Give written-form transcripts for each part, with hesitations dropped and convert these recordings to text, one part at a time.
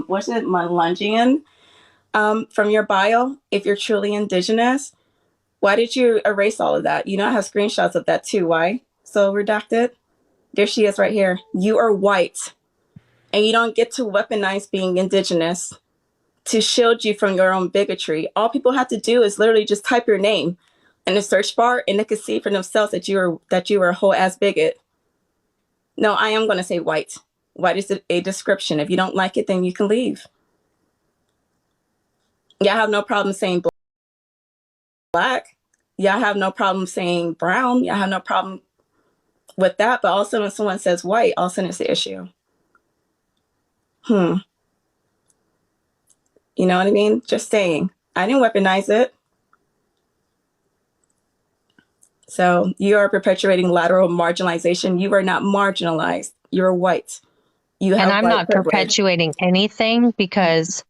what's it, Melungian, from your bio, if you're truly indigenous, why did you erase all of that? You know, I have screenshots of that too. Why? So redacted. There she is right here. You are white and you don't get to weaponize being indigenous to shield you from your own bigotry. All people have to do is literally just type your name in the search bar and they can see for themselves that you are a whole ass bigot. No, I am going to say white. White is a description. If you don't like it, then you can leave. Yeah, I have no problem saying black. Yeah, I have no problem saying brown. Yeah, I have no problem with that. But also when someone says white, all of a sudden it's the issue. You know what I mean? Just saying. I didn't weaponize it. So you are perpetuating lateral marginalization. You are not marginalized. You're white. You And have I'm white not privilege. perpetuating anything because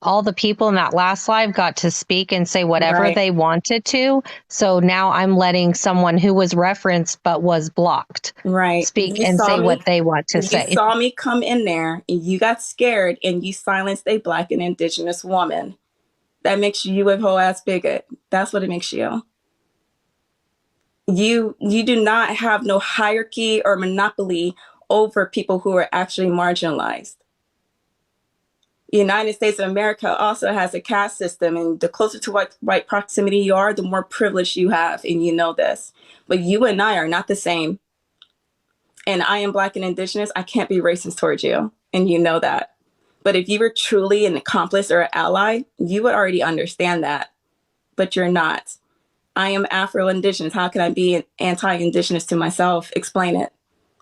all the people in that last live got to speak and say whatever Right. they wanted to. So now I'm letting someone who was referenced but was blocked Right. speak and say what they want to You say. saw me come in there and you got scared and you silenced a black and indigenous woman. That makes you a whole ass bigot. That's what it makes you. You do not have no hierarchy or monopoly over people who are actually marginalized. The United States of America also has a caste system, and the closer to white proximity you are, the more privilege you have, and you know this. But you and I are not the same. And I am black and indigenous. I can't be racist towards you, and you know that. But if you were truly an accomplice or an ally, you would already understand that. But you're not. I am Afro-Indigenous. How can I be anti-Indigenous to myself? Explain it.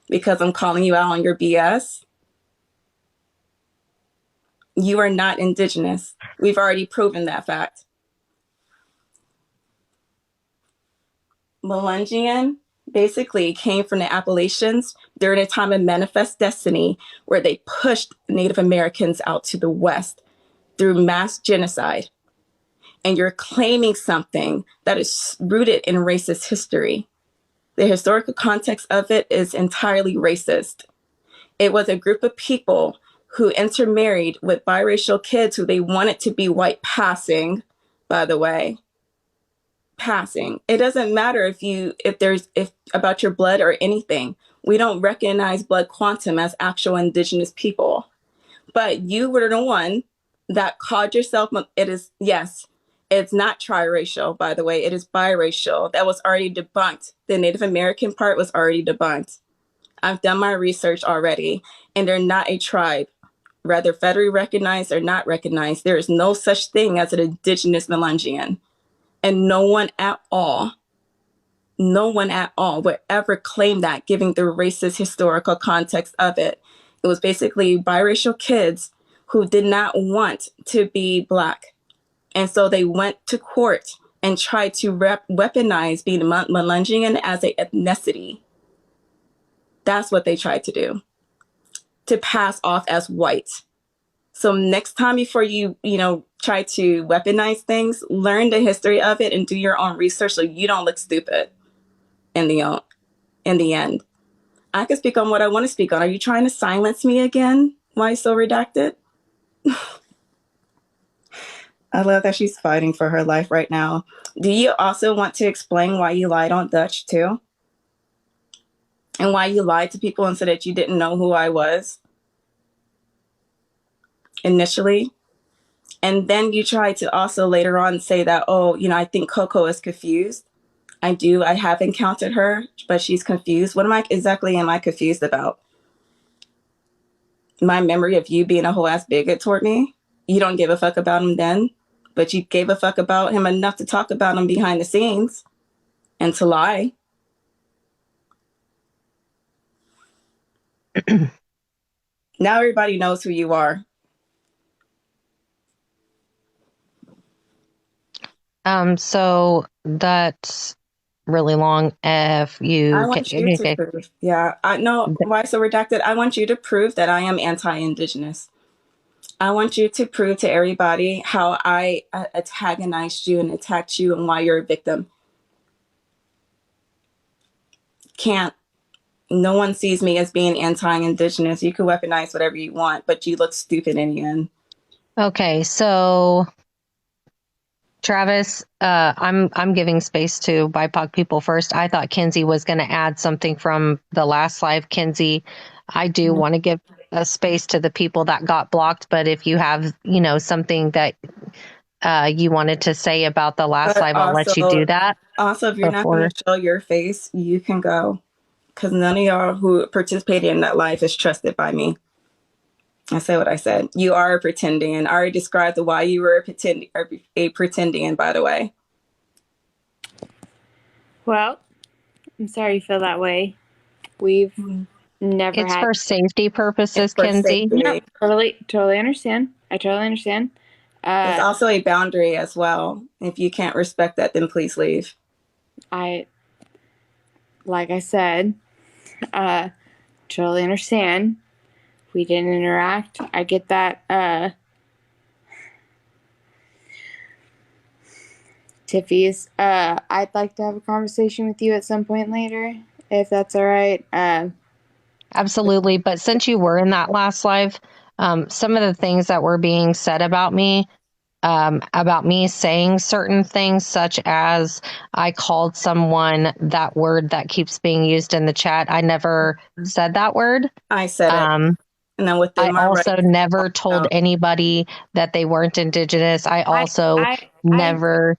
Because I'm calling you out on your BS? You are not Indigenous. We've already proven that fact. Melungian basically came from the Appalachians during a time of manifest destiny where they pushed Native Americans out to the West through mass genocide. And you're claiming something that is rooted in racist history. The historical context of it is entirely racist. It was a group of people who intermarried with biracial kids who they wanted to be white passing, by the way. Passing. It doesn't matter if about your blood or anything. We don't recognize blood quantum as actual indigenous people. But you were the one that called yourself, it is, yes, it's not triracial, by the way, it is biracial. That was already debunked. The Native American part was already debunked. I've done my research already, and they're not a tribe. Whether federally recognized or not recognized, there is no such thing as an indigenous Melungian. And no one at all would ever claim that, given the racist historical context of it. It was basically biracial kids who did not want to be black. And so they went to court and tried to weaponize being Melungian as an ethnicity. That's what they tried to do, to pass off as white. So next time before you try to weaponize things, learn the history of it and do your own research so you don't look stupid in the end. I can speak on what I want to speak on. Are you trying to silence me again? Whyso redacted? I love that she's fighting for her life right now. Do you also want to explain why you lied on Dutch too? And why you lied to people and said that you didn't know who I was initially? And then you tried to also later on say that, oh, I think Coco is confused. I have encountered her, but she's confused. What am I confused about? My memory of you being a whole ass bigot toward me? You don't give a fuck about him then, but you gave a fuck about him enough to talk about him behind the scenes and to lie. Now everybody knows who you are. So that's really long. If I you can, want you to prove. Yeah, I know. Why so redacted? I want you to prove that I am anti-Indigenous. I want you to prove to everybody how I antagonized you and attacked you and why you're a victim. Can't. No one sees me as being anti-Indigenous. You can weaponize whatever you want, but you look stupid in the end. Okay, so Travis, I'm giving space to BIPOC people first. I thought Kinsey was going to add something from the last live. Kinsey, I do want to give a space to the people that got blocked, but if you have, something that you wanted to say about the last But live, I'll let you do also, that also, if you're not going before. to show your face, you can go. Because none of y'all who participated in that live is trusted by me. I said what I said. You are a pretendian. I already described why you were a pretendian, by the way. Well, I'm sorry you feel that way. We've never It's had. for safety It's purposes, for Kinsey. No, safety. totally understand. I totally understand. It's also a boundary as well. If you can't respect that, then please leave. I, like I said, totally understand. We didn't interact. I get that. Tiffy's. I'd like to have a conversation with you at some point later, if that's all right. Absolutely. But since you were in that last live, some of the things that were being said about me saying certain things, such as I called someone that word that keeps being used in the chat. I never said that word. I said it. Um, And then within I my also rights, never told anybody that they weren't Indigenous. I also I never.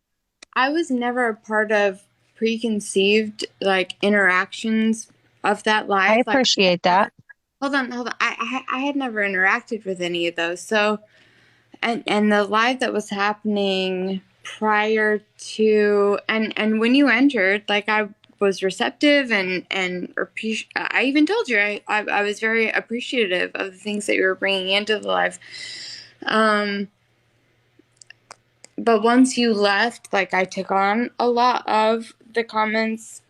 I was never a part of preconceived like interactions of that I live. Like, appreciate that. hold on. I had never interacted with any of those. So, and the live that was happening prior to and when you entered, like I was receptive and I even told you I was very appreciative of the things that you were bringing into the live. But once you left, like I took on a lot of the comments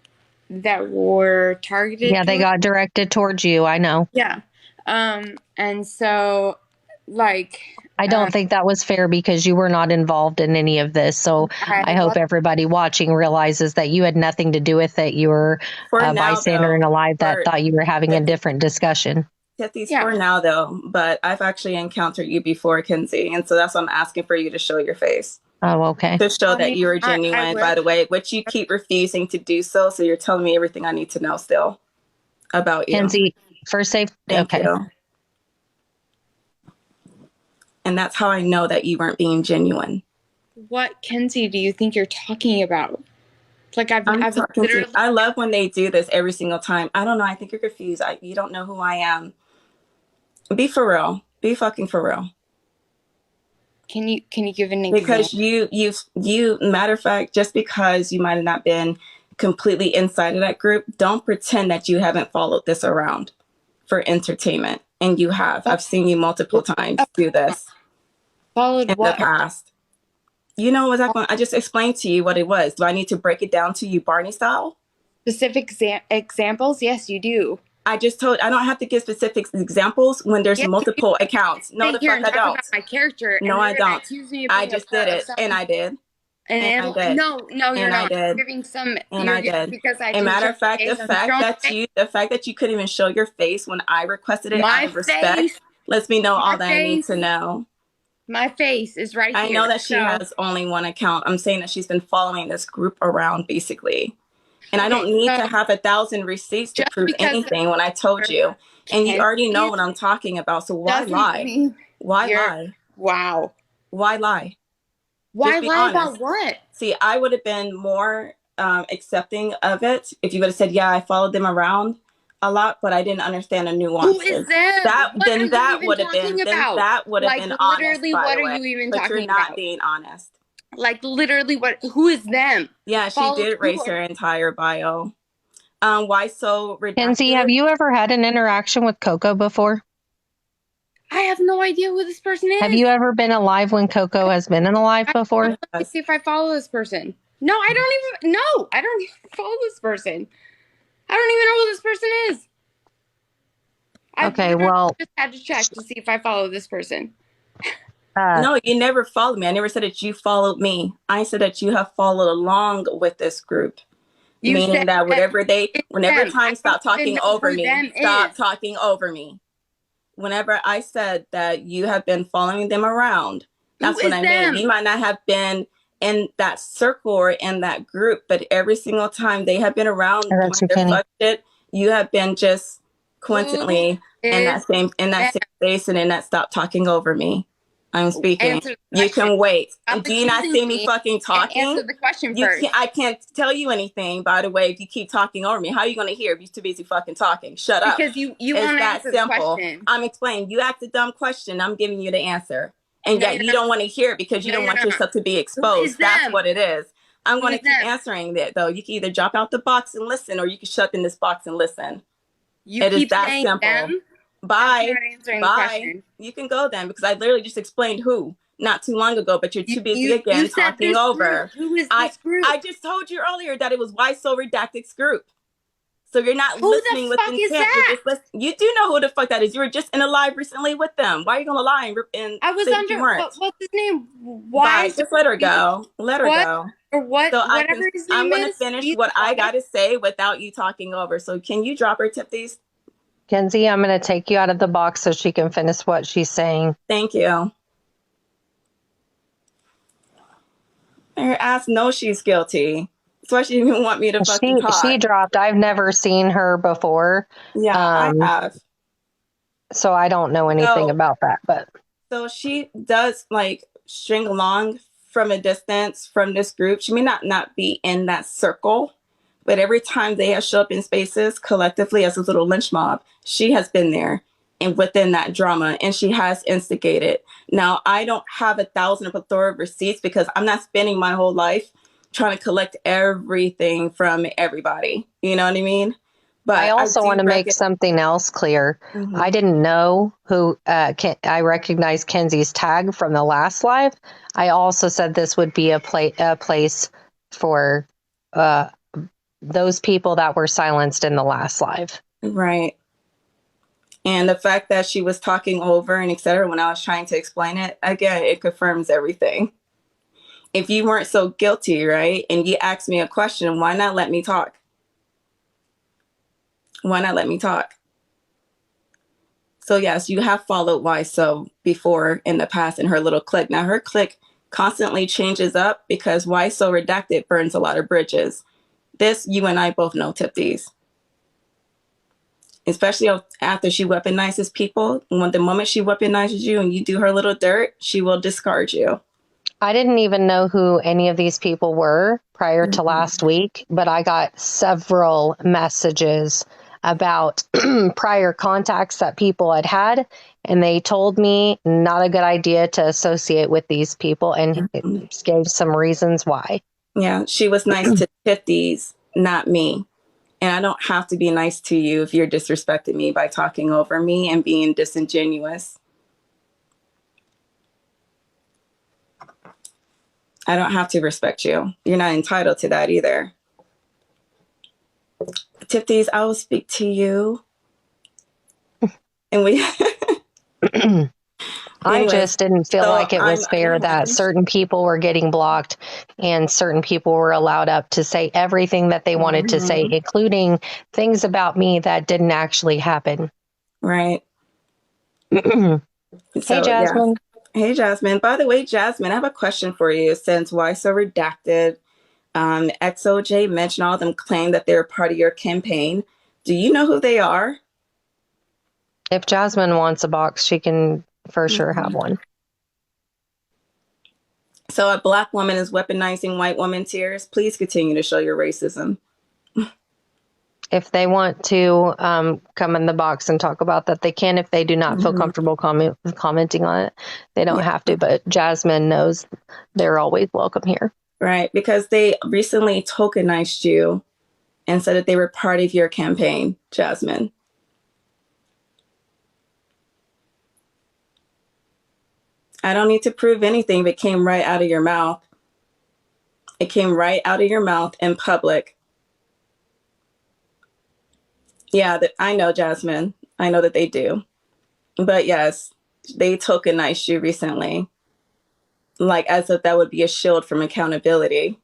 that were targeted Yeah, they toward. got directed towards you. I know. Yeah. And so like I don't think that was fair because you were not involved in any of this. So I I hope was everybody watching realizes that you had nothing to do with it. You were for a now, bystander in though, a live that for thought you were having a different discussion. Tiffy's yeah. for now, though, but I've actually encountered you before, Kinsey. And so that's why I'm asking for you to show your face. Oh, okay. To show I that mean, you are I genuine, will. by the way, which you keep refusing to do so. So you're telling me everything I need to know still about you. Kenzie, first safe. Thank Okay. you. And that's how I know that you weren't being genuine. What Kenzie do you think you're talking about? Like I've talking to. literally. I love when they do this every single time. I don't know. I think you're confused. You don't know who I am. Be for real. Be fucking for real. Can you give an Because example? matter of fact, just because you might have not been completely inside of that group, don't pretend that you haven't followed this around for entertainment. And you have. I've seen you multiple times do this Followed in the what past. You know what's happening? I just explained to you what it was. Do I need to break it down to you Barney style? specific examples? Yes, you do. I just told. I don't have to give specific examples when there's Yes, you do. multiple accounts. No, Sit the here fuck and I talk don't. about my character, No, and I you're gonna don't. accuse me of I being a just did part of it. And something. I did. And I And did. no, you're And I not. did. You're giving some. And I did. Because I A can matter show of fact, my face. I'm showing the fact that you couldn't even show your face when I requested it out my of respect face. lets me know all My that I need face. to know. My face is right I know here. that she So has only one account. I'm saying that she's been following this group around basically. And I don't okay. need So to have 1,000 receipts to just prove because anything when I told you. And you already know Kenzie what I'm talking about. So why doesn't lie? mean Why you're. lie? Wow. Why lie? Why Just be lie honest. about what? See, I would have been more accepting of it if you would have said, "Yeah, I followed them around a lot, but I didn't understand the Who is nuances." them? What are you even talking Then about? that would have Like been honest, literally, by what the are way. you even But you're talking not about? being honest. Like literally, what? Who is them? Yeah, she Follow did who? erase her entire bio. Why so Kenzie, have redacted? you ever had an interaction with Coco before? I have no idea who this person Have is. you ever been alive when Coco has been in a live before? Let me see if I follow this person. No, I don't even. No, I don't even follow this person. I don't even know who this person is. I Okay, literally well, just had to check to see if I follow this person. No, you never followed me. I never said that you followed me. I said that you have followed along with this group. You Meaning said that that it's whenever them. time, I don't stop even talking know over who me. them Stop is. talking over me. whenever I said that you have been following them around, that's what I mean. You might not have been in that circle or in that group, but every single time they have been around I doing got you, their Kenny. fuck shit, you have been just coincidentally in that same space and in that stop talking over me. I'm speaking. You can wait. Do you not see me fucking talking? Answer the question You first. can't, I can't tell you anything, by the way, if you keep talking over me. How are you going to hear if you're too busy fucking talking? Shut up. Because you it's won't that answer simple. the question. I'm explaining. You asked a dumb question. I'm giving you the answer. And No, yet you don't want to hear it because you don't want yourself to be exposed. That's what it is. I'm going to keep answering that, though. You can either drop out the box and listen, or you can shut in this box and listen. It is that simple. Them? Bye. Bye. You can go then, because I literally just explained who not too long ago, but you're too busy again talking over. Who is this group? I just told you earlier that it was Whyso Redacted's group. So you're not who listening the with fuck intent. is that? You do know who the fuck that is. You were just in a live recently with them. Why are you gonna lie and I was say under you weren't? what's his name? Why? Just let her go. Let her go. Or what? So Whatever his name I'm gonna is. finish what I gotta say without you talking over. So can you drop her tip, please? Kenzie, I'm going to take you out of the box so she can finish what she's saying. Thank you. Her ass knows she's guilty. That's why she didn't even want me to fucking talk. She dropped. I've never seen her before. Yeah, I have. So I don't know anything about that. But so she does like string along from a distance from this group. She may not be in that circle, but every time they have show up in spaces collectively as a little lynch mob, she has been there and within that drama, and she has instigated. Now, I don't have 1,000 of a plethora of receipts because I'm not spending my whole life trying to collect everything from everybody. You know what I mean? But I also want to make something else clear. Mm-hmm. I didn't know who, I recognized Kenzie's tag from the last live. I also said this would be a place for those people that were silenced in the last live. Right. And the fact that she was talking over and et cetera, when I was trying to explain it, again, it confirms everything. If you weren't so guilty, right, and you asked me a question, why not let me talk? Why not let me talk? So yes, you have followed Whyso before in the past in her little clique. Now her clique constantly changes up because Whyso Redacted burns a lot of bridges. This, you and I both know, Tipsies. Especially after she weaponizes people. When the moment she weaponizes you and you do her little dirt, she will discard you. I didn't even know who any of these people were prior to last week, but I got several messages about prior contacts that people had, and they told me not a good idea to associate with these people, and it gave some reasons why. Yeah, she was nice to 50s, not me. And I don't have to be nice to you if you're disrespecting me by talking over me and being disingenuous. I don't have to respect you. You're not entitled to that either. Tipsies, I will speak to you. And we... I just didn't feel like it was fair that certain people were getting blocked and certain people were allowed up to say everything that they wanted to say, including things about me that didn't actually happen. Right. Hey, Jasmine. Yeah. Hey, Jasmine. By the way, Jasmine, I have a question for you. Since Whyso Redacted, XOJ mentioned all of them claim that they're part of your campaign. Do you know who they are? If Jasmine wants a box, she can for sure have one. So a Black woman is weaponizing white woman tears. Please continue to show your racism. If they want to come in the box and talk about that, they can. If they do not feel comfortable commenting on it, they don't have to. But Jasmine knows they're always welcome here. Right, because they recently tokenized you and said that they were part of your campaign, Jasmine. I don't need to prove anything. It came right out of your mouth. It came right out of your mouth in public. Yeah, I know, Jasmine. I know that they do. But yes, they tokenized you recently. Like as if that would be a shield from accountability.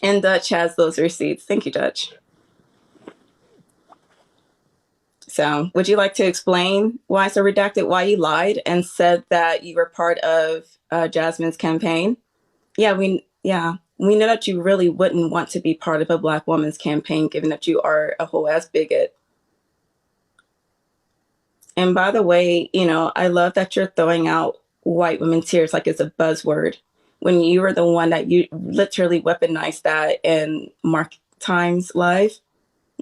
And Dutch has those receipts. Thank you, Dutch. So, would you like to explain why so redacted, why you lied and said that you were part of Jasmine's campaign? We know that you really wouldn't want to be part of a Black woman's campaign, given that you are a whole ass bigot. And by the way, I love that you're throwing out white women tears like it's a buzzword when you were the one that you literally weaponized that in Mark Times Live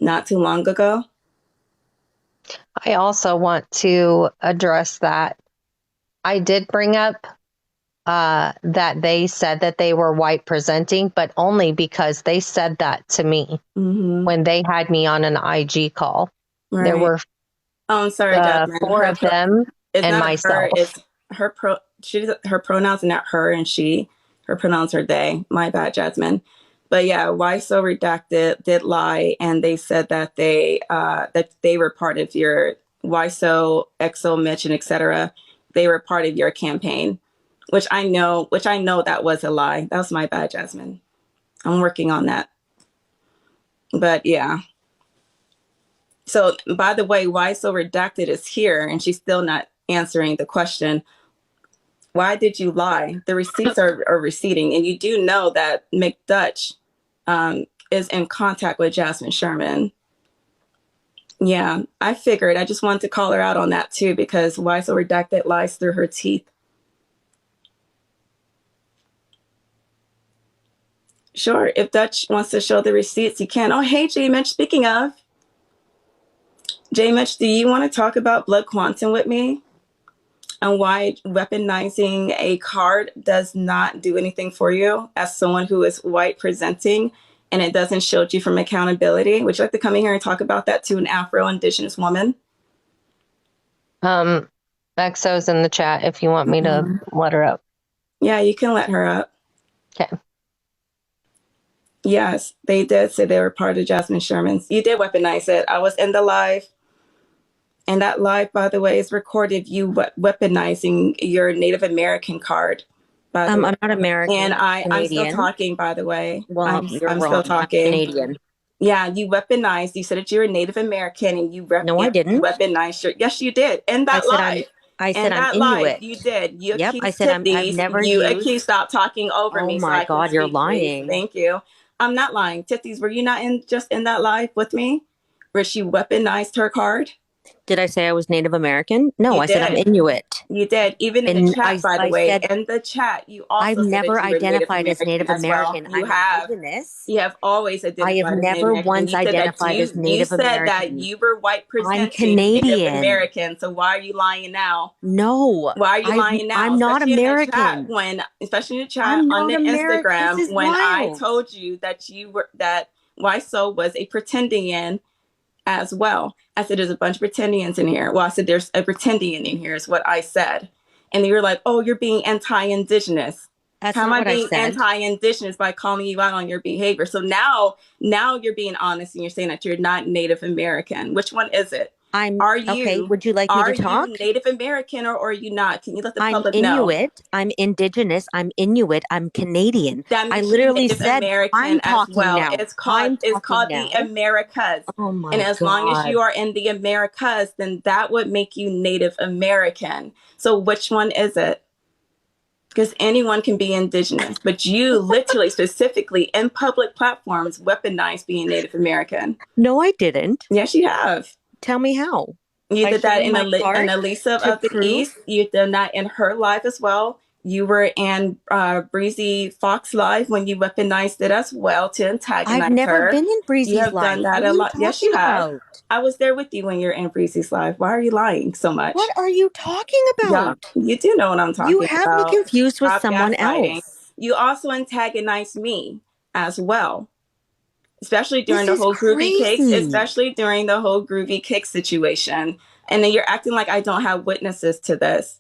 not too long ago. I also want to address that. I did bring up that they said that they were white presenting, but only because they said that to me when they had me on an IG call. Right. There were I'm sorry, Jasmine. 4 of them it's and not myself. Her, it's her her pronouns are not her and she. Her pronouns are they. My bad, Jasmine. But yeah, Whyso Redacted did lie, and they said that they were part of your Whyso, EXO, Mitch, and etc. They were part of your campaign, which I know that was a lie. That was my bad, Jasmine. I'm working on that. But yeah. So, by the way, Whyso Redacted is here, and she's still not answering the question. Why did you lie? The receipts are receipting, and you do know that McDutch is in contact with Jasmine Sherman. Yeah, I figured. I just wanted to call her out on that too, because Whyso Redacted lies through her teeth. Sure, if Dutch wants to show the receipts, you can. Oh, hey, J Mitch. Speaking of, J Mitch, do you want to talk about Blood Quantum with me? And why weaponizing a card does not do anything for you as someone who is white presenting, and it doesn't shield you from accountability? Would you like to come in here and talk about that to an Afro-Indigenous woman? Exo's in the chat if you want me to let her up. Yeah, you can let her up. Okay. Yes, they did say they were part of Jasmine Sherman's. You did weaponize it. I was in the live. And that live, by the way, is recorded you weaponizing your Native American card. I'm not American. And I'm still talking, by the way. Well, I'm wrong. still talking. I'm Canadian. Yeah, you weaponized. You said that you're a Native American, and you No, I didn't. Weaponized your. Yes, you did. In that live. I said I'm Inuit. You did. You yep, accused I said I've never used. Accused. Stop talking over me. Oh my God, you're lying. Please. Thank you. I'm not lying. Titties, were you not in that live with me, where she weaponized her card? Did I say I was Native American? No, I said I'm Inuit. You did. Even in the chat, by the way. In the chat, you also I've never identified as Native American. You have. Indigenous. You have always identified. I have never once identified as Native American. You said that you were white presenting. I'm Canadian. Native American. So why are you lying now? No. Why are you lying now? I'm not American. Especially in the chat on the Instagram, when I told you that Whyso was a pretendian as well. I said, there's a bunch of pretendians in here. Well, I said, there's a pretendian in here is what I said. And you were like, oh, you're being anti-Indigenous. How am I being anti-Indigenous by calling you out on your behavior? So now you're being honest and you're saying that you're not Native American. Which one is it? Okay, would you like me to talk? Are you Native American or are you not? Can you let the public know? I'm Inuit. I'm Indigenous. I'm Inuit. I'm Canadian. I literally said American I'm talking well. now. It's called the Americas. Oh my God. And as long as you are in the Americas, then that would make you Native American. So which one is it? Because anyone can be Indigenous, but you literally, specifically in public platforms, weaponize being Native American. No, I didn't. Yes, you have. Tell me how. You did that in Elisa of the East. You did that in her live as well. You were in Breezy Fox live when you weaponized it as well to antagonize her. I've never been in Breezy's live. You have done that a lot. Yes, you have. I was there with you when you're in Breezy's live. Why are you lying so much? What are you talking about? Yeah, you do know what I'm talking about. You have me confused with someone else. You also antagonized me as well. Especially during the whole groovy cake situation. And then you're acting like I don't have witnesses to this.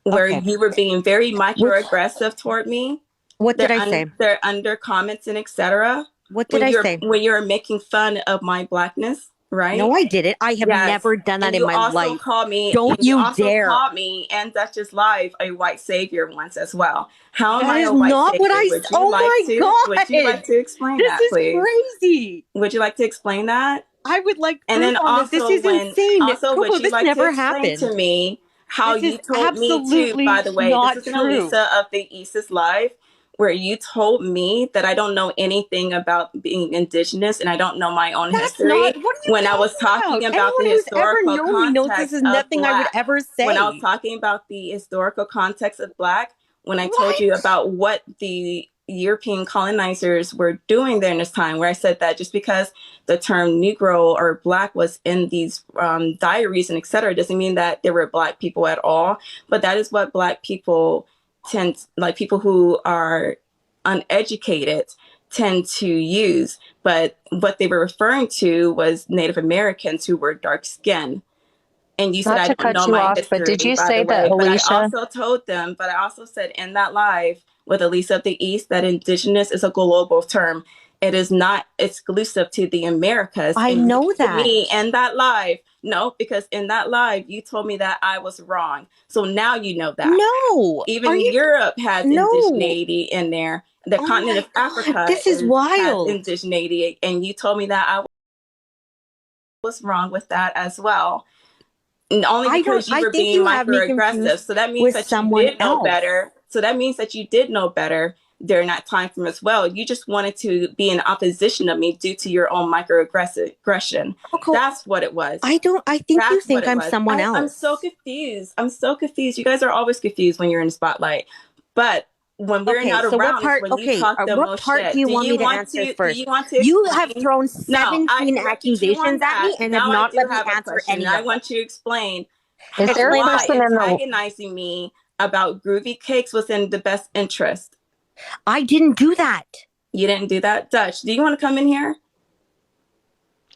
Where you were being very microaggressive toward me. What did I say? They're under comments and etc. What did I say? When you're making fun of my blackness, right? No, I didn't. I have never done that in my life. You also called me. Don't you dare. Called me and Duchess Live a white savior once as well. How am I a white savior? What I said. Oh my God. Would you like to explain that, please? This is crazy. Would you like to explain that? I would like And proof then on this. This also is insane. would Coco, you this like to never explain to happened. me how This you is told me to, absolutely by the way, this not is an true. Elisa of the East's Live, where you told me that I don't know anything about being indigenous and I don't know my own That's not, history what are you when I was talking talking about? about the Anyone who's ever historical known me knows this context is of nothing I would Black. ever When I was say. talking about the historical context of Black, when I told What? you about what the European colonizers were doing during this time, where I said that just because the term Negro or Black was in these diaries and et cetera, doesn't mean that there were Black people at all. But that is what Black people tend, like people who are uneducated, tend to use. But what they were referring to was Native Americans who were dark skinned. And you said, Not I to don't cut know you my off, but did history, you by the say that, way. But I Alicia? also told them, but I also said in that live with Elisa of the East that indigenous is a global term. It is not exclusive to the Americas. I and know you told that. me in that live, no, because in that live, you told me that I was wrong. So now you know that. No. Even Europe has No. indigeneity in there. The continent of Africa This is has wild. indigeneity. And you told me that I was wrong with that as well. And only because you were being microaggressive. So that means that you did know better. So that means that you did know better during that time frame as well. You just wanted to be in opposition of me due to your own microaggression. That's what it was. I think you think I'm someone else. I'm so confused. You guys are always confused when you're in the spotlight. But when we're not around, when you talk the most shit. Do you want me to answer first? Do you want to You have thrown 17 accusations at me and have not let me answer any of them. I want you to explain Is there a why person in the antagonizing me about groovy cakes was in the best interest. I didn't do that. You didn't do that? Dutch, do you want to come in here?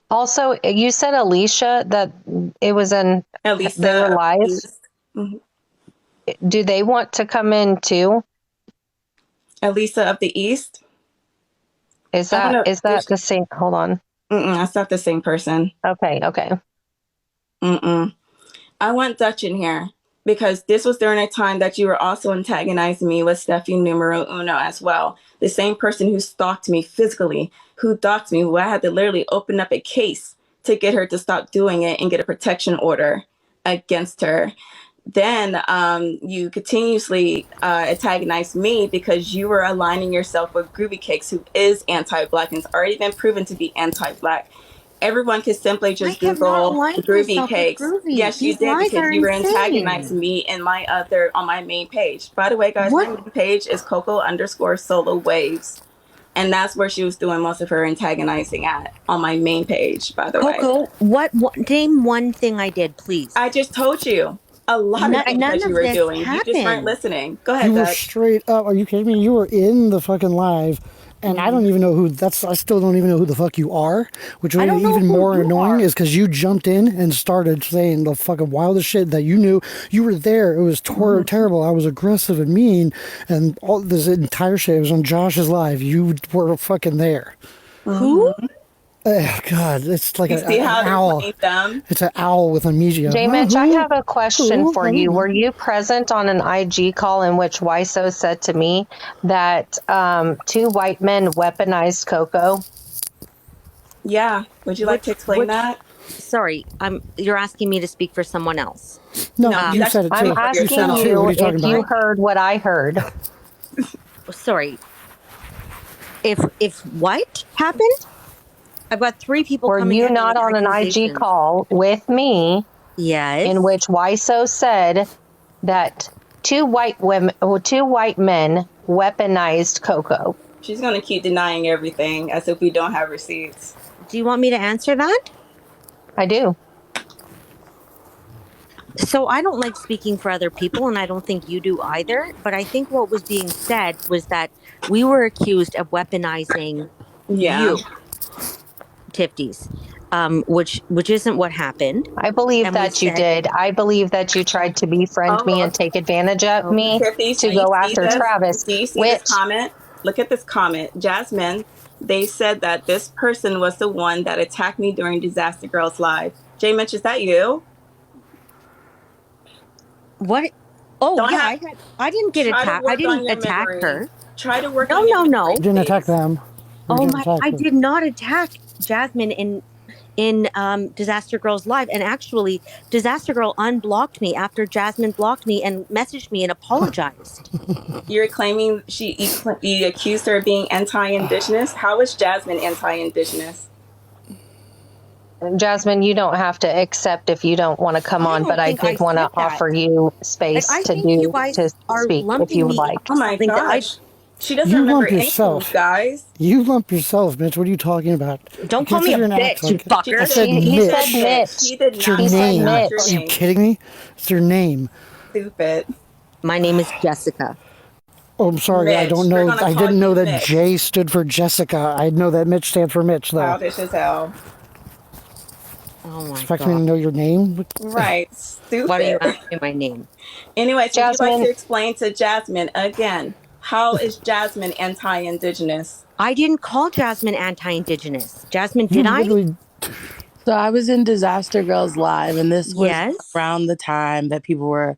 Also, you said Alicia, that it was in Elisa their lives. Mm-hmm. Do they want to come in too? Elisa of the East? Is that the same? Hold on. That's not the same person. Okay. I want Dutch in here because this was during a time that you were also antagonizing me with Steffi Numero Uno as well. The same person who stalked me physically, who doxed me, who I had to literally open up a case to get her to stop doing it and get a protection order against her. Then you continuously antagonized me because you were aligning yourself with Groovy Cakes, who is anti-Black and has already been proven to be anti-Black. Everyone can simply just Google Groovy Cakes. Yes, you did, because you were antagonizing me in on my main page. By the way, guys, my main page is Coco_Solo Waves. And that's where she was doing most of her antagonizing at, on my main page, by the way. Coco, what name one thing I did, please? I just told you. A lot of things that you were doing. You just weren't listening. Go ahead, You were straight up. Are you kidding me? You were in the fucking live, and I don't even know who. I still don't even know who the fuck you are. Which made it even more annoying is because you jumped in and started saying the fucking wildest shit that you knew. You were there. It was terrible. I was aggressive and mean, and all this entire shit. It was on Josh's live. You were fucking there. Who? Oh, God, it's like an owl. It's an owl with amnesia. J-Mitch, I have a question for you. Were you present on an IG call in which Whyso said to me that 2 white men weaponized Coco? Yeah. Would you like to explain that? Sorry, you're asking me to speak for someone else. No, you said it too. I'm asking you if you heard what I heard. Sorry. If what happened? I've got 3 people coming in. Were you not on an IG call with me? Yes. In which Whyso said that 2 white men weaponized Coco. She's going to keep denying everything as if we don't have receipts. Do you want me to answer that? I do. So I don't like speaking for other people, and I don't think you do either. But I think what was being said was that we were accused of weaponizing you, Tifties, which isn't what happened. I believe that you did. I believe that you tried to befriend me and take advantage of me to go after Travis. Do you see this comment? Look at this comment. Jasmine, they said that this person was the one that attacked me during Disaster Girls Live. J-Mitch, is that you? What? Oh, I didn't get attacked. I didn't attack her. Try to work No. You didn't attack them. I did not attack Jasmine in in Disaster Girl's live, and actually Disaster Girl unblocked me after Jasmine blocked me and messaged me and apologized. You're claiming you accused her of being anti-Indigenous? How is Jasmine anti-Indigenous? Jasmine, you don't have to accept if you don't want to come on, but I did want to offer you space to speak if you would like. Oh my gosh. She doesn't remember anything, guys. You lump yourself, Mitch. What are you talking about? Don't call me a bitch, you fucker. I said He Mitch. said Mitch. He did It's your not name. say Are your you name. kidding me? It's your name. Stupid. My name is Jessica. Oh, I'm sorry. Mitch. I don't know. I didn't know that Mitch. J stood for Jessica. I know that Mitch stands for Mitch, though. Childish as hell. Oh my Expect God. me to know your name? Right. Stupid. Why do you ask me my name? Anyway, so would you like Jasmine. to explain to Jasmine again, how is Jasmine anti-Indigenous? I didn't call Jasmine anti-Indigenous. Jasmine, did I? So I was in Disaster Girls Live, and this was Yes. around the time that people were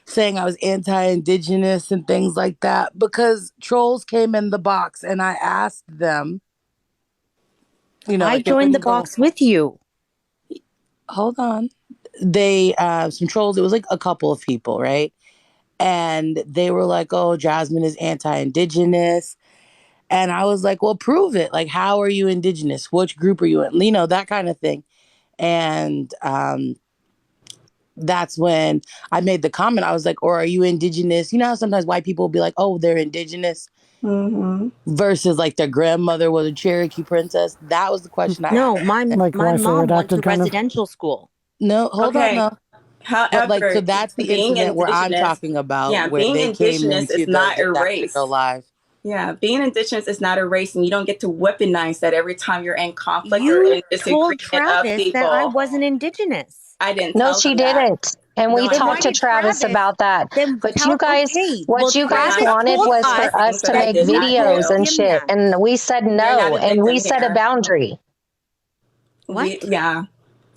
saying I was anti-Indigenous and things like that, because trolls came in the box and I asked them, you know, I like, joined the box with you. Hold on. They, some trolls, it was like a couple of people, right? And they were like, oh, Jasmine is anti-Indigenous. And I was like, well, prove it. Like, how are you Indigenous? Which group are you in? You know, that kind of thing. And that's when I made the comment. I was like, or are you Indigenous? You know how sometimes white people will be like, oh, they're Indigenous versus like their grandmother was a Cherokee princess. That was the question I No, asked. my Whyso mom went to adopted kind of? residential school. No, hold on, no. However, But like, so that's the being incident where I'm Indigenous- talking about, yeah, where being they came Indigenous into is not the a Disaster race. Girl Live. Yeah, being Indigenous is not a race, and you don't get to weaponize that every time you're in conflict or You in told disagreement of Travis people. that I wasn't Indigenous. I didn't No, tell she him that. didn't. And we No, I talked to didn't. Travis about that. Then But tell- you guys, okay, what well, you guys Travis wanted told was for us us to that I make did not videos do. and Him shit. that. And we said You're no. not a And we victim set a here. boundary. What? Yeah.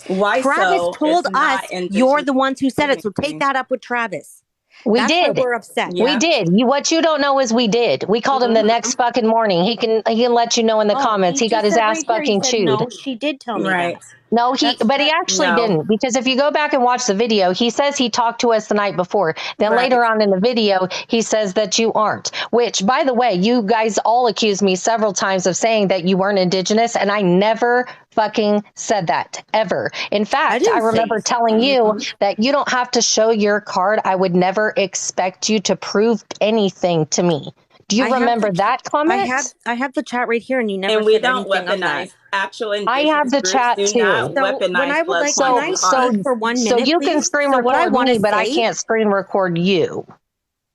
Whyso Travis told is not us Indigenous. you're the ones who said it, so take that up with Travis. We That's did. why we're upset. Yeah. We did. What you don't know is we did. We called him the next fucking morning. He can let you know in the comments. He got just his said ass right here, he fucking said, chewed. no, she did tell me Right. that. No, he That's actually no. didn't, because if you go back and watch the video, he says he talked to us the night before. Then Right. later on in the video, he says that you aren't, which, by the way, you guys all accused me several times of saying that you weren't Indigenous, and I never fucking said that, ever. In fact, I remember telling you that you don't have to show your card. I would never expect you to prove anything to me. Do you remember that comment? I have the chat right here, and you never And we said don't anything of that. weaponize actual I Indigenous have the groups chat do too. not So weaponize when I would blood like, can I quantum speak for 1 So minute, you can please? screen So what I record want me, to but I say, can't screen record you.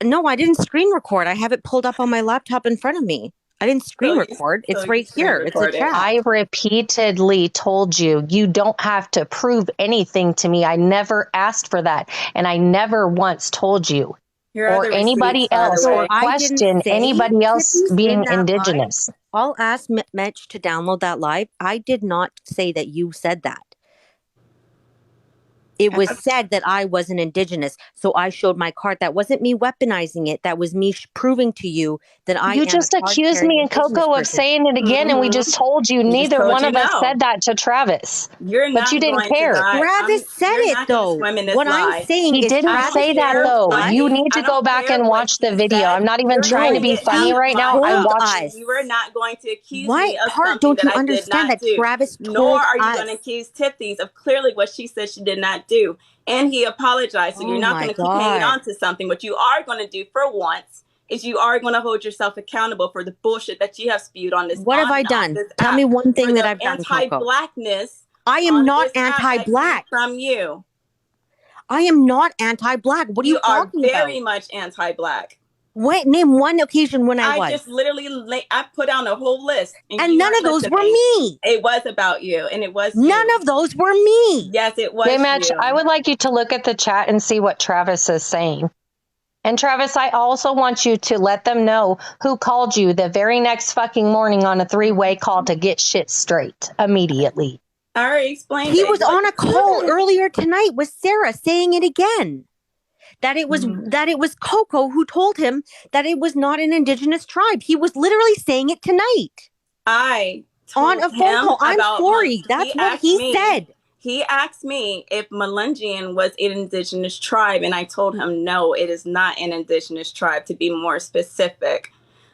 no, I didn't screen record. I have it pulled up on my laptop in front of me. I didn't screen record. It's right here. It's a chat. I repeatedly told you, you don't have to prove anything to me. I never asked for that. And I never once told you or anybody else or question anybody else being Indigenous. I'll ask Mitch to download that live. I did not say that you said that. It was said that I wasn't Indigenous, so I showed my card. That wasn't me weaponizing it. That was me proving to you that I am. You just accused me and Coco of saying it again, and we just told you neither one of us said that to Travis. But you didn't care. Travis said it though. What I'm saying He is didn't say that though. You need to go back and watch the video. I'm not even trying to be funny right now. I watched. You are not going to accuse What me of part something don't you that I did understand not that do. Travis Nor told are you us? going to accuse Tiffany's of clearly what she said she did not do. And he apologized. So Oh you're not my going to keep hanging God. on to something. What you are going to do for once is you are going to hold yourself accountable for the bullshit that you have spewed on this. What have I done? Tell me one thing that I've done, Coco. Anti-blackness. I am not anti-black. From you. I am not anti-black. What are you talking about? You are very much anti-black. Wait, name one occasion when I was. I just literally I put down a whole list. And none of those were me. It was about you. And it was None of those were me. Yes, it was Mitch, I would like you to look at the chat and see what Travis is saying. And Travis, I also want you to let them know who called you the very next fucking morning on a 3-way call to get shit straight immediately. I already explained He was on a call earlier tonight with Sarah saying it again. That it was Coco who told him that it was not an Indigenous tribe. He was literally saying it tonight. I on a phone call. I'm sorry. That's what he said. He asked me if Melungeon was an indigenous tribe, and I told him no, it is not an indigenous tribe. To be more specific,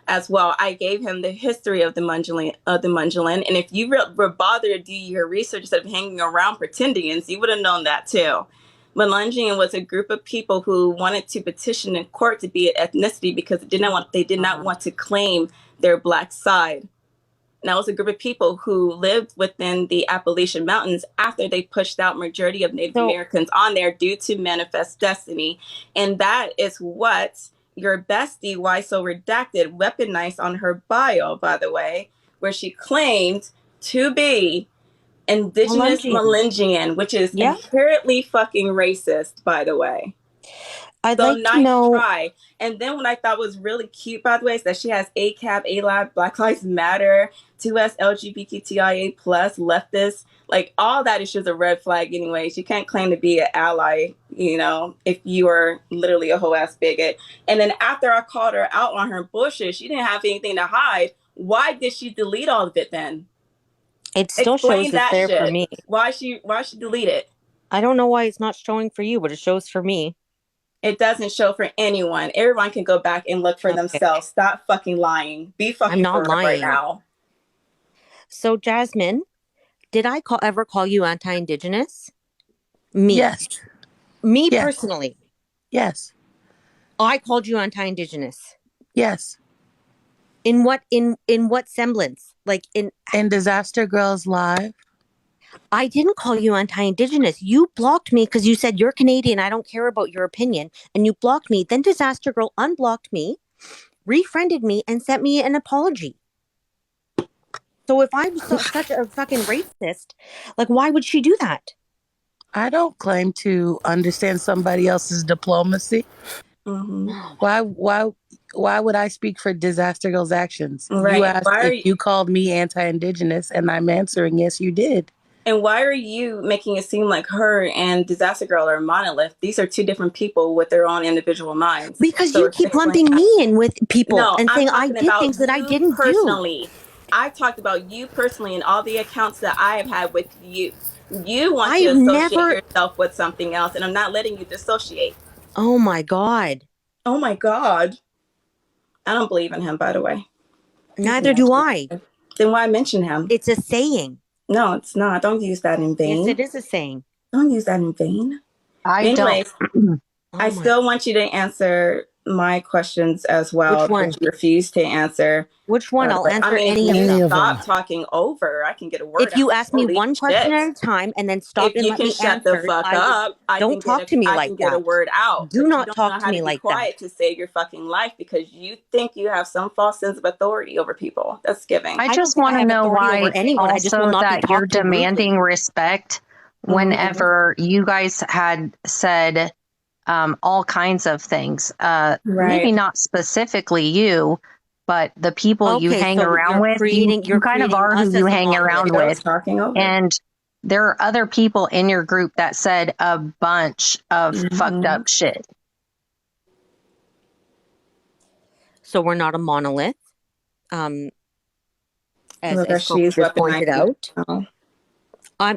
as well, I gave him the history of the Mundulin, and if you were bothered to do your research instead of hanging around pretendians, you would have known that too. Melungeon was a group of people who wanted to petition in court to be an ethnicity because they did not want to claim their black side. And that was a group of people who lived within the Appalachian Mountains after they pushed out majority of Native Americans on there due to manifest destiny. And that is what your bestie, Whyso Redacted, weaponized on her bio, by the way, where she claimed to be indigenous Melungeon, which is inherently fucking racist, by the way. I'd like to know. Try. And then what I thought was really cute, by the way, is that she has ACAB, ALAB, Black Lives Matter, 2S, LGBTQIA+, leftists. Like, all that is just a red flag anyways. You can't claim to be an ally, you know, if you are literally a whole ass bigot. And then after I called her out on her bullshit, she didn't have anything to hide. Why did she delete all of it then? It still shows it's there for me. Why she delete it? I don't know why it's not showing for you, but it shows for me. It doesn't show for anyone. Everyone can go back and look for themselves. Stop fucking lying. Be fucking I'm not lying right now. So, Jasmine, did I ever call you anti-Indigenous? Me. Yes. Me personally. Yes. I called you anti-Indigenous. Yes. In what semblance? Like in Disaster Girls Live? I didn't call you anti-Indigenous. You blocked me because you said you're Canadian. I don't care about your opinion. And you blocked me. Then Disaster Girl unblocked me, refriended me, and sent me an apology. So if I'm such a fucking racist, like, why would she do that? I don't claim to understand somebody else's diplomacy. Mm-hmm. Why would I speak for Disaster Girl's actions? Right. You asked if you called me anti-Indigenous, and I'm answering yes, you did. And why are you making it seem like her and Disaster Girl are a monolith? These are two different people with their own individual minds. Because you keep lumping me in with people and saying I did things that I didn't personally. I talked about you personally and all the accounts that I have had with you. You want to associate yourself with something else, and I'm not letting you dissociate. Oh my God. Oh my God. I don't believe in him, by the way. Neither do I. Then why mention him? It's a saying. No, it's not. Don't use that in vain. Yes, it is a saying. Don't use that in vain. Anyways, I still want you to answer my questions as well. Which one? Which you refuse to answer. Which one? I'll answer any of them. Stop talking over. I can get a word If you ask me one question at a time and then stop and let me answer, shut the fuck up. Don't talk to me like that. I can get a word out. Do not talk to me like that. Quiet to save your fucking life because you think you have some false sense of authority over people. That's giving. I just want to know why also that you're demanding respect whenever you guys had said all kinds of things. Maybe not specifically you, but the people you hang around with, you kind of are who you hang around with. And there are other people in your group that said a bunch of fucked up shit. So we're not a monolith, as she's pointed out.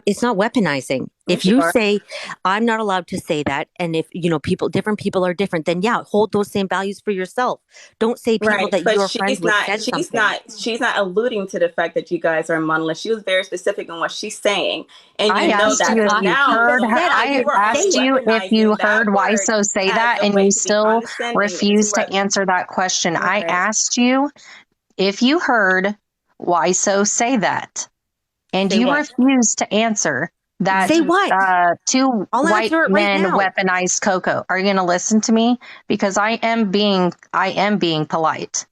It's not weaponizing. If you say I'm not allowed to say that, and if different people are different, then hold those same values for yourself. Don't say people that you're friends with said something. She's not alluding to the fact that you guys are monolith. She was very specific in what she's saying, and I asked you if you heard Whyso say that, and you still refuse to answer that question. I asked you if you heard Whyso say that. And you refuse to answer that. Say what? Two white men weaponized Coco. Are you going to listen to me? Because I am being polite.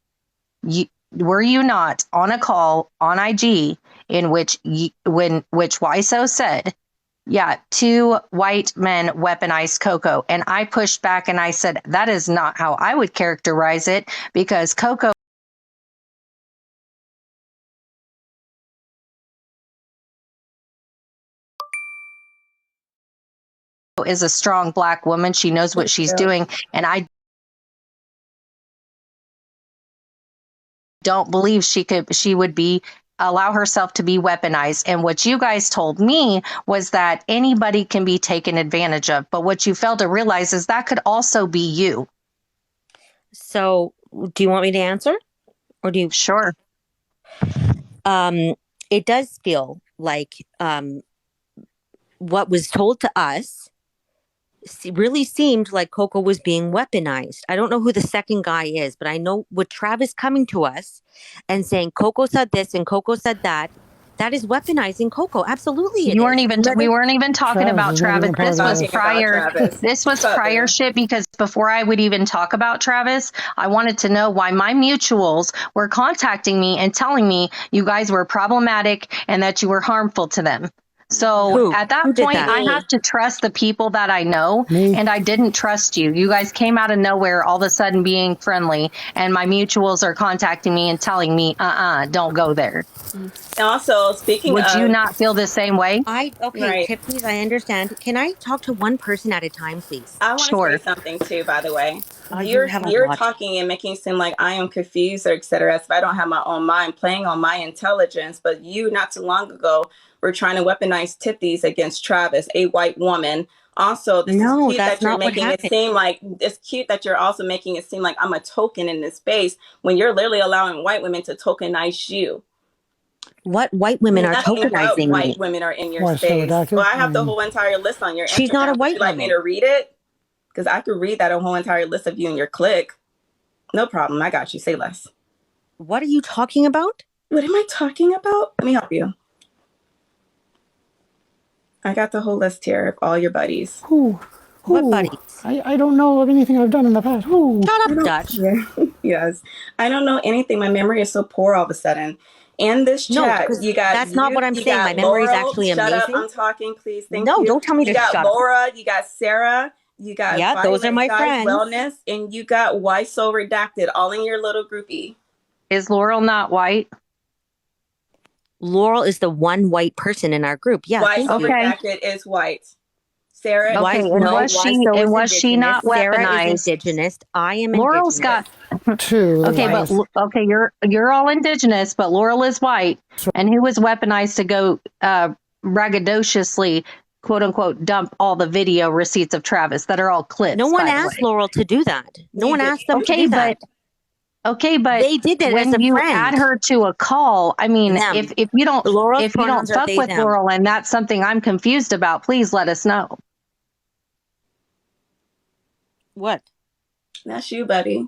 Were you not on a call on IG in which Whyso said, two white men weaponized Coco, and I pushed back and I said that is not how I would characterize it because Coco is a strong black woman. She knows what she's doing. And I don't believe she would be allow herself to be weaponized. And what you guys told me was that anybody can be taken advantage of. But what you failed to realize is that could also be you. So, do you want me to answer? Or do you? Sure. It does feel like what was told to us really seemed like Coco was being weaponized. I don't know who the second guy is, but I know with Travis coming to us and saying Coco said this and Coco said that, that is weaponizing Coco. Absolutely, We weren't even talking about Travis. This was prior. This was prior shit, because before I would even talk about Travis, I wanted to know why my mutuals were contacting me and telling me you guys were problematic and that you were harmful to them. So at that point, I have to trust the people that I know, and I didn't trust you. You guys came out of nowhere, all of a sudden being friendly, and my mutuals are contacting me and telling me, don't go there. And also, speaking Would you not feel the same way? Tiffany's, I understand. Can I talk to one person at a time, please? I want to say something too, by the way. You're talking and making it seem like I am confused or etc. If I don't have my own mind, playing on my intelligence. But you, not too long ago, were trying to weaponize Tiffany's against Travis, a white woman. Also, this is cute that you're making it seem like it's cute that you're also making it seem like I'm a token in this space when you're literally allowing white women to tokenize you. What white women are tokenizing me? White women are in your space. Well, I have the whole entire list on your Instagram. She's not a white woman. Would you like me to read it? Because I could read that whole entire list of you and your clique. No problem. I got you. Say less. What are you talking about? What am I talking about? Let me help you. I got the whole list here of all your buddies. What buddies? I don't know of anything I've done in the past. Shut up, Dutch. Yeah. Yes. I don't know anything. My memory is so poor all of a sudden. In this chat, you got... That's not what I'm saying. My memory is actually amazing. Shut up. I'm talking, please. Thank you. No, don't tell me to shut up. You got Laura. You got Sarah. You got those are my friends. Wellness, and you got Whyso Redacted, all in your little groupie. Is Laurel not white? Laurel is the one white person in our group. Yeah, Whyso Redacted is white. Sarah, was she not weaponized? Sarah is indigenous. I am Laurel's indigenous. got two. Okay, you're all indigenous, but Laurel is white, and who was weaponized to go braggadociously, quote unquote, dump all the video receipts of Travis that are all clips. No one asked Laurel to do that. No one asked them to do that. Okay, but they did that when as a you friend. Add her to a call, I mean, if you don't fuck with Laurel and that's something I'm confused about, please let us know. What? That's you, buddy.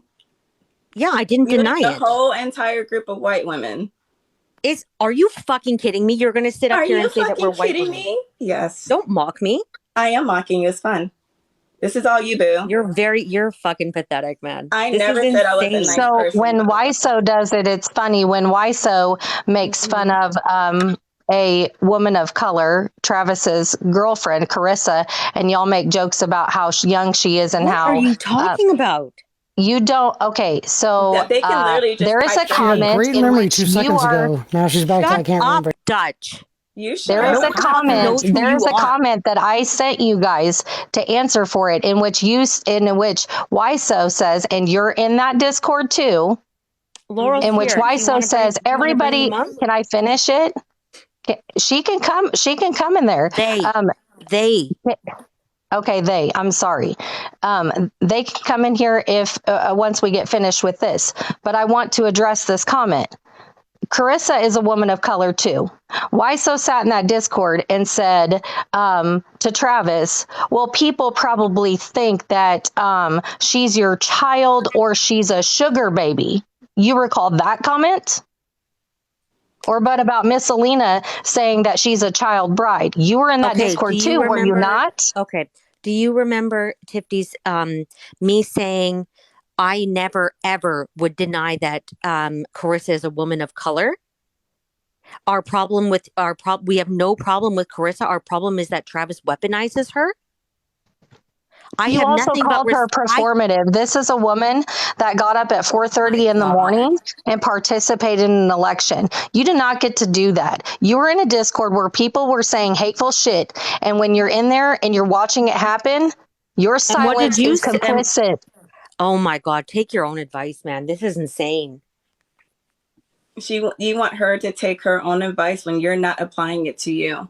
Yeah, I didn't deny it. The whole entire group of white women. Are you fucking kidding me? You're going to sit up here and say that we're white women? Me? Yes. Don't mock me. I am mocking you. It's fun. This is all you, boo. You're fucking pathetic, man. I never said I was a nice person. So when Whyso does it, it's funny. When Whyso makes fun of a woman of color, Travis's girlfriend, Carissa, and y'all make jokes about how young she is and what how... What are you talking about? You don't... Okay, so they can literally just there is a comment... Great memory 2 seconds ago. Now she's back. I can't remember. Dutch. There is a comment. There is a comment that I sent you guys to answer for it, in which Whyso says, and you're in that Discord too. Laurel's in which Whyso says, everybody, can I finish it? She can come. She can come in there. They. Okay, they. I'm sorry. They can come in here if once we get finished with this. But I want to address this comment. Carissa is a woman of color too. Whyso sat in that Discord and said to Travis, well, people probably think that she's your child or she's a sugar baby. You recall that comment? Or but about Miss Alina saying that she's a child bride. You were in that Discord too, were you not? Okay. Do you remember, Tiffany's, me saying I never, ever would deny that Carissa is a woman of color? We have no problem with Carissa. Our problem is that Travis weaponizes her. You also called her performative. This is a woman that got up at 4:30 in the morning and participated in an election. You did not get to do that. You were in a Discord where people were saying hateful shit. And when you're in there and you're watching it happen, your silence is complicit. Oh my God, take your own advice, man. This is insane. You want her to take her own advice when you're not applying it to you.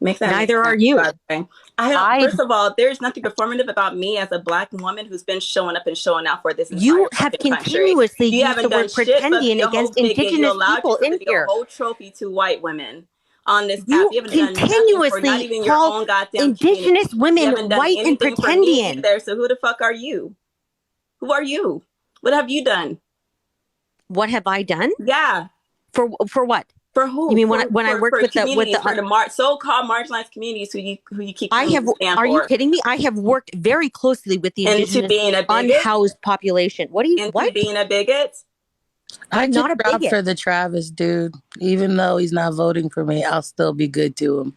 Make that Neither make are sense, you. by the way. First of all, there's nothing performative about me as a Black woman who's been showing up and showing out for this entire You have fucking country. continuously You used the haven't done word shit but pretending be a against whole bigot. You indigenous allowed people yourself in to be a here. whole trophy to white women on this app. You You haven't done nothing for not continuously even your call own goddamn community. indigenous You women haven't done white and anything for me pretendian. either. So who the fuck are you? Who are you? What have you done? What have I done? Yeah. For what? For who? You mean when I worked with communities, the for the so-called marginalized communities who you keep I have. stand Are for? you kidding me? I have worked very closely with the Into indigenous being a bigot? unhoused population. What do you? Into What? being a bigot? I not a just dropped bigot. for the Travis dude. Even though he's not voting for me, I'll still be good to him.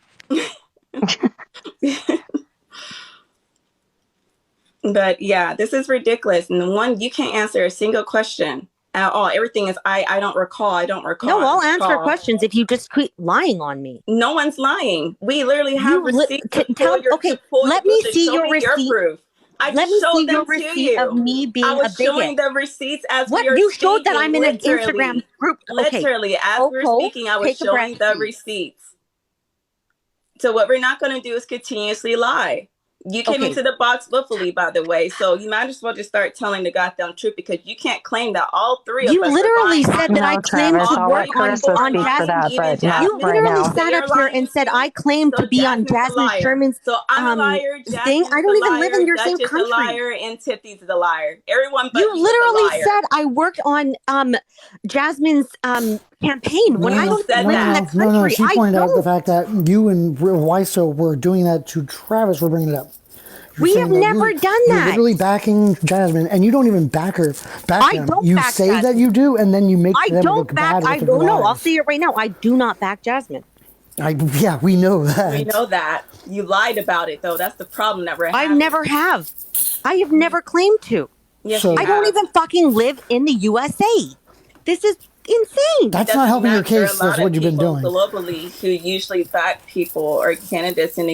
But yeah, this is ridiculous. And one, you can't answer a single question at all. Everything is I don't recall. I don't recall. No, I'll answer questions if you just quit lying on me. No one's lying. We literally have receipts to pull your okay, pull let me to see show your me receipt. your proof. I Let just me showed see them your to receipt you. of me being I was a bigot. showing the receipts as What? we are You speaking. showed that I'm in an literally. Instagram group. Okay. Literally, as we're speaking, I was take a breath, showing the please. receipts. So what we're not going to do is continuously lie. You came Okay. into the box willfully, by the way. So you might as well just start telling the goddamn truth, because you can't claim that all three of You us literally are lying. said that I No, claimed Travis, to I'll work let on Carissa speak for Jasmine. that, but not You right literally now. sat up here and said I claimed to be on Jasmine Sherman's So I'm a liar. thing. I don't even live in your same Duchess country. a liar, and Tiffany's a liar. Everyone but You you literally is a liar. said I worked on Jasmine's campaign when I don't live in the country. No. She pointed out the fact that you and Whyso were doing that to Travis. We're bringing it up. We have never done You're that. literally backing Jasmine, and you don't even back her. I him. don't You back say Jasmine. that you do, and then you make I them don't look back. bad I with don't the know. I'll lies. say it right now. I do not back Jasmine. Yeah, we know that. We know that. You lied about it, though. That's the problem that we're having. I never have. I have never claimed to. Yes, So- you I don't have. even fucking live in the USA. This is insane. That's not helping your There are a case. lot That's what of you've been people doing. globally who usually back people or candidates in the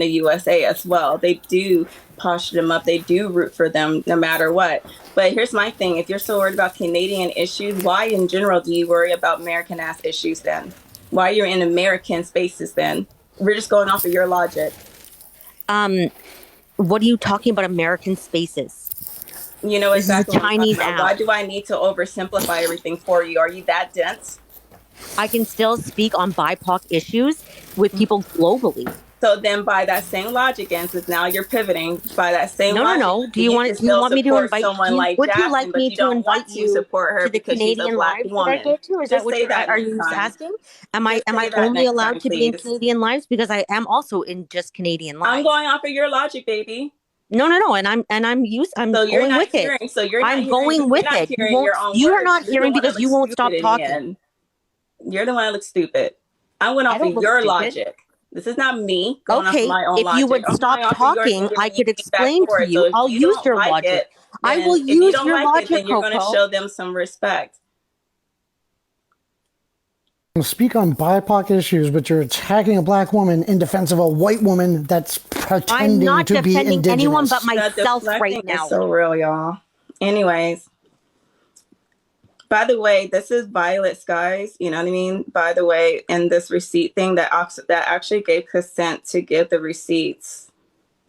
USA as well. They do posture them up. They do root for them no matter what. But here's my thing: if you're so worried about Canadian issues, why in general do you worry about American ass issues then? Why you're in American spaces then? We're just going off of your logic. What are you talking about? American spaces? You know exactly what I'm talking about. Why do I need to oversimplify everything for you? Are you that dense? I can still speak on BIPOC issues with people globally. So then, by that same logic, and since now you're pivoting, by that same logic, No. Do you want me to invite someone like would Jasmine, you like but me you to don't invite want you to support her to the because she's a Canadian Black lives woman? that I go to? Is that what you're are you asking? Am I only allowed to be in Canadian lives, because I am also in just Canadian lives? I'm going off of your logic, baby. No, and I'm So you're going not with hearing. it. So you're not I'm hearing. going with You're not it. hearing your own You are words. not You're hearing the one because that you looks won't stop stupid in the talking. end. You're the one that looks stupid. I went I off don't of look your stupid. logic. This is not me going off of Okay, my own if logic. you would I'm stop going off of yours and talking, giving I you could feedback explain for to it. So you. if I'll you use don't your like logic. it, I then will if you use don't your like it, logic, then you're going to Coco. show them some respect. Speak on BIPOC issues, but you're attacking a Black woman in defense of a white woman that's pretending I'm not to be defending indigenous. anyone but myself That right deflecting now. is so real, y'all. Anyways, by the way, this is Violet Skies. You know what I mean? By the way, in this receipt thing that actually gave consent to give the receipts.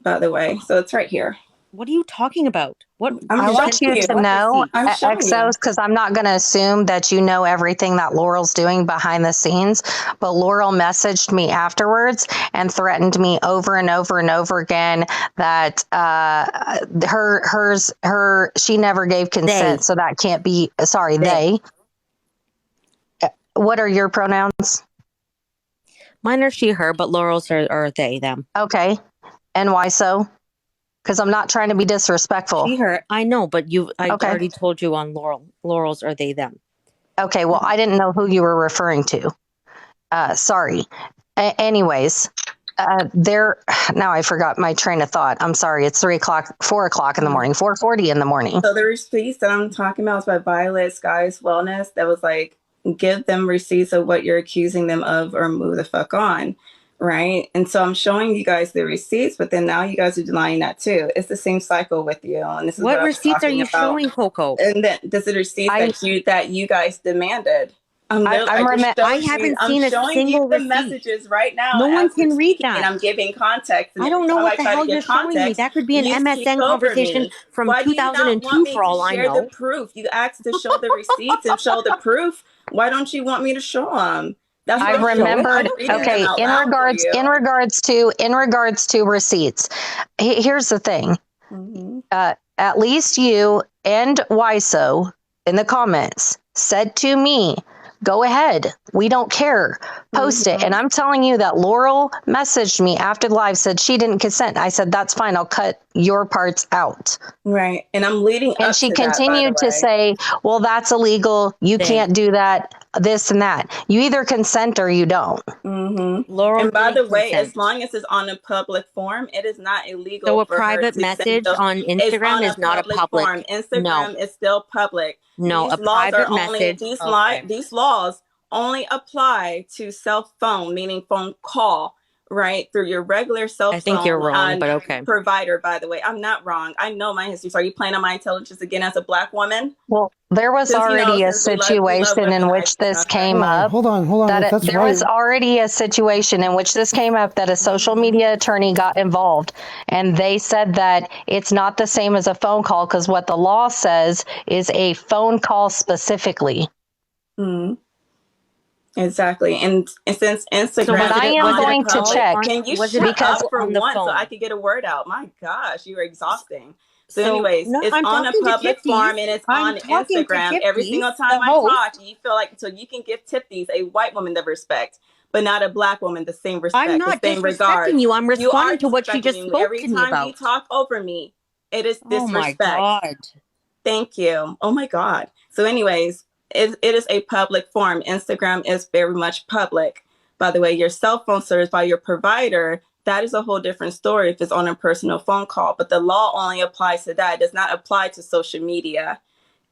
By the way, so it's right here. What are you talking about? What I want you to know, Exos, because I'm not going to assume that you know everything that Laurel's doing behind the scenes, but Laurel messaged me afterwards and threatened me over and over and over again that she never gave consent, so that can't be, sorry, they. What are your pronouns? Mine are she, her, but Laurel's are they, them. Okay. And why so? Because I'm not trying to be disrespectful. She, her. I know, but I already told you on Laurel's are they, them. Okay, well, I didn't know who you were referring to. Sorry. Anyways, now I forgot my train of thought. I'm sorry. It's 4 o'clock in the morning, 4:40 in the morning. So the receipts that I'm talking about is by Violet Skies Wellness. That was like, give them receipts of what you're accusing them of or move the fuck on. Right. And so I'm showing you guys the receipts, but then now you guys are denying that too. It's the same cycle with you. And this is what receipts are you showing, Coco? And then this is the receipts that you guys demanded. I haven't seen a showing you single the receipt. messages right now No one as we're can read speaking, and that. I'm giving context. And I every don't know time I what the try to hell you're give showing me. context, That could be an you speak MSN over conversation me. from Why do you not want 2002 me for to all I share the know. proof? You asked to show the receipts and show the proof. Why don't you want me to show them? That's I what I'm doing. remembered. I'm reading them Okay, out in loud for regards you. in regards to receipts, here's the thing. Mm-hmm. At least you and Whyso in the comments said to me, "Go ahead, we don't care, post it." And I'm telling you that Laurel messaged me after the live, said she didn't consent. I said, "That's fine. I'll cut your parts out." Right, and I'm leading And up she to that, by the continued to way. say, "Well, that's illegal. You can't do that. This and that. You either consent or you don't." Laurel And by did the way, as consent. long as it's on a public forum, it is not illegal So a for her private to send message those. on It's Instagram on a is not a public forum. public. No, Instagram is still public. no, a These laws are private only message. Okay. these laws only apply to cell phone, meaning phone call, right? Through your regular cell I think you're phone wrong, but okay. provider, by the way. I'm not wrong. I know my history. So are you playing on my intelligence again as a black woman? Well, there was already a Since we love situation in which weaponizing this stuff, right? came up. Hold on. That If that's there right, was already a situation in which this came up that a social media attorney got involved, and they said that it's not the same as a phone call because what the law says is a phone call specifically. Exactly. And since Instagram So, but I is am on a going to public, check can you Was it a shut because up call for on the once so I phone? can get a word out? My gosh, you're exhausting. So, So anyways, no, it's I'm on a talking to public forum Tipties. and it's I'm on talking to Instagram. Every Tipties, single the time I host. talk, you feel like so you can give Tipties, a white woman, the respect, but not a black woman, the same respect, I'm not the same regard. disrespecting you. I'm You are responding to what she disrespecting just me. spoke Every to me time you about. talk over me, it is Oh my disrespect. God. Thank you. Oh my God. So, anyways, it is a public forum. Instagram is very much public. By the way, your cell phone service by your provider, that is a whole different story if it's on a personal phone call. But the law only applies to that. It does not apply to social media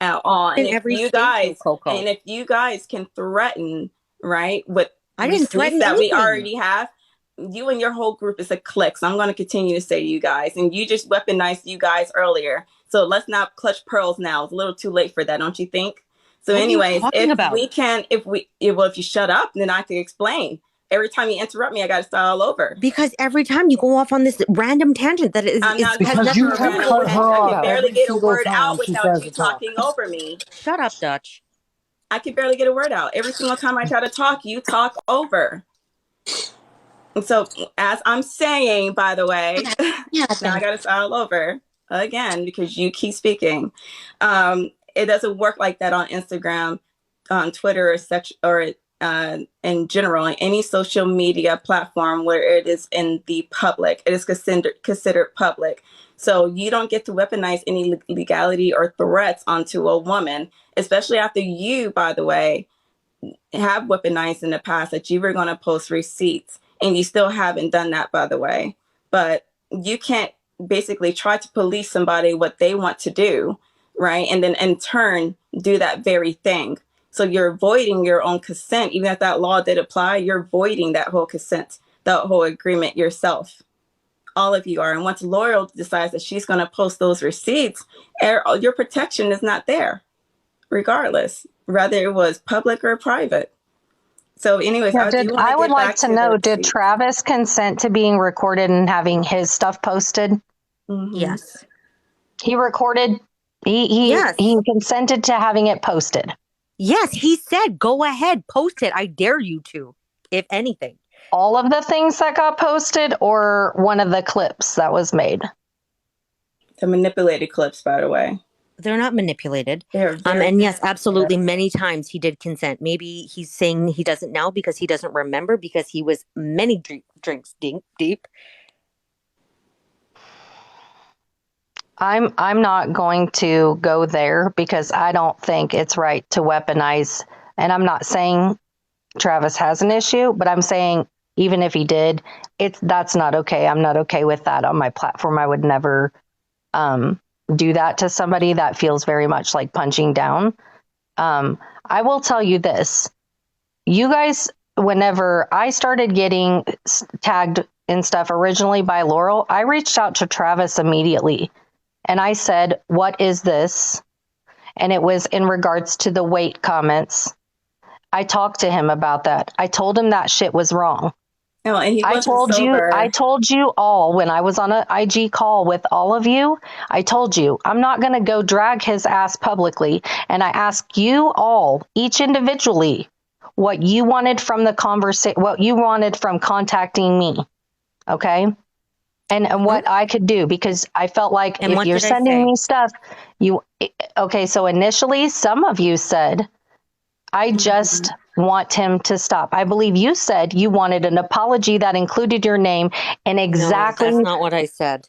at all. In every state, though, Coco. And if you guys can threaten, right, with I didn't receipts threaten that we anything. already have, you and your whole group is a clique. So I'm going to continue to say you guys, and you just weaponized you guys earlier. So let's not clutch pearls now. It's a little too late for that, don't you think? So, What anyways, are you talking about? if you shut up, then I can explain. Every time you interrupt me, I got to start all over. Because every time you go off on this random tangent that is I'm not has going because nothing you for a to do have with random cut what her we're tangent. I talking off can about. barely every get a single word time out she without tries you to talk. talking over me. Shut up, Dutch. I can barely get a word out. Every single time I try to talk, you talk over. And so, as I'm saying, by the way, now I got to start all over again because you keep speaking. It doesn't work like that on Instagram, on Twitter, or in general, in any social media platform where it is in the public. It is considered public. So you don't get to weaponize any legality or threats onto a woman, especially after you, by the way, have weaponized in the past that you were going to post receipts, and you still haven't done that, by the way. But you can't basically try to police somebody what they want to do, right? And then in turn do that very thing. So you're voiding your own consent. Even if that law did apply, you're voiding that whole consent, that whole agreement yourself. All of you are. And once Laurel decides that she's going to post those receipts, your protection is not there, regardless, whether it was public or private. So, anyways, Yeah, I do want to I would get like back to to the know, did receipts. Travis consent to being recorded and having his stuff posted? Yes. He recorded. Yes. He consented to having it posted. Yes, he said, go ahead, post it. I dare you to, if anything. All of the things that got posted or one of the clips that was made? The manipulated clips, by the way. They're not manipulated. They're And yes, absolutely. Many times he did consent. Maybe he's saying he doesn't now because he doesn't remember because he was many drinks deep. I'm not going to go there because I don't think it's right to weaponize. And I'm not saying Travis has an issue, but I'm saying even if he did, that's not okay. I'm not okay with that on my platform. I would never do that to somebody. That feels very much like punching down. I will tell you this. You guys, whenever I started getting tagged and stuff originally by Laurel, I reached out to Travis immediately. And I said, what is this? And it was in regards to the weight comments. I talked to him about that. I told him that shit was wrong. No, and he I wasn't sober. told you all when I was on an IG call with all of you, I told you, I'm not going to go drag his ass publicly. And I ask you all, each individually, what you wanted from the conversation, what you wanted from contacting me. Okay. And what I could do, because I felt like And if what you're did I sending say? me stuff, okay. So initially, some of you said, I just want him to stop. I believe you said you wanted an apology that included your name and exactly. No, that's not what I said.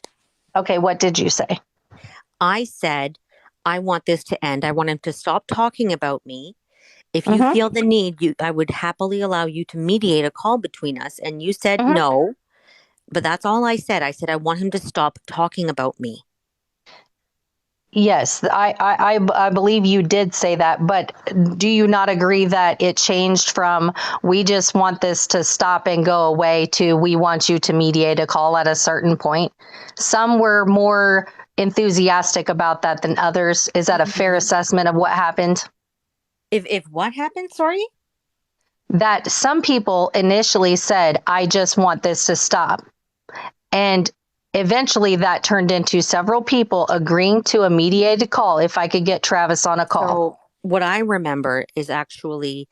Okay, what did you say? I said, I want this to end. I want him to stop talking about me. If you feel the need, I would happily allow you to mediate a call between us. And you said no, but that's all I said. I said, I want him to stop talking about me. Yes, I believe you did say that, but do you not agree that it changed from we just want this to stop and go away to we want you to mediate a call at a certain point? Some were more enthusiastic about that than others. Is that a fair assessment of what happened? If what happened? Sorry? That some people initially said, I just want this to stop. And eventually that turned into several people agreeing to a mediated call if I could get Travis on a call. So what I remember is actually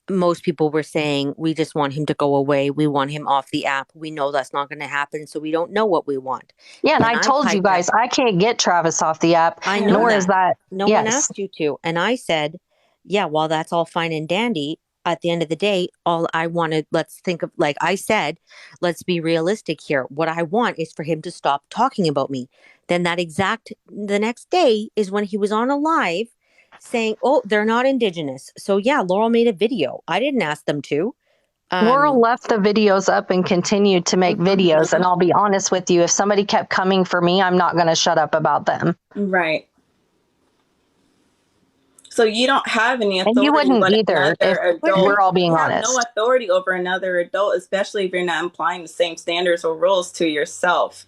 most people were saying, we just want him to go away. We want him off the app. We know that's not going to happen, so we don't know what we want. Yeah, and I told you guys, I can't get Travis off the app. I know nor that. is that. No one asked you to. And I said, yeah, while that's all fine and dandy, at the end of the day, all I wanted, let's think of, like I said, let's be realistic here. What I want is for him to stop talking about me. Then the next day is when he was on a live saying, oh, they're not Indigenous. So yeah, Laurel made a video. I didn't ask them to. Laurel left the videos up and continued to make videos. And I'll be honest with you, if somebody kept coming for me, I'm not going to shut up about them. Right. So you don't have any authority. And you wouldn't either if adult. we're all being you have honest. no authority over another adult, especially if you're not applying the same standards or rules to yourselves,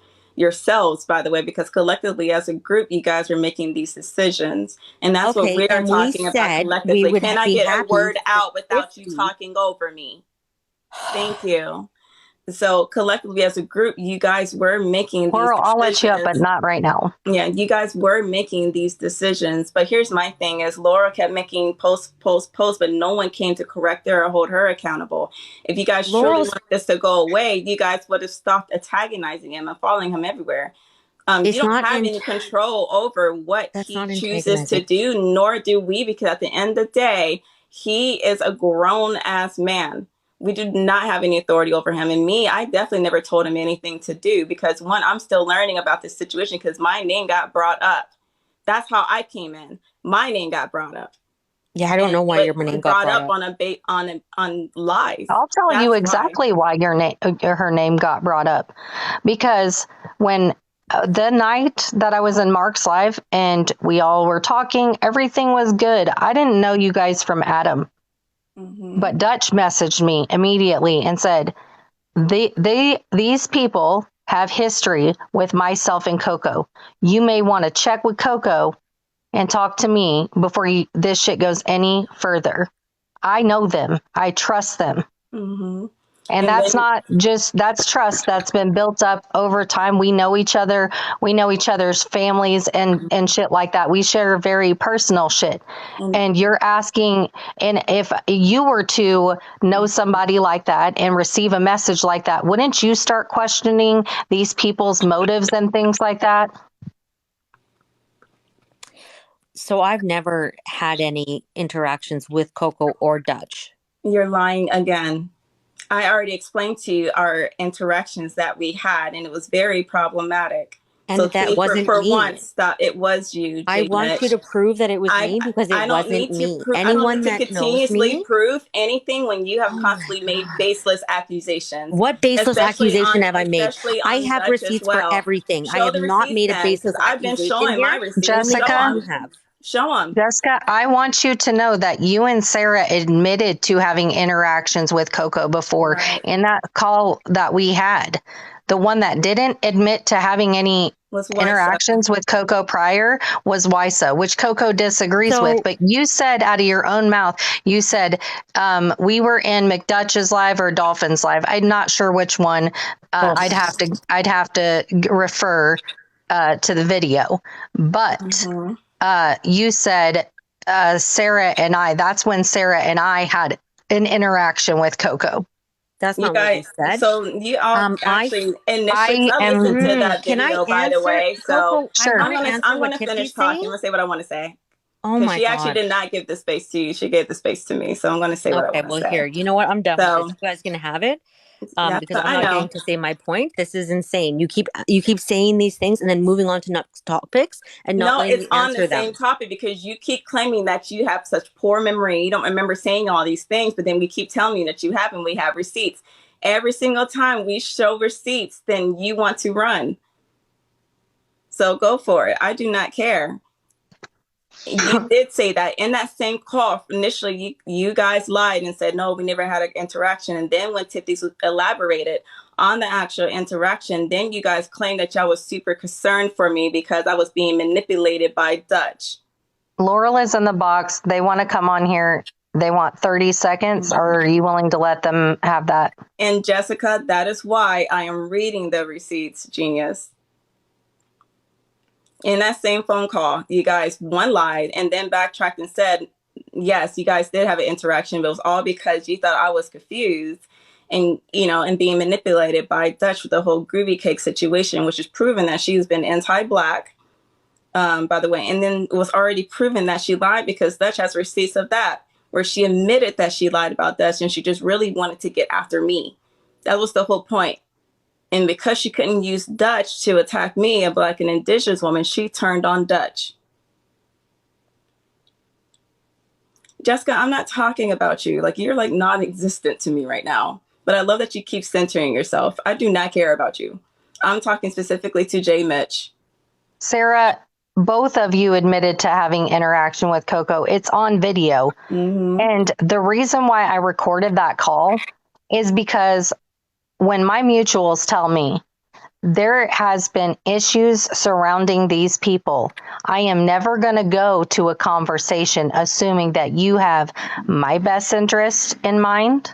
by the way, because collectively as a group, you guys are making these decisions. And that's what we're talking about collectively. Can I get a word out without you talking over me? Thank you. So collectively as a group, you guys were making these decisions. I'll let you up, but not right now. Yeah, you guys were making these decisions. But here's my thing is Laura kept making posts, but no one came to correct her or hold her accountable. If you guys truly want this to go away, you guys would have stopped antagonizing him and following him everywhere. You don't have any control over what he chooses to do, nor do we, because at the end of the day, he is a grown-ass man. We do not have any authority over him. And me, I definitely never told him anything to do because, one, I'm still learning about this situation because my name got brought up. That's how I came in. My name got brought up. Yeah, I don't know why your name got brought up on live. I'll tell you exactly why her name got brought up. Because when the night that I was in Mark's live and we all were talking, everything was good. I didn't know you guys from Adam. But Dutch messaged me immediately and said, these people have history with myself and Coco. You may want to check with Coco and talk to me before this shit goes any further. I know them. I trust them. And that's that's trust that's been built up over time. We know each other. We know each other's families and shit like that. We share very personal shit. And you're asking, and if you were to know somebody like that and receive a message like that, wouldn't you start questioning these people's motives and things like that? So I've never had any interactions with Coco or Dutch. You're lying again. I already explained to you our interactions that we had, and it was very problematic. And so that wasn't me. Once, it was you. I want you to prove that it was me because it wasn't me. Anyone that continuously prove anything when you have constantly made baseless accusations. What baseless accusation have I made? I have receipts for everything. I have not made a baseless accusation. I've been showing my receipts. Jessica, show them. Jessica, I want you to know that you and Sarah admitted to having interactions with Coco before in that call that we had. The one that didn't admit to having any interactions with Coco prior was Whyso, which Coco disagrees with. But you said out of your own mouth, you said we were in McDutch's live or Dolphin's live. I'm not sure which one. I'd have to refer to the video. But you said Sarah and I. That's when Sarah and I had an interaction with Coco. That's not what we said. So you all actually initially I listened to that video, by the way. So sure. I'm gonna finish talking. I'm gonna say what I want to say. Oh my god! She actually did not give the space to you. She gave the space to me. So I'm gonna say what I want to say. Okay, well here, you know what? I'm done with this. You guys can have it. Because I'm not getting to say my point. This is insane. You keep saying these things and then moving on to next topics and not letting me answer them. It's on the same topic because you keep claiming that you have such poor memory. You don't remember saying all these things, but then we keep telling you that you have, and we have receipts. Every single time we show receipts, then you want to run. So go for it. I do not care. You did say that in that same call. Initially, you guys lied and said, no, we never had an interaction. And then when Tiffany's elaborated on the actual interaction, then you guys claimed that y'all was super concerned for me because I was being manipulated by Dutch. Laurel is in the box. They want to come on here. They want 30 seconds. Or are you willing to let them have that? And Jessica, that is why I am reading the receipts, genius. In that same phone call, you guys lied and then backtracked and said, yes, you guys did have an interaction, but it was all because you thought I was confused and, and being manipulated by Dutch with the whole groovy cake situation, which is proven that she's been anti-Black, by the way. And then it was already proven that she lied because Dutch has receipts of that, where she admitted that she lied about Dutch and she just really wanted to get after me. That was the whole point. And because she couldn't use Dutch to attack me, a Black and Indigenous woman, she turned on Dutch. Jessica, I'm not talking about you. Like, you're like non-existent to me right now. But I love that you keep centering yourself. I do not care about you. I'm talking specifically to J. Mitch. Sarah, both of you admitted to having interaction with Coco. It's on video. Mm-hmm. And the reason why I recorded that call is because when my mutuals tell me there has been issues surrounding these people, I am never going to go to a conversation assuming that you have my best interest in mind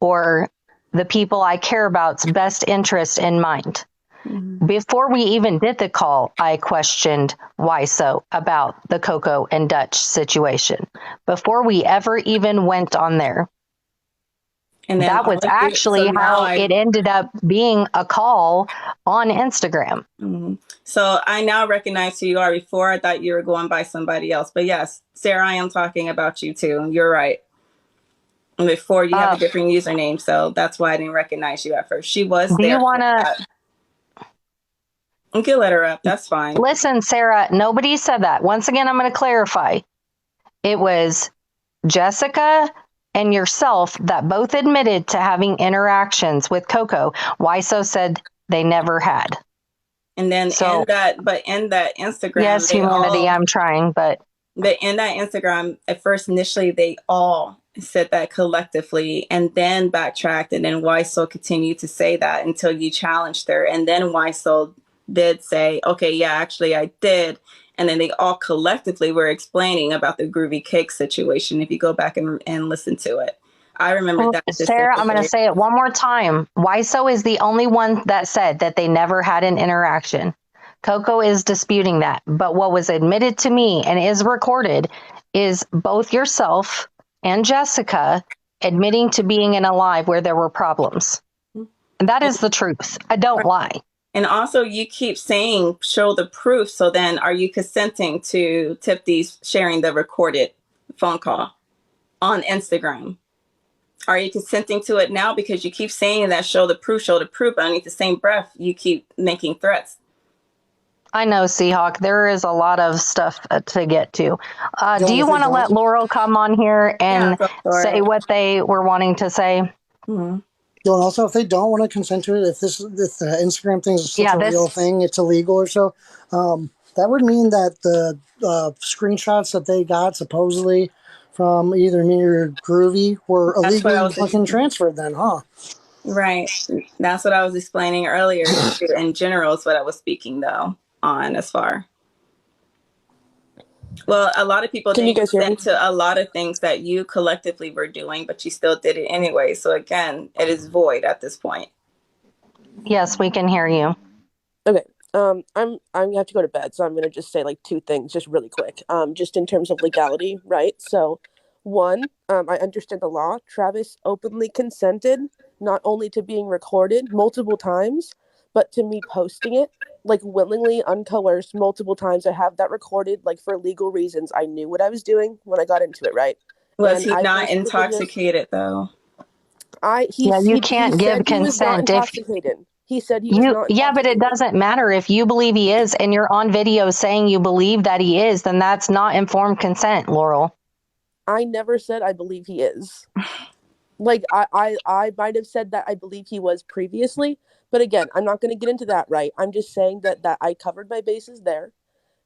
or the people I care about's best interest in mind. Mm-hmm. Before we even did the call, I questioned Whyso about the Coco and Dutch situation. Before we ever even went on there. And that was actually how it ended up being a call on Instagram. Mm-hmm. So I now recognize who you are. Before I thought you were going by somebody else. But yes, Sarah, I am talking about you too. You're right. And before you have a different username. So that's why I didn't recognize you at first. She was there. Do you want to? You can let her up. That's fine. Listen, Sarah, nobody said that. Once again, I'm going to clarify. It was Jessica and yourself that both admitted to having interactions with Coco. Whyso said they never had. And then in that Instagram, yes, humanity, I'm trying, but in that Instagram, at first, initially, they all said that collectively and then backtracked. And then Whyso continued to say that until you challenged her. And then Whyso did say, okay, yeah, actually I did. And then they all collectively were explaining about the groovy cake situation. If you go back and listen to it, I remember that. Sarah, I'm going to say it one more time. Whyso is the only one that said that they never had an interaction. Coco is disputing that. But what was admitted to me and is recorded is both yourself and Jessica admitting to being in a live where there were problems. And that is the truth. I don't lie. And also, you keep saying, show the proof. So then are you consenting to Tipsy's sharing the recorded phone call on Instagram? Are you consenting to it now? Because you keep saying that, show the proof, but underneath the same breath, you keep making threats. I know, Seahawk. There is a lot of stuff to get to. Do you want to let Laurel come on here and say what they were wanting to say? Mm-hmm. And also, if they don't want to consent to it, if the Instagram thing is such a real thing, it's illegal or so, that would mean that the screenshots that they got supposedly from either me or Groovy were illegally fucking transferred then, huh? Right. That's what I was explaining earlier. In general is what I was speaking though on as far. Well, a lot of people Can you didn't guys hear me? consent to a lot of things that you collectively were doing, but you still did it anyway. So again, it is void at this point. Yes, we can hear you. Okay. I'm gonna have to go to bed, so I'm gonna just say like two things, just really quick. Just in terms of legality, right? So, one, I understand the law. Travis openly consented not only to being recorded multiple times, but to me posting it like willingly, uncoerced, multiple times. I have that recorded, like for legal reasons. I knew what I was doing when I got into it, right? Was And he I not posted the videos. intoxicated though? Yeah, you He can't give said he was not consent if intoxicated. He said he was not yeah, but it intoxicated. doesn't matter if you believe he is and you're on video saying you believe that he is, then that's not informed consent, Laurel. I never said I believe he is. Like I might have said that I believe he was previously, but again, I'm not going to get into that, right? I'm just saying that I covered my bases there.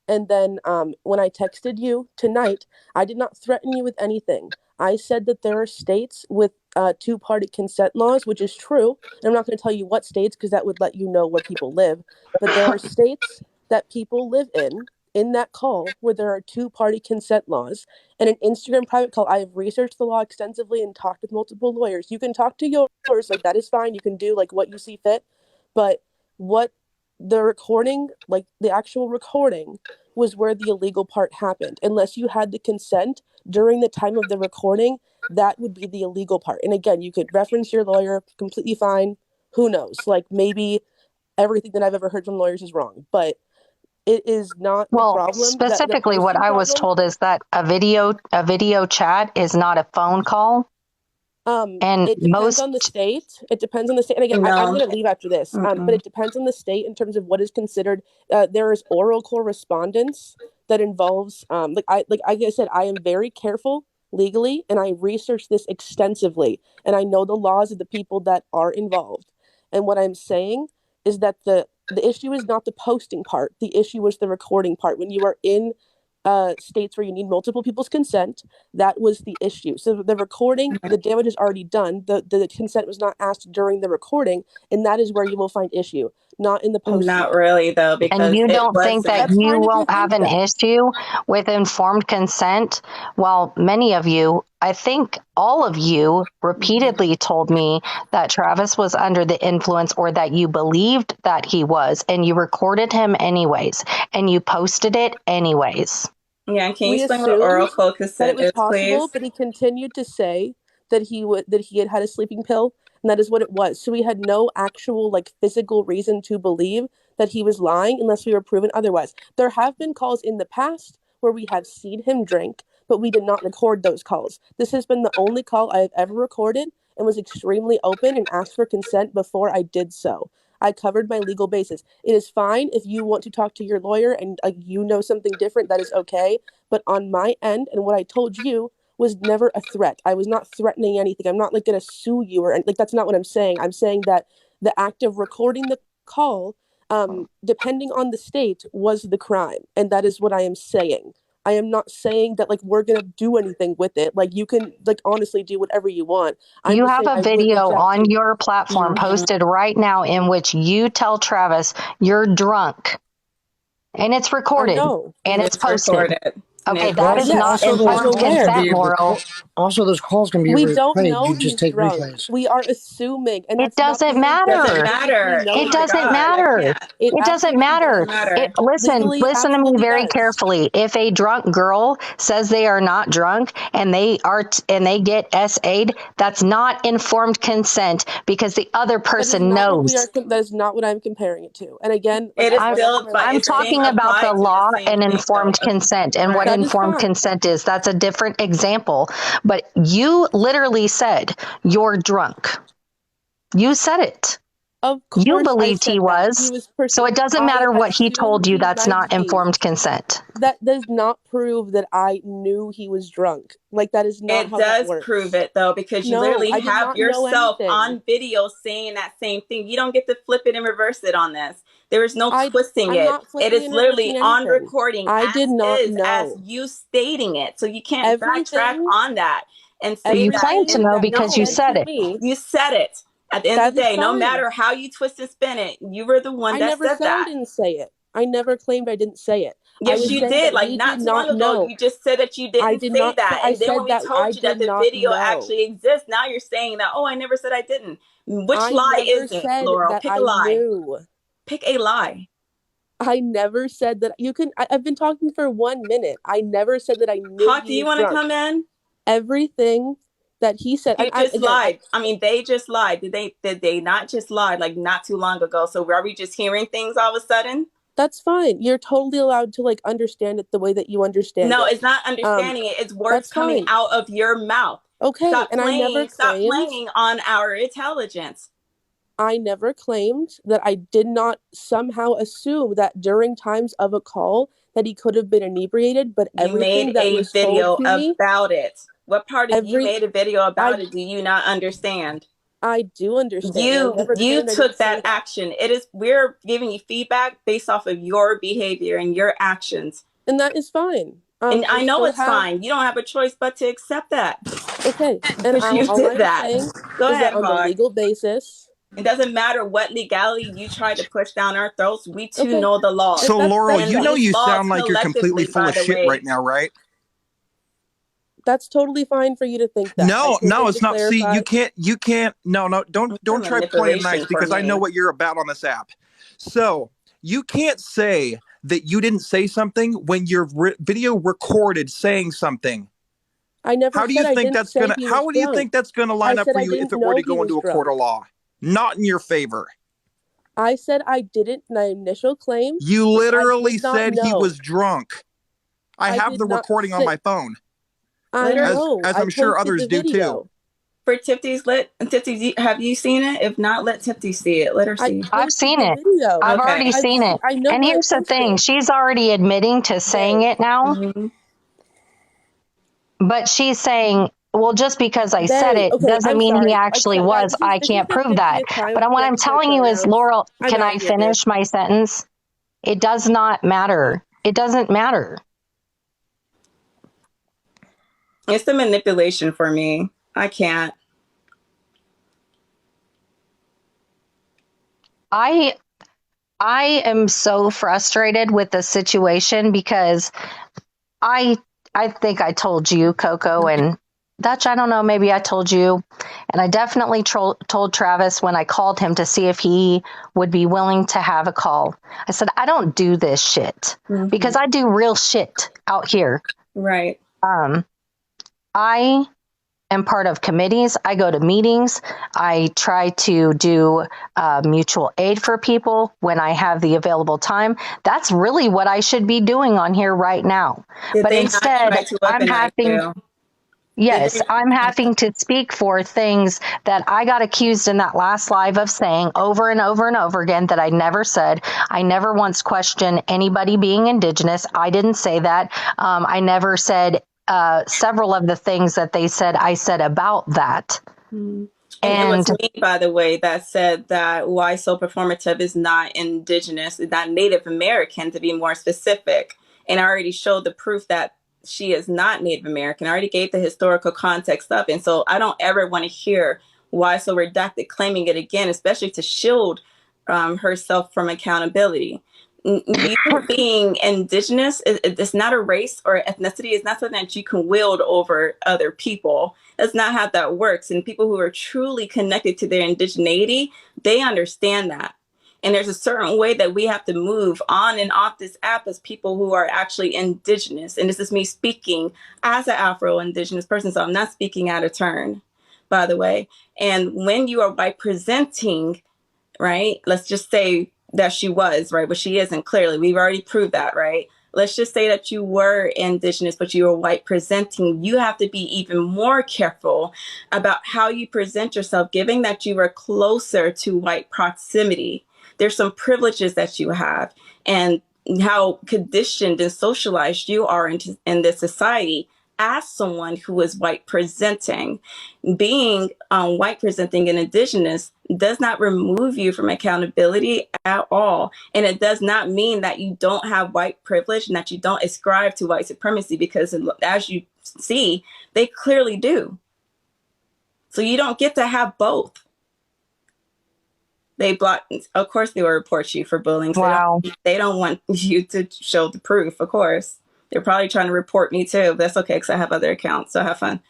And then when I texted you tonight, I did not threaten you with anything. I said that there are states with two-party consent laws, which is true. And I'm not going to tell you what states because that would let you know where people live. But there are states that people live in that call where there are two-party consent laws. And an Instagram private call, I have researched the law extensively and talked with multiple lawyers. You can talk to yours, like that is fine. You can do like what you see fit. But what the recording, like the actual recording, was where the illegal part happened. Unless you had the consent during the time of the recording, that would be the illegal part. And again, you could reference your lawyer, completely fine. Who knows? Like maybe everything that I've ever heard from lawyers is wrong, but it is not the Well, problem. That the specifically what posting I was problem. told is that a video chat is not a phone call. And It depends on the most state. It depends on the state. And again, I'm No. going to leave after this. But it depends on the state in terms of what is considered. There is oral correspondence that involves, like I said, I am very careful legally, and I researched this extensively, and I know the laws of the people that are involved. And what I'm saying is that the issue is not the posting part. The issue is the recording part. When you are in states where you need multiple people's consent, that was the issue. So the recording, the damage is already done. The consent was not asked during the recording, and that is where you will find issue, not in the posting Not part. really though, and because you it don't think that That's wasn't. you fine if you won't have think an that. issue with informed consent. Well, many of you, I think all of you repeatedly told me that Travis was under the influence or that you believed that he was, and you recorded him anyways, and you posted it anyways. Yeah, can you We explain what oral assumed that it consent was is, possible, please? but he continued to say that he had had a sleeping pill, and that is what it was. So we had no actual like physical reason to believe that he was lying unless we were proven otherwise. There have been calls in the past where we have seen him drink, but we did not record those calls. This has been the only call I have ever recorded and was extremely open and asked for consent before I did so. I covered my legal basis. It is fine if you want to talk to your lawyer and you know something different, that is okay. But on my end, and what I told you was never a threat. I was not threatening anything. I'm not like going to sue you or like that's not what I'm saying. I'm saying that the act of recording the call, depending on the state, was the crime, and that is what I am saying. I am not saying that like we're gonna do anything with it. Like you can like honestly do whatever you want. I'm You just have saying a I would reach video out on to. your platform Mhm. posted right now in which you tell Travis you're drunk, and it's I recorded know. and it's It's posted. recorded. And Okay, it's that is Well, not Yes, also those I'm informed calls can aware. consent, be Laurel. Also, those calls can be We don't replayed. know You just he's take drunk. replays. We are assuming, and It that's not the doesn't same thing as doesn't matter. physically matter. Oh It knowing my he's doesn't God, drunk. I matter. can't. It It doesn't absolutely matter. Doesn't does. It, matter. listen, Legally, it listen to me absolutely very does. carefully. If a drunk girl says they are not drunk and they get SA'd, that's not informed consent because the other That is person not what knows. that is not what I'm comparing it to. And again, like It is I'm what else still, am I but allowed to I'm it's say? being talking about the applied to the law same and thing, though. informed consent and what Right. That is informed fine. consent is. That's a different example. But you literally said you're drunk. You said it. Of You course, I believed he said that he was. was. So it doesn't I matter what he assumed told you. he That's might not be. informed consent. That does not prove that I knew he was drunk. Like that is not It how that does prove works. it though, because you No, literally I did have not know yourself anything. on video saying that same thing. You don't get to flip it and reverse it on this. There is no twisting I'm it. not It flipping is and literally reversing on anything. recording I did as not is, as know. you stating it. So you can't backtrack Everything on that and Well, say you that. claim to everything And know that was because you no, said said to it. me, you said it. At the end That of the is day, no fine. matter how you twist and spin it, you were the one I that never said said I that. didn't say it. I never claimed I didn't say it. I Yes, was you saying did. that Like we not did too long not ago, know. you just said that you I didn't did say not say, that. I And then when said we that I told you that did the not video know. actually exists, now you're saying that, oh, I never said I didn't. Which I lie never is it, said Laurel? that Pick a I lie. knew. Pick a lie. I never said that. You can. I've been talking for 1 minute. I never said that I knew Hawk, he do you was want to drunk. come in? Everything that he said, You and I just again, lied. I mean, they just lied. Did they not just lie like not too long ago? So are we just hearing things all of a sudden? that's fine. You're totally allowed to like understand it the way that you understand No, it. it's not understanding it. It's words That's coming fine. out of your mouth. Okay, and I never Stop claimed. playing on our intelligence. I never claimed that. I did not somehow assume that during times of a call that he could have been inebriated, but You everything made that a was told video to me, about it. What part of you made a video about I it do you not understand? I do understand. I You never you claimed I didn't took say that that. action. We're giving you feedback based off of your behavior and your actions. And that is fine. And I know still it's fine. You don't have a choice but to accept that. Okay, and Because you all did I'm that. saying Go is that ahead, on the Hawk. legal basis. It doesn't matter what legality you try to push down our throats. We too Okay, know the laws. So, Laurel, And you know these you laws sound like you're completely collectively, full by of the shit way, right now, right? that's totally fine for you to think that. I No, just no, like it's to not. See, clarify. you can't. No, no, it's a don't try playing manipulation nice for because I know me. what you're about on this app. So you can't say that you didn't say something when your video recorded saying something. I never How do said you I think didn't that's say gonna? he was How do you drunk. think that's gonna I line up said for I you if didn't it were know to he go was into a court drunk. of law? Not in your favor. I said I didn't. My initial claim You was I literally did not said he know. was drunk. I I have did the not recording on say. my phone, I Literally. know. as I I'm sure posted others the do too. video. For Tipsy's, have you seen it? If not, let Tipsy see it. Let her I see. I've posted seen the it. video. I've Okay. already seen it. I know And I here's the thing. posted. She's already admitting to saying Babe, it now, Mm-hmm. but she's saying, well, just because I said babe. it Okay, doesn't I'm mean he sorry. actually Guys, was. I this is can't the prove that. 50th time But I'm what I'm correcting my telling you is, pronouns. Laurel, I'm can out I of here, dude. finish my sentence? It does not matter. It doesn't matter. It's the manipulation for me. I can't. I I am so frustrated with the situation because I I think I told you, Coco, and Dutch, I don't know, maybe I told you. And I definitely told Travis when I called him to see if he would be willing to have a call. I said, I don't do this shit because I do real shit out here. Right. I am part of committees. I go to meetings. I try to do mutual aid for people when I have the available time. That's really what I should be doing on here right now. Did But they not instead, try to I'm weaponize having, you? yes, I'm having to speak for things that I got accused in that last live of saying over and over and over again that I never said. I never once questioned anybody being Indigenous. I didn't say that. I never said several of the things that they said I said about that. And it was And me, by the way, that said that Whyso Performative is not indigenous, is not Native American, to be more specific. And I already showed the proof that she is not Native American. I already gave the historical context up. And so I don't ever want to hear Whyso Redacted claiming it again, especially to shield herself from accountability. You being indigenous, it's not a race or ethnicity. It's not something that you can wield over other people. That's not how that works. And people who are truly connected to their indigeneity, they understand that. And there's a certain way that we have to move on and off this app as people who are actually indigenous. And this is me speaking as an Afro-Indigenous person, so I'm not speaking out of turn, by the way. And when you are white presenting, right, let's just say that she was, right, but she isn't clearly. We've already proved that, right? Let's just say that you were indigenous, but you were white presenting. You have to be even more careful about how you present yourself, given that you were closer to white proximity. There's some privileges that you have, and how conditioned and socialized you are in this society as someone who is white presenting. Being white presenting and indigenous does not remove you from accountability at all. And it does not mean that you don't have white privilege and that you don't ascribe to white supremacy, because as you see, they clearly do. So you don't get to have both. They block. Of course, they will report you for bullying. So Wow. they don't want you to show the proof. Of course, they're probably trying to report me too. But that's okay because I have other accounts. So have fun.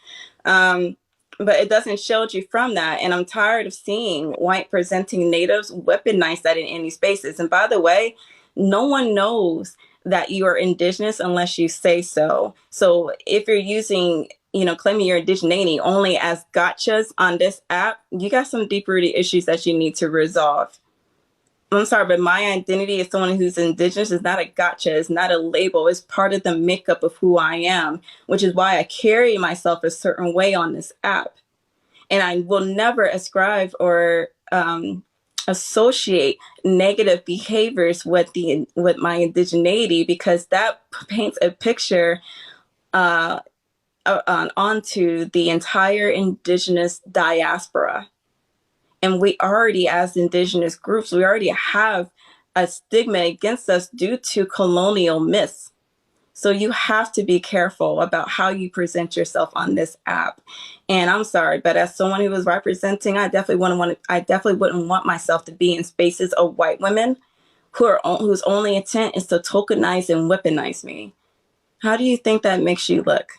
But it doesn't shield you from that. And I'm tired of seeing white presenting natives weaponize that in any spaces. And by the way, no one knows that you are indigenous unless you say so. So if you're using, claiming your indigeneity only as gotchas on this app, you got some deep rooted issues that you need to resolve. I'm sorry, but my identity as someone who's indigenous is not a gotcha. It's not a label. It's part of the makeup of who I am, which is why I carry myself a certain way on this app. And I will never ascribe or associate negative behaviors with my indigeneity, because that paints a picture onto the entire indigenous diaspora. And we already, as indigenous groups, we already have a stigma against us due to colonial myths. So you have to be careful about how you present yourself on this app. And I'm sorry, but as someone who was representing, I definitely wouldn't want myself to be in spaces of white women whose only intent is to tokenize and weaponize me. How do you think that makes you look?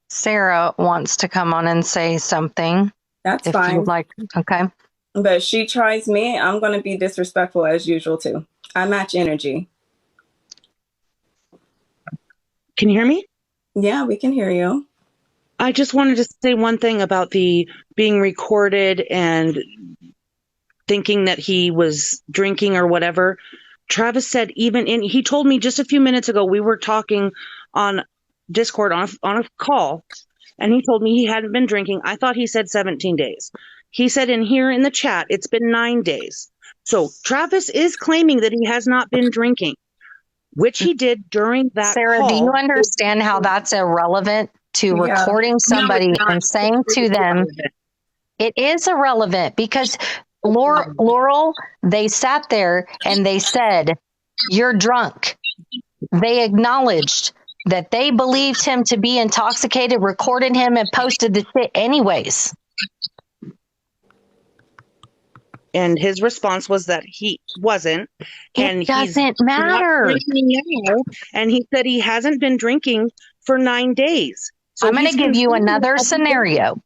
Sarah wants to come on and say something. That's if fine. You'd like. Okay. But if she tries me, I'm going to be disrespectful as usual too. I match energy. Can you hear me? Yeah, we can hear you. I just wanted to say one thing about the being recorded and thinking that he was drinking or whatever. Travis said he told me just a few minutes ago, we were talking on Discord on a call, and he told me he hadn't been drinking. I thought he said 17 days. He said in here in the chat, it's been 9 days. So Travis is claiming that he has not been drinking, which he did during that Sarah, call. do you understand how that's irrelevant to recording somebody and saying to them, it is irrelevant because Laurel, they sat there and they said, you're drunk. They acknowledged that they believed him to be intoxicated, recorded him and posted the shit anyways. And his response was that he wasn't. It doesn't matter. And he said he hasn't been drinking for 9 days. So I'm going to give you another scenario.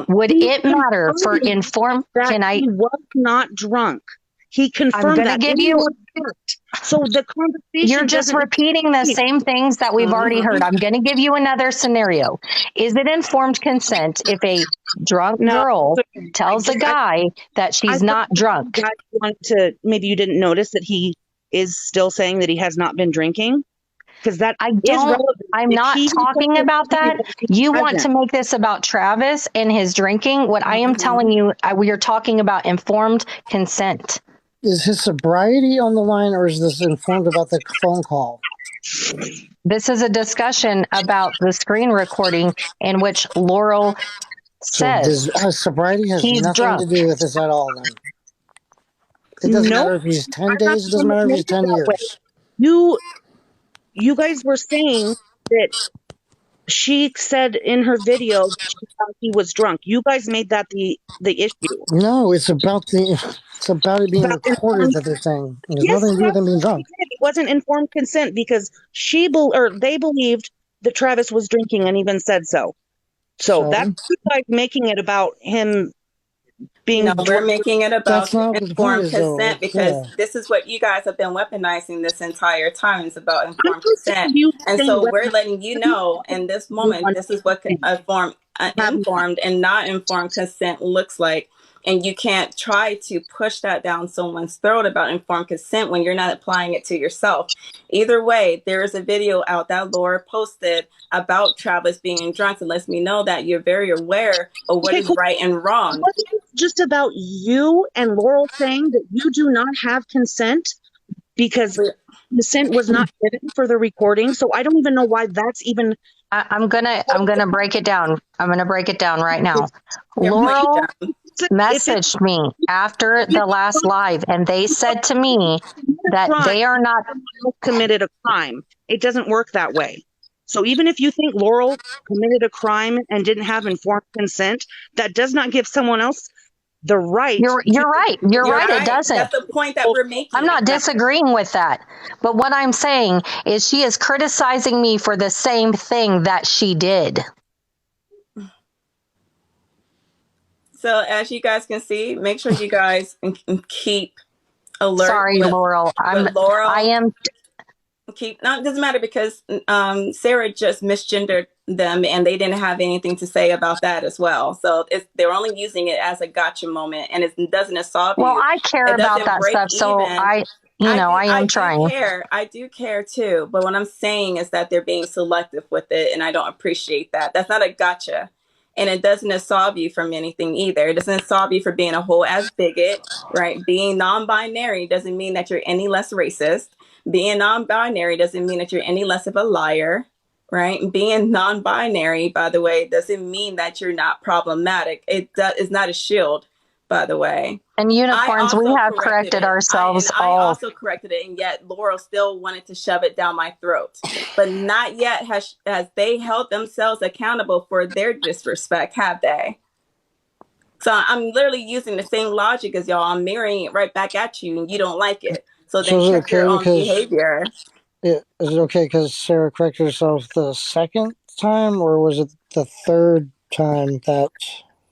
Would it matter for informed? He was not drunk. He confirmed that. I'm going to give you. So the conversation. You're just repeating the same things that we've already heard. I'm going to give you another scenario. Is it informed consent if a drunk girl tells a guy that she's not drunk? Maybe you didn't notice that he is still saying that he has not been drinking. Because that I'm not talking about that. You want to make this about Travis and his drinking. What I am telling you, we are talking about informed consent. Is his sobriety on the line, or is this informed about the phone call? This is a discussion about the screen recording in which Laurel says sobriety has nothing drunk. to do with this at all. Then it doesn't matter if he's 10 days. It doesn't matter if he's 10 years. You guys were saying that she said in her video she thought he was drunk. You guys made that the issue. No, it's about it being recorded that they're saying. It has nothing to do with him being drunk. It wasn't informed consent because they believed that Travis was drinking and even said so. So that's like making it about him being. No, we're making it about informed consent because this is what you guys have been weaponizing this entire time. It's about informed consent. And so we're letting you know in this moment, this is what informed and not informed consent looks like. And you can't try to push that down someone's throat about informed consent when you're not applying it to yourself. Either way, there is a video out that Laura posted about Travis being drunk. It lets me know that you're very aware of what is right and wrong. Wasn't just about you and Laurel saying that you do not have consent because consent was not given for the recording. So I don't even know why that's even. I'm gonna break it down. I'm gonna break it down right now. Laurel messaged me after the last live, and they said to me that they are not committed a crime. It doesn't work that way. So even if you think Laurel committed a crime and didn't have informed consent, that does not give someone else the right. You're right. You're right. It doesn't. That's the point that we're making. I'm not disagreeing with that. But what I'm saying is she is criticizing me for the same thing that she did. So as you guys can see, make sure you guys keep alert. Sorry, Laurel. I am. Keep, no, it doesn't matter because Sarah just misgendered them and they didn't have anything to say about that as well. So they're only using it as a gotcha moment, and it doesn't solve you. Well, I care about that stuff, so I am trying. I do care too, but what I'm saying is that they're being selective with it, and I don't appreciate that. That's not a gotcha, and it doesn't absolve you from anything either. It doesn't absolve you for being a whole ass bigot, right? Being non-binary doesn't mean that you're any less racist. Being non-binary doesn't mean that you're any less of a liar, right? Being non-binary, by the way, doesn't mean that you're not problematic. It is not a shield, by the way. And unicorns, we have corrected ourselves I also corrected it, and yet Laurel still wanted to shove it down my throat. But not yet has they held themselves accountable for their disrespect, have they? So I'm literally using the same logic as y'all. I'm mirroring it right back at you, and you don't like it. So then check your own behavior. Is it okay because Sarah corrected herself the second time, or was it the third time that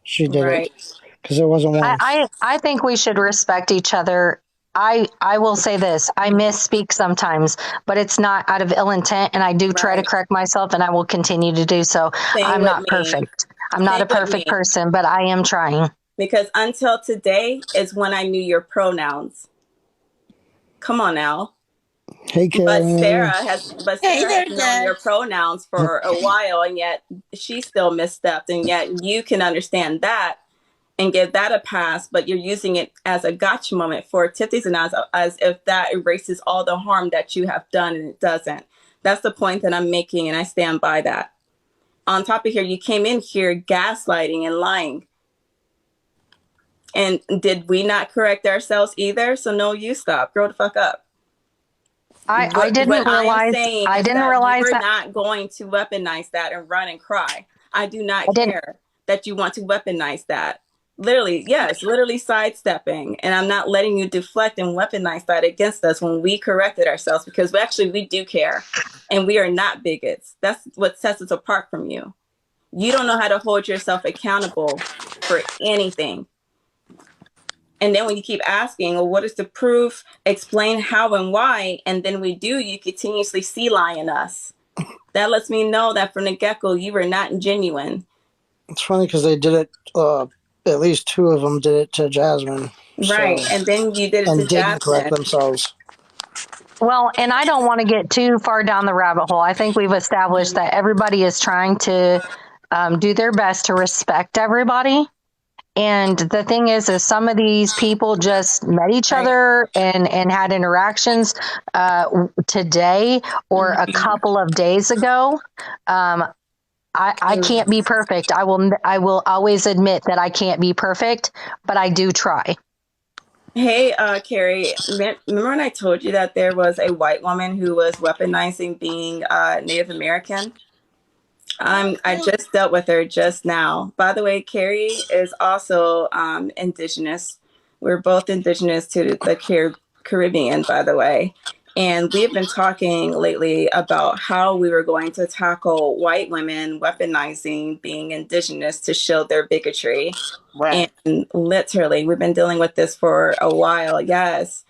she did it? Because it wasn't once. I think we should respect each other. I will say this. I misspeak sometimes, but it's not out of ill intent, and I do try to correct myself, and I will continue to do so. I'm not perfect. I'm not a perfect person, but I am trying. Because until today is when I knew your pronouns. Come on now. Hey, Karen. But Sarah has known your pronouns for a while, and yet she still misstepped, and yet you can understand that and give that a pass, but you're using it as a gotcha moment for Tiffany's and as if that erases all the harm that you have done, and it doesn't. That's the point that I'm making, and I stand by that. On top of here, you came in here gaslighting and lying. And did we not correct ourselves either? So no, you stop. Grow the fuck up. I didn't realize we're that. not going to weaponize that and run and cry. I do not care that you want to weaponize that. Literally sidestepping. And I'm not letting you deflect and weaponize that against us when we corrected ourselves, because we do care. And we are not bigots. That's what sets us apart from you. You don't know how to hold yourself accountable for anything. And then when you keep asking, well, what is the proof? Explain how and why. And then you continuously sea lion us. That lets me know that from the get-go, you were not genuine. It's funny because they did it, at least two of them did it to Jasmine. Right. So, and then you did it to Jasmine. And didn't correct themselves. Well, and I don't want to get too far down the rabbit hole. I think we've established that everybody is trying to do their best to respect everybody. And the thing is some of these people just met each other and had interactions today or a couple of days ago. I can't be perfect. I will always admit that I can't be perfect, but I do try. Hey, Carrie, remember when I told you that there was a white woman who was weaponizing being Native American? I just dealt with her just now. By the way, Carrie is also indigenous. We're both indigenous to the Caribbean, by the way. And we've been talking lately about how we were going to tackle white women weaponizing being indigenous to show their bigotry. Right. And literally, we've been dealing with this for a while. Yes.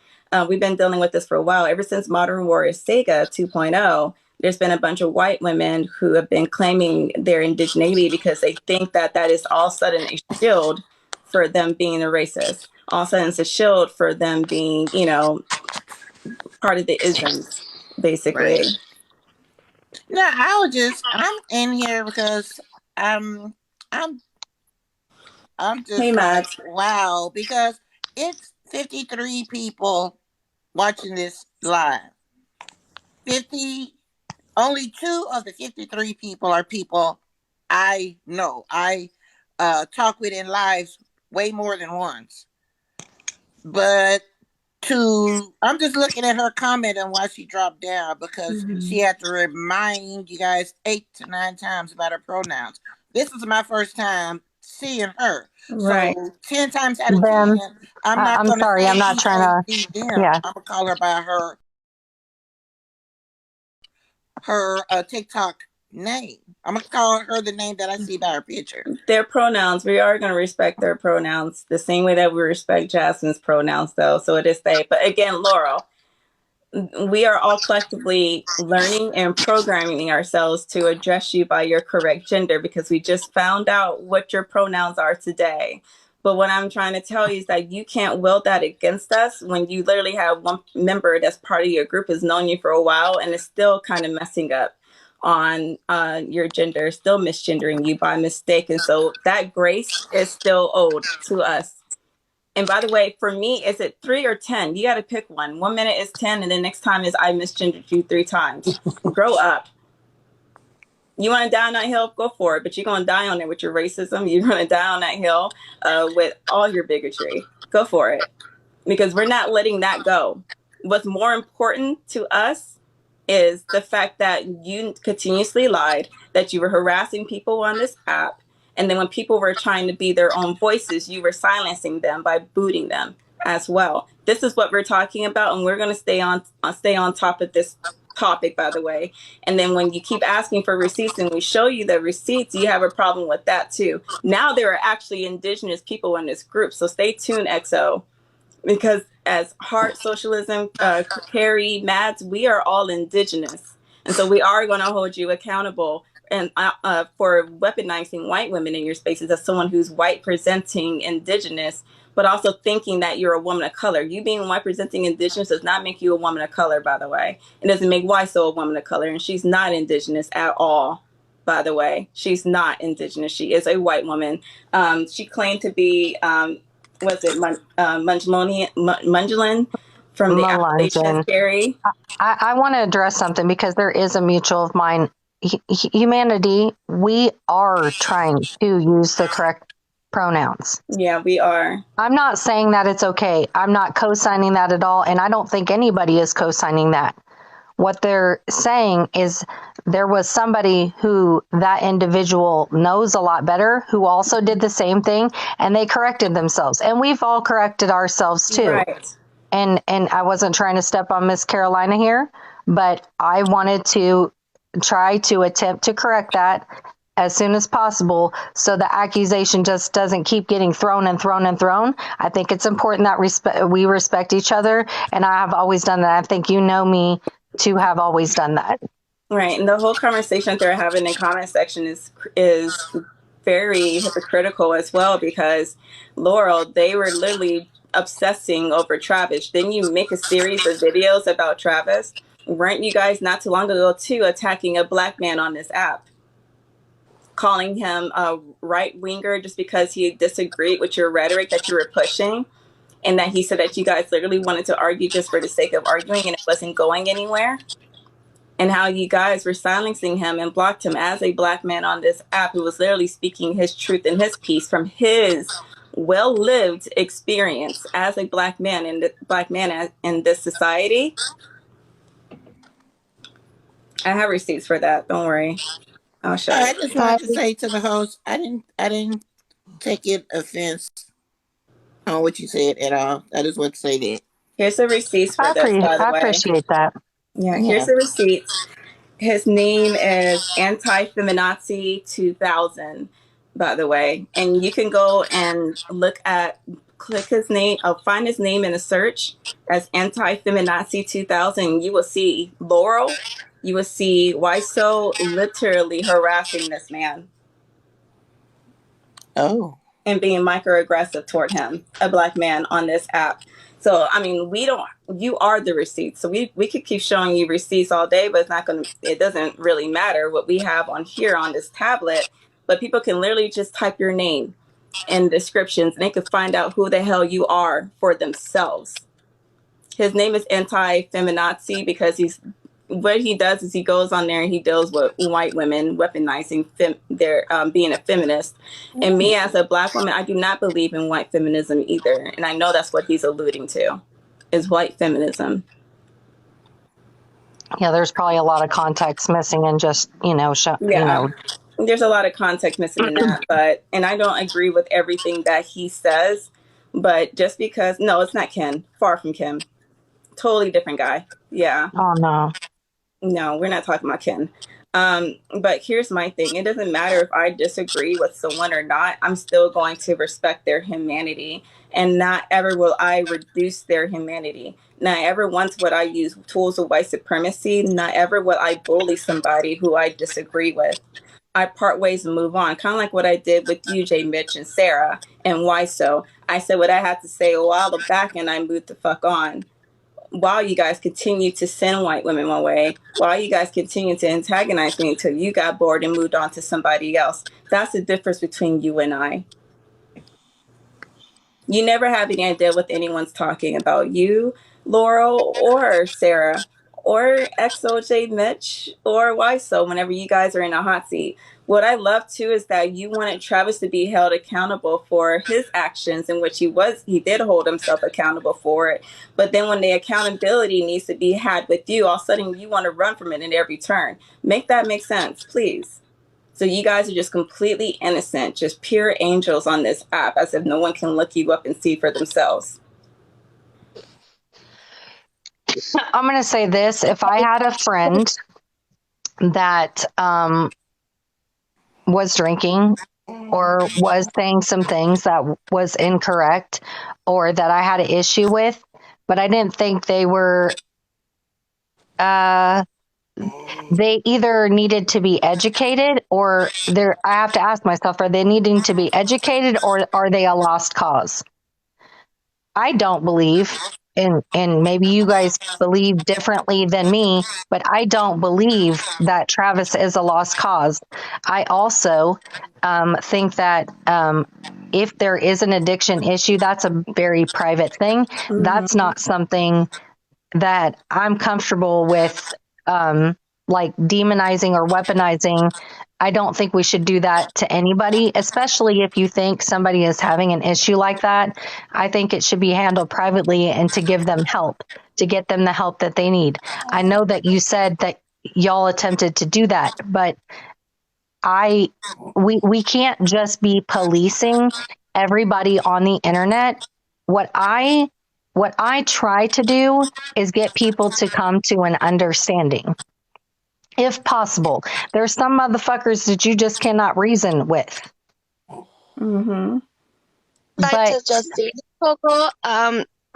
We've been dealing with this for a while. Ever since Modern Warrior Sega 2.0, there's been a bunch of white women who have been claiming their indigeneity because they think that is all of a sudden a shield for them being a racist. All of a sudden it's a shield for them being, part of the isms, basically. Right. No, I'm in here because I'm just like, wow, because it's 53 people watching this live. Only 2 of the 53 people are people I know. I talk with in lives way more than once. But I'm just looking at her comment and why she dropped down, because she had to remind you guys 8 to 9 times about her pronouns. This is my first time seeing her. Right. So 10 times out of Them. 10, I'm not I'm gonna sorry. I'm say not trying to. them. Yeah. I'm gonna call her by her TikTok name. I'm gonna call her the name that I see by her picture. Their pronouns, we are going to respect their pronouns the same way that we respect Jasmine's pronouns, though. So it is they. But again, Laurel, we are all collectively learning and programming ourselves to address you by your correct gender because we just found out what your pronouns are today. But what I'm trying to tell you is that you can't will that against us when you literally have one member that's part of your group has known you for a while and is still kind of messing up on your gender, still misgendering you by mistake. And so that grace is still owed to us. And by the way, for me, is it 3 or 10? You got to pick one. 1 minute is 10, and the next time is I misgendered you 3 times. Grow up. You want to die on that hill? Go for it. But you're going to die on it with your racism. You're going to die on that hill with all your bigotry. Go for it. Because we're not letting that go. What's more important to us is the fact that you continuously lied, that you were harassing people on this app, and then when people were trying to be their own voices, you were silencing them by booting them as well. This is what we're talking about, and we're going to stay on top of this topic, by the way. And then when you keep asking for receipts and we show you the receipts, you have a problem with that too. Now there are actually indigenous people in this group, so stay tuned, XO, because as Heart, Socialism, Carrie, Mads, we are all indigenous. And so we are going to hold you accountable and for weaponizing white women in your spaces as someone who's white presenting indigenous, but also thinking that you're a woman of color. You being white presenting indigenous does not make you a woman of color, by the way. It doesn't make Whyso a woman of color, and she's not indigenous at all. By the way, she's not indigenous. She is a white woman. She claimed to be was it Mundelein from the Appalachians, Melungeon. Carrie? I want to address something because there is a mutual of mine. Humanity, we are trying to use the correct pronouns. Yeah, we are. I'm not saying that it's okay. I'm not co-signing that at all. And I don't think anybody is co-signing that. What they're saying is there was somebody who that individual knows a lot better who also did the same thing and they corrected themselves. And we've all corrected ourselves too. Right. And I wasn't trying to step on Miss Carolina here, but I wanted to try to attempt to correct that as soon as possible so the accusation just doesn't keep getting thrown and thrown and thrown. I think it's important that we respect each other, and I have always done that. I think you know me to have always done that. Right. And the whole conversation they're having in the comment section is very hypocritical as well because Laurel, they were literally obsessing over Travis. Didn't you make a series of videos about Travis? Weren't you guys not too long ago too attacking a black man on this app? Calling him a right winger just because he disagreed with your rhetoric that you were pushing, and that he said that you guys literally wanted to argue just for the sake of arguing and it wasn't going anywhere, and how you guys were silencing him and blocked him as a black man on this app who was literally speaking his truth and his piece from his well-lived experience as a black man in this society. I have receipts for that. Don't worry. I'll show you. I just wanted to say to the host, I didn't take it offense on what you said at all. I just want to say that. Here's the receipts for this, by the I way. appreciate that. Yeah, here's the receipts. His name is Anti-Feminazi 2000, by the way. And you can go and click his name, find his name in a search as Anti-Feminazi 2000. You will see Laurel. You will see Whyso literally harassing this man. Oh. And being microaggressive toward him, a black man on this app. So, I mean, you are the receipts. So we could keep showing you receipts all day, but it doesn't really matter what we have on here on this tablet. But people can literally just type your name in descriptions and they could find out who the hell you are for themselves. His name is Anti-Feminazi because what he does is he goes on there and he deals with white women weaponizing their being a feminist. And me as a black woman, I do not believe in white feminism either. And I know that's what he's alluding to, is white feminism. Yeah, there's probably a lot of context missing and just, There's a lot of context missing in that, and I don't agree with everything that he says, but just because, no, it's not Ken. Far from Kim. Totally different guy. Yeah. Oh no. No, we're not talking about Ken. But here's my thing. It doesn't matter if I disagree with someone or not. I'm still going to respect their humanity. And not ever will I reduce their humanity. Not ever once would I use tools of white supremacy. Not ever will I bully somebody who I disagree with. I part ways and move on. Kind of like what I did with you, Jay, Mitch, and Sarah, and Whyso. I said what I had to say a while back and I moved the fuck on. While you guys continue to send white women my way, while you guys continue to antagonize me until you got bored and moved on to somebody else. That's the difference between you and I. You never have any idea what anyone's talking about. You, Laurel, or Sarah, or XOJ Mitch, or Whyso, whenever you guys are in a hot seat. What I love too is that you wanted Travis to be held accountable for his actions, in which he did hold himself accountable for it. But then when the accountability needs to be had with you, all of a sudden you want to run from it in every turn. Make that make sense, please. So you guys are just completely innocent, just pure angels on this app, as if no one can look you up and see for themselves. I'm going to say this. If I had a friend that was drinking or was saying some things that was incorrect or that I had an issue with, but I didn't think they were, they either needed to be educated or I have to ask myself, are they needing to be educated or are they a lost cause? I don't believe, and maybe you guys believe differently than me, but I don't believe that Travis is a lost cause. I also think that if there is an addiction issue, that's a very private thing. Mm-hmm. That's not something that I'm comfortable with, like demonizing or weaponizing. I don't think we should do that to anybody, especially if you think somebody is having an issue like that. I think it should be handled privately and to give them help, to get them the help that they need. I know that you said that y'all attempted to do that, but we can't just be policing everybody on the internet. What I try to do is get people to come to an understanding. If possible, there's some motherfuckers that you just cannot reason with. Mm-hmm. Like to just say, Coco.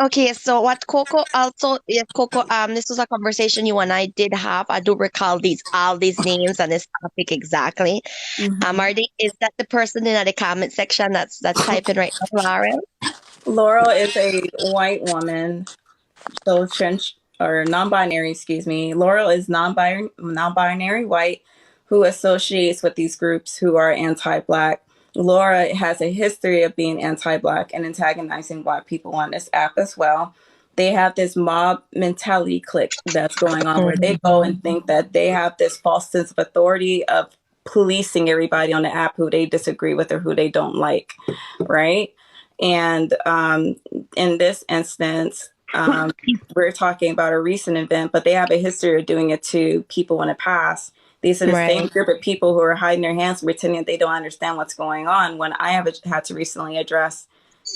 Okay, so what Coco also, yes, Coco. This was a conversation you and I did have. I do recall all these names and this topic exactly. Mm-hmm. Is that the person in the comment section that's typing right now, Laurel? Laurel is a white woman, so or non-binary, excuse me. Laurel is non-binary white who associates with these groups who are anti-Black. Laura has a history of being anti-Black and antagonizing Black people on this app as well. They have this mob mentality clique that's going on where they go and think that they have this false sense of authority of policing everybody on the app who they disagree with or who they don't like, right? And in this instance, we're talking about a recent event, but they have a history of doing it to people in the past. These are the same group of people who are hiding their hands, pretending they don't understand what's going on. When I have had to recently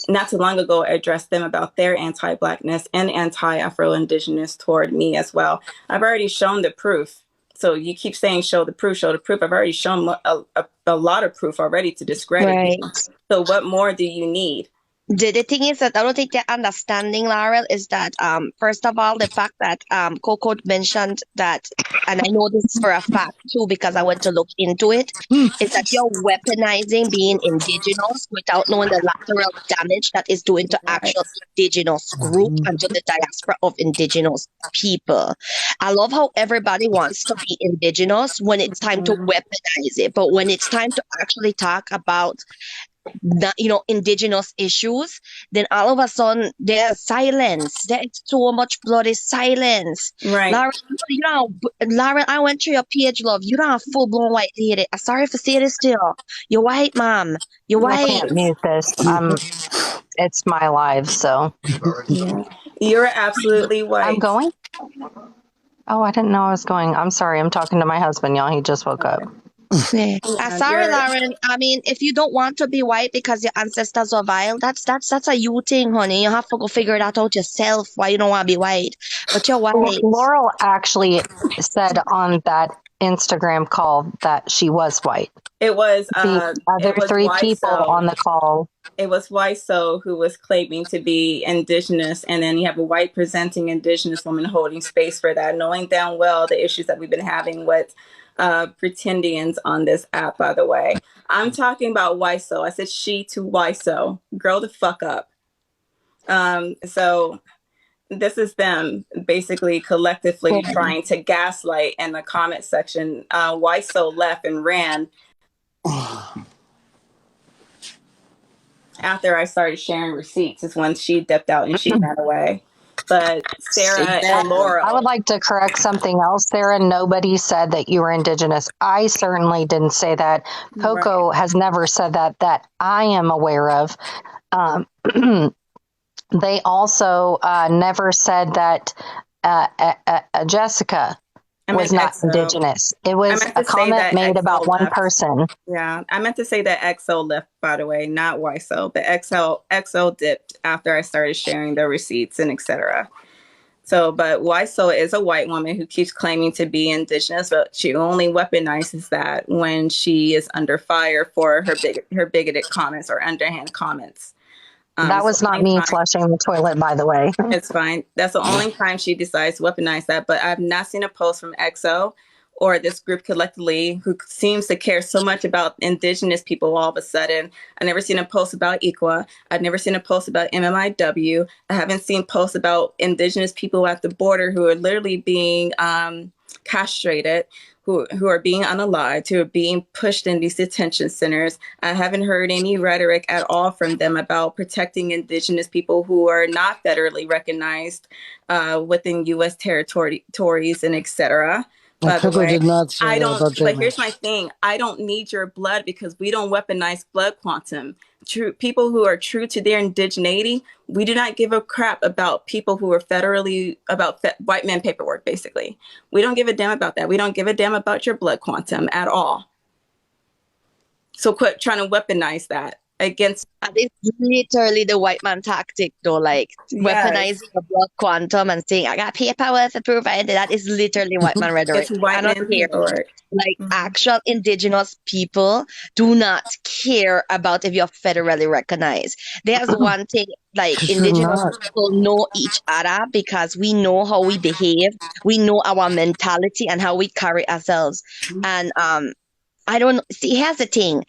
not too long ago, address them about their anti-Blackness and anti-Afro-Indigenous toward me as well. I've already shown the proof. So you keep saying, show the proof, show the proof. I've already shown a lot of proof already to discredit you. So what more do you need? The thing is that I don't think they're understanding, Laurel, is that first of all, the fact that Coco mentioned that, and I know this for a fact too because I went to look into it, is that you're weaponizing being indigenous without knowing the lateral damage that is doing to actual indigenous group and to the diaspora of indigenous people. I love how everybody wants to be indigenous when it's time to weaponize it, but when it's time to actually talk about indigenous issues, then all of a sudden there's silence. There's so much bloody silence. Right. Laura, I went through your page, love. You don't have full-blown white lady. I'm sorry for saying this still. You're white, mom. You're white. I can't mute this. It's my live, so. Yeah. You're absolutely white. I'm going? Oh, I didn't know I was going. I'm sorry. I'm talking to my husband, y'all. He just woke up. Yeah. Yeah, Sorry, Lauren. I mean, if you don't want to be white because your ancestors were vile, that's a you thing, honey. You have to go figure that out yourself why you don't want to be white. But you're white. Laurel actually said on that Instagram call that she was white. it was The other it was three people on Whyso. the call. It was Whyso who was claiming to be indigenous, and then you have a white presenting indigenous woman holding space for that, knowing damn well the issues that we've been having with pretendians on this app. By the way, I'm talking about Whyso. I said she to Whyso. Grow the fuck up. So this is them basically collectively trying to gaslight in the comment section. Whyso left and ran after I started sharing receipts is when she dipped out and she ran away. But Sarah and Exactly. I would Laurel, like to correct something else, Sarah. Nobody said that you were indigenous. I certainly didn't say that. Coco right. has never said that I am aware of. Um, they also never said that Jessica I was meant not EXO. indigenous. It I was meant a to say comment that made about EXO one left. person. Yeah, I meant to say that EXO left, by the way, not Whyso. But EXO dipped after I started sharing the receipts and etc. So, but Whyso is a white woman who keeps claiming to be indigenous, but she only weaponizes that when she is under fire for her bigoted comments or underhand comments. That It's the was not only me time. flushing the toilet, by the way. It's fine. That's the only time she decides to weaponize that. But I've not seen a post from EXO or this group collectively who seems to care so much about indigenous people all of a sudden. I've never seen a post about Equa. I've never seen a post about MMIW. I haven't seen posts about indigenous people at the border who are literally being castrated, who are being unalived, who are being pushed in these detention centers. I haven't heard any rhetoric at all from them about protecting indigenous people who are not federally recognized within U.S. territories and etc. And By the Coco way, did not say I that don't. about But here's J-Max. my thing: I don't need your blood because we don't weaponize blood quantum. True people who are true to their indigeneity, we do not give a crap about people who are federally about white men paperwork. Basically, we don't give a damn about that. We don't give a damn about your blood quantum at all. So quit trying to weaponize that against. And it's literally the white man tactic, though, like Yes, weaponizing the blood quantum and saying, I got paperwork to prove it. That is literally white man rhetoric. it's white I don't men care. paperwork. Like Mhm. actual indigenous people do not care about if you're federally recognized. There's one thing, like She should indigenous not. people know each other because we know how we behave, we know our mentality and how we carry ourselves. And I don't see. Here's the thing.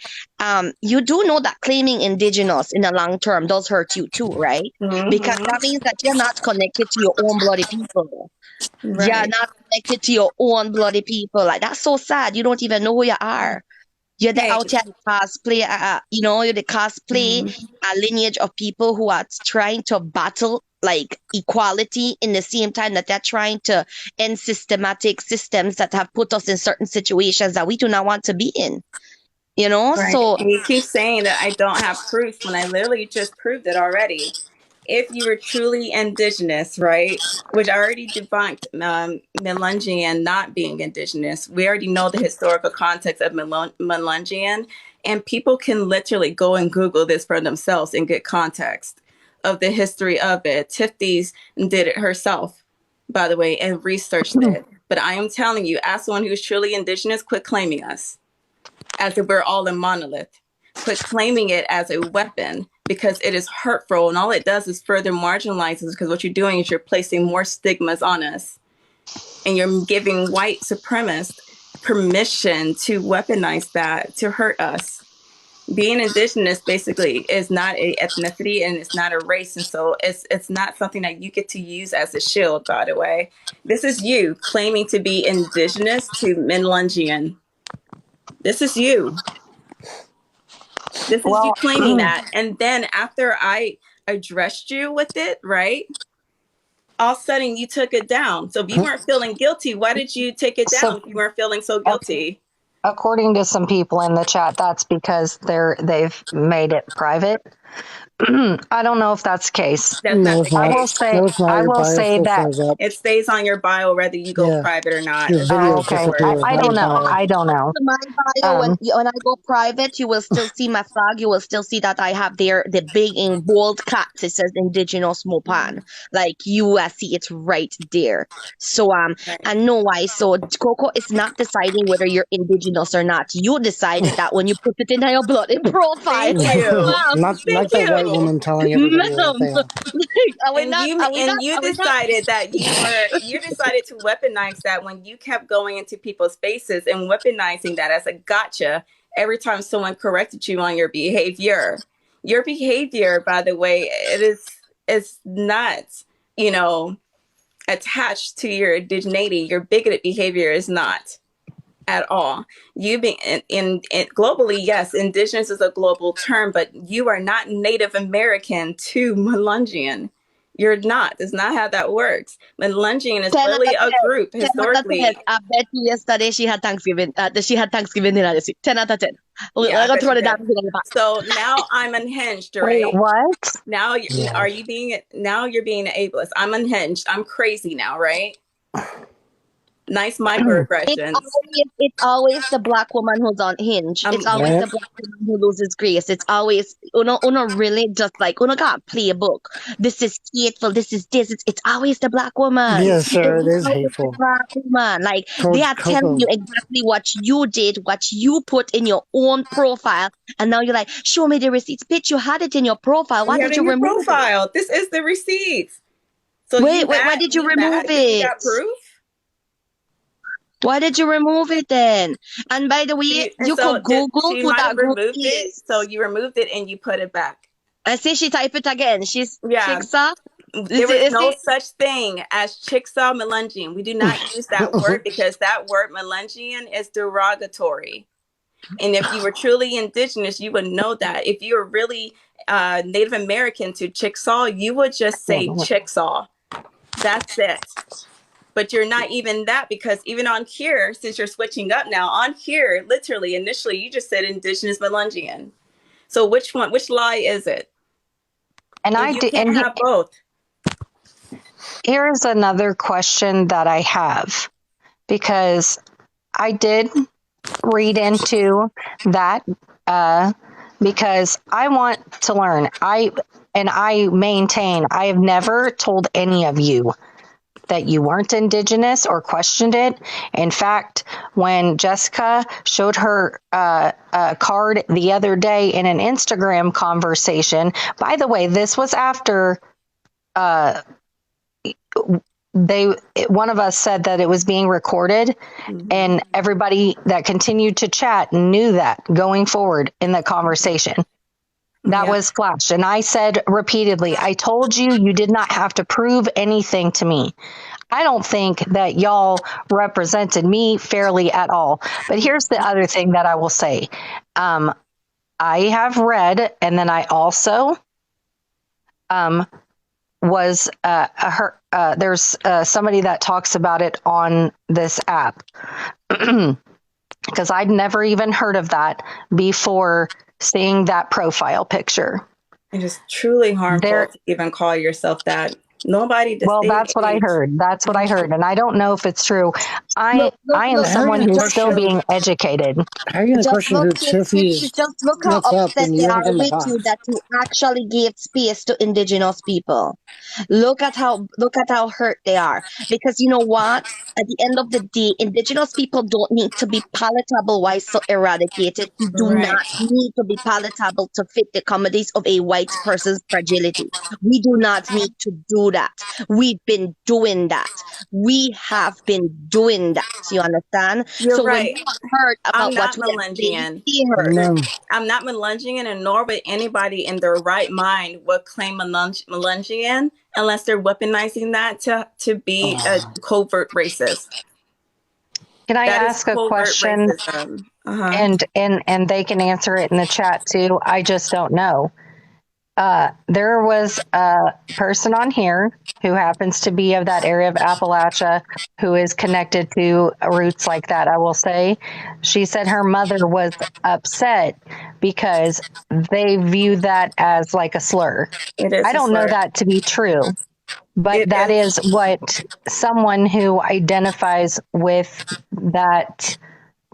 You do know that claiming indigenous in the long term does hurt you too, right? Because Mhm. that means that you're not connected to your own bloody people. You're Right. not connected to your own bloody people. Like that's so sad. You don't even know who you are. You're the Hey. out here cosplay. You're the cosplay Mhm. lineage of people who are trying to battle like equality in the same time that they're trying to end systematic systems that have put us in certain situations that we do not want to be in. Right. So And you keep saying that I don't have proof when I literally just proved it already. If you were truly indigenous, right, which I already debunked Melungian not being indigenous, we already know the historical context of Melungian, and people can literally go and Google this for themselves and get context of the history of it. Tifties did it herself, by the way, and researched it. But I am telling you, as someone who's truly indigenous, quit claiming us as if we're all a monolith. Quit claiming it as a weapon because it is hurtful and all it does is further marginalize us because what you're doing is you're placing more stigmas on us and you're giving white supremacists permission to weaponize that to hurt us. Being indigenous basically is not a ethnicity and it's not a race, and so it's not something that you get to use as a shield. By the way, this is you claiming to be indigenous to Minlungian. This is you. This is you Well, claiming that. And then after I addressed you with it, right? All of a sudden you took it down. So if you weren't feeling guilty, why did you take it so down if you weren't feeling so guilty? according to some people in the chat, that's because they've made it private. I don't know if that's the case. That's No, not it's the not. I will case. say, No, it's not. I Your will bio say still that. shows up. It stays on your bio whether you go Yeah. private or not. Your It's Oh, videos how it okay. works. disappear, I not don't your know. bio. I don't know. My bio, Um, when I go private, you will still see my flag. You will still see that I have there the big in bold caps. It says Indigenous Mopan. Like you see it's right there. So Right. and no why. So Coco is not deciding whether you're indigenous or not. You decided that when you put it in your blood in profile. Thank you. Not Thank like that white you. woman telling everybody what Ma'am, they are. And you are we not? decided that you decided to weaponize that when you kept going into people's faces and weaponizing that as a gotcha every time someone corrected you on your behavior. Your behavior, by the way, is not, you know, attached to your indigeneity. Your bigoted behavior is not at all. You being in globally, yes, indigenous is a global term, but you are not Native American to Melungeon. You're not. That's not how that works. Melungeon is 10 out really of a 10. group 10 out of 10. historically. I bet you yesterday she had Thanksgiving. She had Thanksgiving dinner this week. 10 out of 10. Yeah, We're I going to bet throw you the damn did. thing on the back. So now I'm unhinged, wait, right? what? Now Yeah. are you being now you're being an ableist. I'm unhinged. I'm crazy now, right? Nice microaggressions. It's always the black woman who's on hinge. It's always Yep. the black woman who loses grace. It's always uno really just like uno can't play a book. This is hateful. This is this. It's always the black woman. Yes, sir. It It's is always the hateful. black woman. Like they are telling Coco. you exactly what you did, what you put in your own profile, and now you're like, show me the receipts. Bitch, you had it in your profile. Why You have did it you in your remove it? profile. This is the receipts. So Wait, why did you remove mad because you got it? proof? Why did you remove it then? And by the way, you could Google She who might have that group removed it. So is. you removed it and you put it back. I see she type it again. She's Yeah. Chicksaw. There is no such thing as Chickasaw Melungeon. We do not use that word because that word Melungeon is derogatory. And if you were truly indigenous, you would know that. If you were really Native American to Chickasaw, you would just say Chickasaw. That's it. But you're not even that, because even on here, since you're switching up now, on here, literally, initially, you just said Indigenous Melungeon. So which lie is it? And you can't have both. Here's another question that I have, because I did read into that because I want to learn. I maintain I have never told any of you that you weren't indigenous or questioned it. In fact, when Jessica showed her card the other day in an Instagram conversation, by the way, this was after one of us said that it was being recorded, and everybody that continued to chat knew that going forward in the conversation. That was flashed. And I said repeatedly, I told you, you did not have to prove anything to me. I don't think that y'all represented me fairly at all. But here's the other thing that I will say. I have read, and then I also was there's somebody that talks about it on this app, because I'd never even heard of that before seeing that profile picture. It is truly harmful to even call yourself that. Nobody. Well, that's what I heard. That's what I heard, and I don't know if it's true. I am someone who's still being educated. How are you going to question who Tiffy is? Just look how What's up upset and they you are haven't done the with box? you that you actually gave space to indigenous people. Look at how hurt they are. Because you know what? At the end of the day, indigenous people don't need to be palatable, Whyso eradicated. We do not need to be palatable to fit the comedies of a white person's fragility. We do not need to do that. We've been doing that. We have been doing that. You understand? You're so right. when you heard about what we are saying, he heard. I'm not Melungeon, and nor would anybody in their right mind would claim Melungeon unless they're weaponizing that to be a covert racist. Can I ask a question? And they can answer it in the chat too. I just don't know. There was a person on here who happens to be of that area of Appalachia who is connected to roots like that, I will say. She said her mother was upset because they view that as like a slur. It is I a don't know slur. that to be true, but It that is. is what someone who identifies with that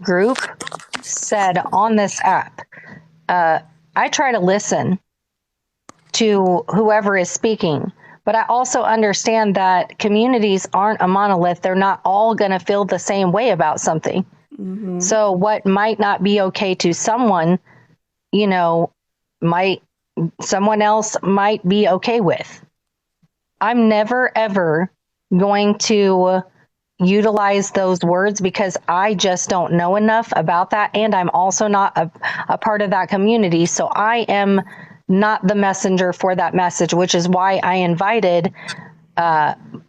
group said on this app. I try to listen to whoever is speaking, but I also understand that communities aren't a monolith. They're not all going to feel the same way about something. Mm-hmm. So what might not be okay to someone, might someone else might be okay with. I'm never ever going to utilize those words because I just don't know enough about that. And I'm also not a part of that community. So I am not the messenger for that message, which is why I invited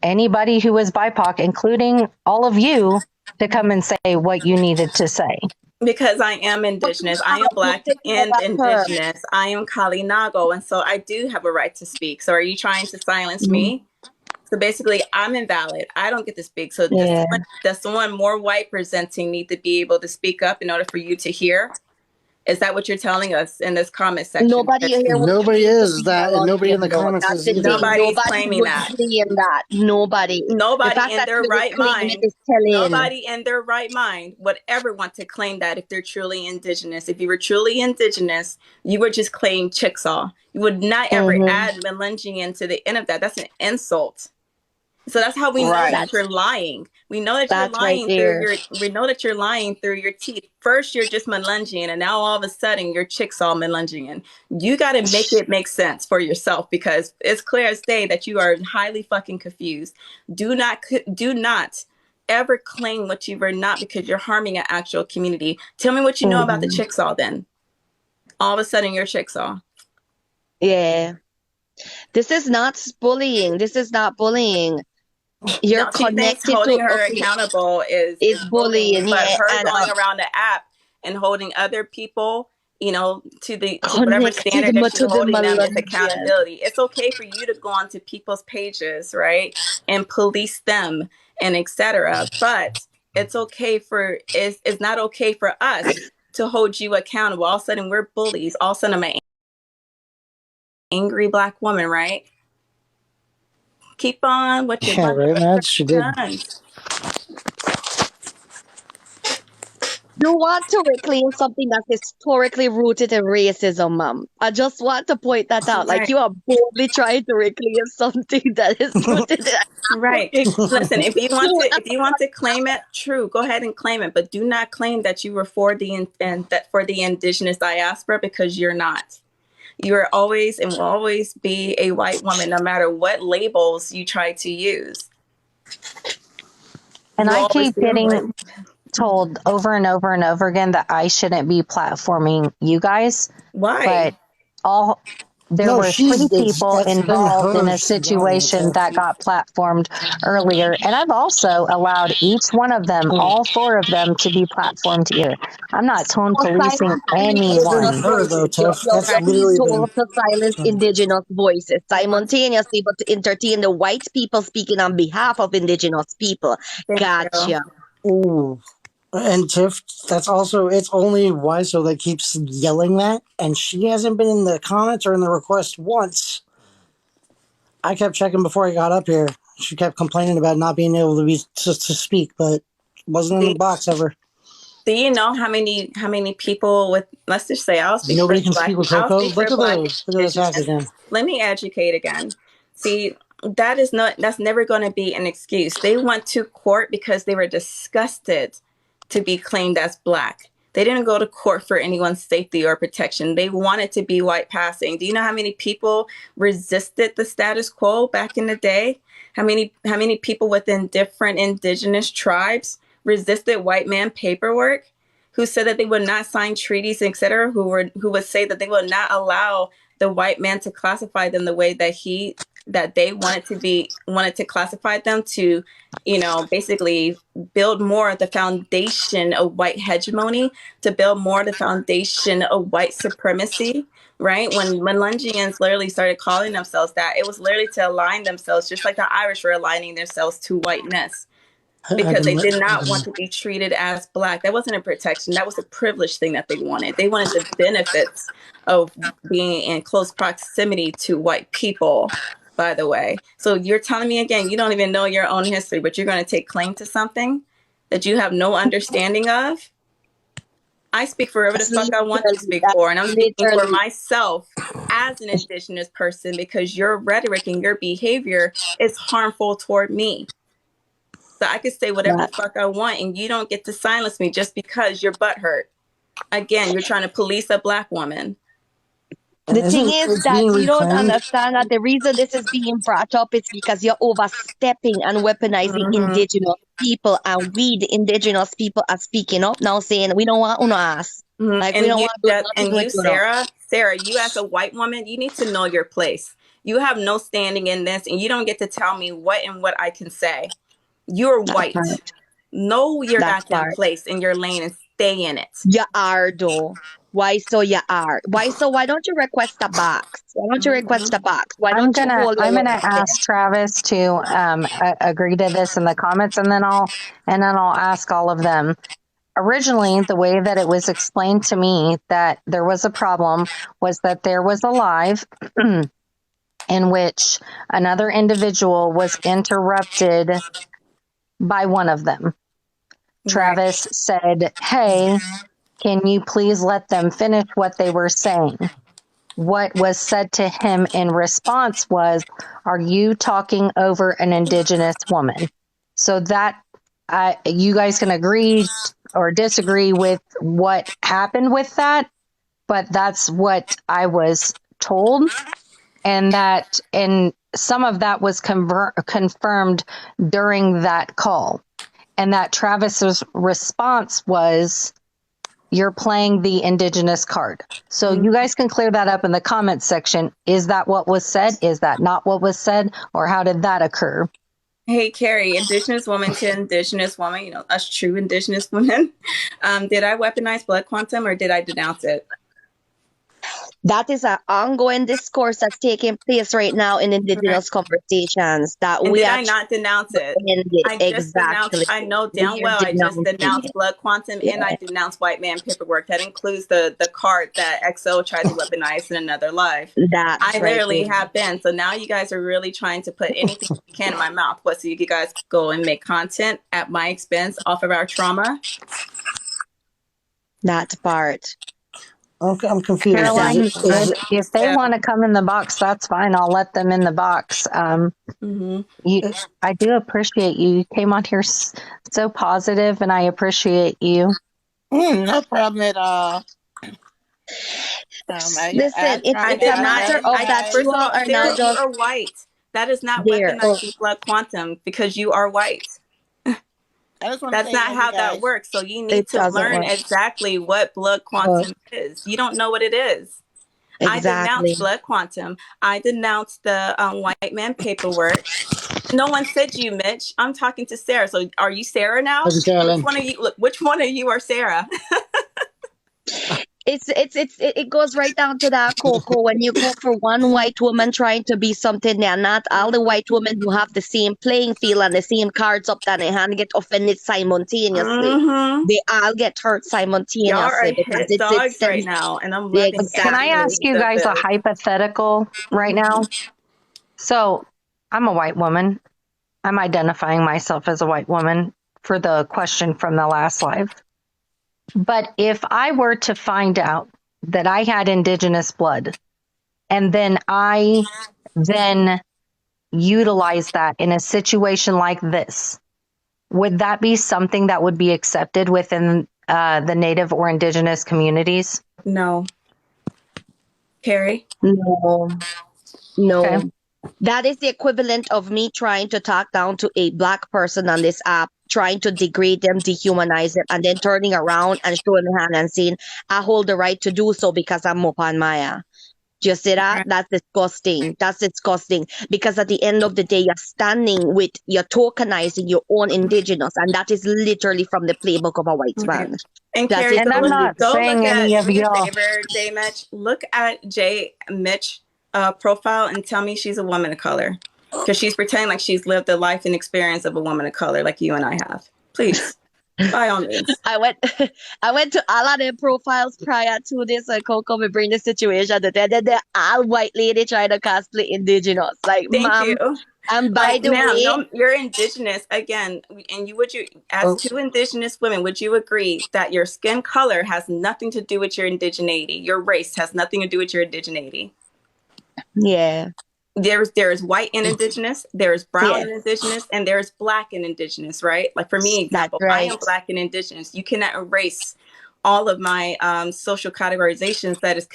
anybody who is BIPOC, including all of you, to come and say what you needed to say. Because I am indigenous. I am black and indigenous. I am Kali Nago. And so I do have a right to speak. So are you trying to silence me? So basically, I'm invalid. I don't get to speak. So does someone more white presenting need to be able to speak up in order for you to hear? Is that what you're telling us in this comment section? Nobody here would Nobody claim to is be that, and nobody in the melanin, though. comments That's is the either. thing. Nobody's Nobody claiming would that. claim that. Nobody. The Nobody fact in that their you would right claim it mind, is telling. nobody in their right mind would ever want to claim that if they're truly indigenous. If you were truly indigenous, you would just claim Chickasaw. You would not ever add Melungeon to the end of that. That's an insult. So that's how we know Right. that you're lying. We know that you're That's right lying there. we know that you're lying through your teeth. First you're just Melungeon, and now all of a sudden you're Chickasaw Melungeon. You got to make it make sense for yourself, because it's clear as day that you are highly fucking confused. Do not ever claim what you were not, because you're harming an actual community. Tell me what you know about the Chickasaw then. All of a sudden you're Chickasaw. Yeah. This is not bullying. This is not bullying. You're No, she thinks connected to, holding her okay, accountable is bullying, bullying, but yeah, her and going around the app and holding other people, to whatever connected standard that she's to the holding them, is Melungeon. accountability. It's okay for you to go onto people's pages, right, and police them and etc. But it's not okay for us to hold you accountable. All of a sudden we're bullies. All of a sudden I'm an angry black woman, right? Keep on with your Yeah, right, Mads? She did. guns. You want to reclaim something that's historically rooted in racism, ma'am. I just want to point that out. Like, Right. you are boldly trying to reclaim something that is rooted in Right. Listen, if you want to claim it, African. true, go ahead and claim it, but do not claim that you were for the indigenous diaspora, because you're not. You are always and will always be a white woman, no matter what labels you try to use. And You'll I always keep be a white. getting told over and over and over again that I shouldn't be platforming you guys, Why? but there No, were three people that's been involved in her a yelling and situation stuff. that got platformed earlier, and I've also allowed each one of them, all four of them, to be platformed here. I'm not tone For policing silence That's been indigenous anyone. her, though, voices. Your, Tiff. your That's Right. free literally tool been. to silence indigenous voices He wants. simultaneously, but to entertain the white people speaking on behalf of indigenous people. Thank you. Gotcha. Ooh. And Tiff, it's only Whyso that keeps yelling that, and she hasn't been in the comments or in the request once. I kept checking before I got up here. She kept complaining about not being able to speak, but wasn't in the box ever. Do you know how many people with, let's just say, Nobody can speak with I'll Coco. speak for black Look at this ass indigenous. again. Let me educate again. See, that's never going to be an excuse. They went to court because they were disgusted to be claimed as black. They didn't go to court for anyone's safety or protection. They wanted to be white passing. Do you know how many people resisted the status quo back in the day? How many people within different indigenous tribes resisted white man paperwork, who said that they would not sign treaties, etc., who would say that they would not allow the white man to classify them the way that they wanted to classify them, to basically build more of the foundation of white hegemony, to build more of the foundation of white supremacy. Right, when Melungeons literally started calling themselves that, it was literally to align themselves, just like the Irish were aligning themselves to whiteness. because they did not want to be treated as Black. That wasn't a protection. That was a privilege thing that they wanted. They wanted the benefits of being in close proximity to white people, by the way. So you're telling me again, you don't even know your own history, but you're going to take claim to something that you have no understanding of? I speak for whoever the fuck I want to speak for, and I'm speaking for myself as an Indigenous person because your rhetoric and your behavior is harmful toward me. So I could say whatever the fuck I want, and you don't get to silence me just because your butt hurt. Again, you're trying to police a Black woman. The thing is that you don't understand that the reason this is being brought up is because you're overstepping and weaponizing Indigenous people, and we, the Indigenous people, are speaking up now, saying we don't want uno ass. Like we don't want to do nothing with you. Sarah, you as a white woman, you need to know your place. You have no standing in this, and you don't get to tell me what and what I can say. You're white. Know your goddamn place in your lane and stay in it. You are though. Why so you are? Why so? Why don't you request a box? Why don't you request a box? Why don't you hold? I'm gonna ask Travis to agree to this in the comments, and then I'll ask all of them. Originally, the way that it was explained to me that there was a problem was that there was a live in which another individual was interrupted by one of them. Travis said, "Hey, can you please let them finish what they were saying?" What was said to him in response was, "Are you talking over an Indigenous woman?" So that you guys can agree or disagree with what happened with that, but that's what I was told, and some of that was confirmed during that call, and that Travis's response was, "You're playing the Indigenous card." So you guys can clear that up in the comments section. Is that what was said? Is that not what was said? Or how did that occur? Hey, Carrie, Indigenous woman to Indigenous woman, you know, us true Indigenous women. Did I weaponize blood quantum or did I denounce it? That is an ongoing discourse that's taking place right now in Indigenous conversations. And did I not denounce it? I just denounced. I know damn well I just denounced blood quantum and I denounced white man paperwork. That includes the card that XO tried to weaponize in another live. I literally have been. So now you guys are really trying to put anything you can in my mouth. What, so you guys go and make content at my expense off of our trauma? That part. Okay, I'm confused. Caroline, if they want to come in the box, that's fine. I'll let them in the box. I do appreciate you. You came on here so positive, and I you. No problem at all. Listen, it's a matter of that first of all, Sarah, you are white. That is not weaponizing blood quantum because you are white. That's not how that works. So you need to learn exactly what blood quantum is. You don't know what it is. Exactly. I denounced blood quantum. I denounced the white man paperwork. No one said you, Mitch. I'm talking to Sarah. So are you Sarah now? Which one of you? Look, which one of you are Sarah? It goes right down to that, Coco. When you go for one white woman trying to be something they're not, all the white women who have the same playing field and the same cards up that they hand get offended simultaneously. They all get hurt simultaneously. Y'all are hit dogs right now, and I'm loving it. Can I ask you guys a hypothetical right now? So I'm a white woman. I'm identifying myself as a white woman for the question from the last live. But if I were to find out that I had Indigenous blood, and then I utilize that in a situation like this, would that be something that would be accepted within the Native or Indigenous communities? No. Carrie? No. Okay. That is the equivalent of me trying to talk down to a Black person on this app, trying to degrade them, dehumanize them, and then turning around and showing my hand and saying, "I hold the right to do so because I'm Mopan Maya." Do you see that? That's disgusting. That's disgusting. Because at the end of the day, you're tokenizing your own Indigenous, and that is literally from the playbook of a white man. And Carrie, I'm not saying any of y'all. J Mitch, look at J Mitch profile and tell me she's a woman of color. Because she's pretending like she's lived the life and experience of a woman of color like you and I have. Please, by all means. I went I went to all of their profiles prior to this, and Coco will bring the situation that they're all white lady trying to cosplay indigenous. Like, Thank you. and by Like, the ma'am, way, no, you're indigenous again, and as two indigenous women, would you agree that your skin color has nothing to do with your indigeneity? Your race has nothing to do with your indigeneity. yeah. There's white and indigenous, there's brown Yeah. and indigenous, and there's black and indigenous, right? Like for me, That's example, I right. am black and indigenous. You cannot erase all of my social categorizations that is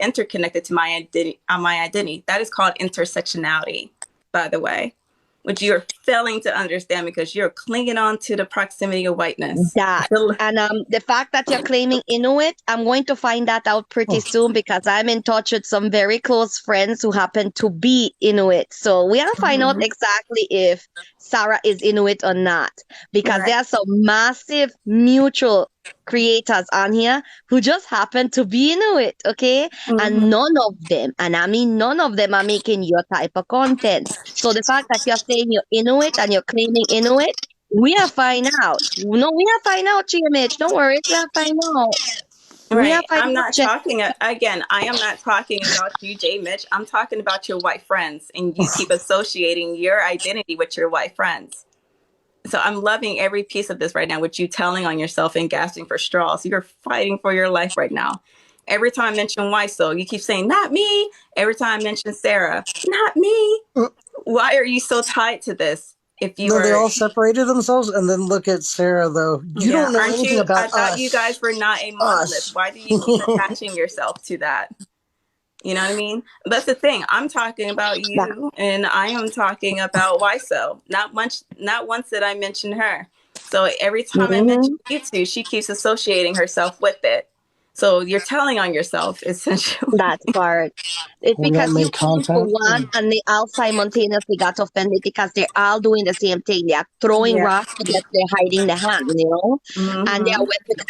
interconnected to my identity. That is called intersectionality, by the way, which you're failing to understand because you're clinging on to the proximity of whiteness. That and the fact that you're claiming Inuit, I'm going to find that out pretty soon because I'm in touch with some very close friends who happen to be Inuit. So we are to find out exactly if Sarah is Inuit or not, because there are some massive mutual creators on here who just happen to be Inuit, okay? And none of them, and I mean none of them, are making your type of content. So the fact that you're saying you're Inuit and you're claiming Inuit, we are find out. No, we are find out, GMH. Don't worry, we are find out. Right. I'm not talking, again, I am not talking about you, Jay Mitch. I'm talking about your white friends, and you keep associating your identity with your white friends. So I'm loving every piece of this right now, with you telling on yourself and gasping for straws. You're fighting for your life right now. Every time I mention Whyso, you keep saying, not me. Every time I mention Sarah, not me. Why are you so tied to this? If you they all separated themselves, and then look at Sarah, though. You don't know anything about us. I thought you guys were not a monolith. Why do you keep attaching yourself to that? You know what I mean? That's the thing. I'm talking about you, and I am talking about Whyso. Not once did I mention her. So every time I mention you two, she keeps associating herself with it. So you're telling on yourself, essentially. That part. It's because you came for one and they all simultaneously got offended because they're all doing the same thing. They are throwing rocks, but they're hiding the hand, you know? And they are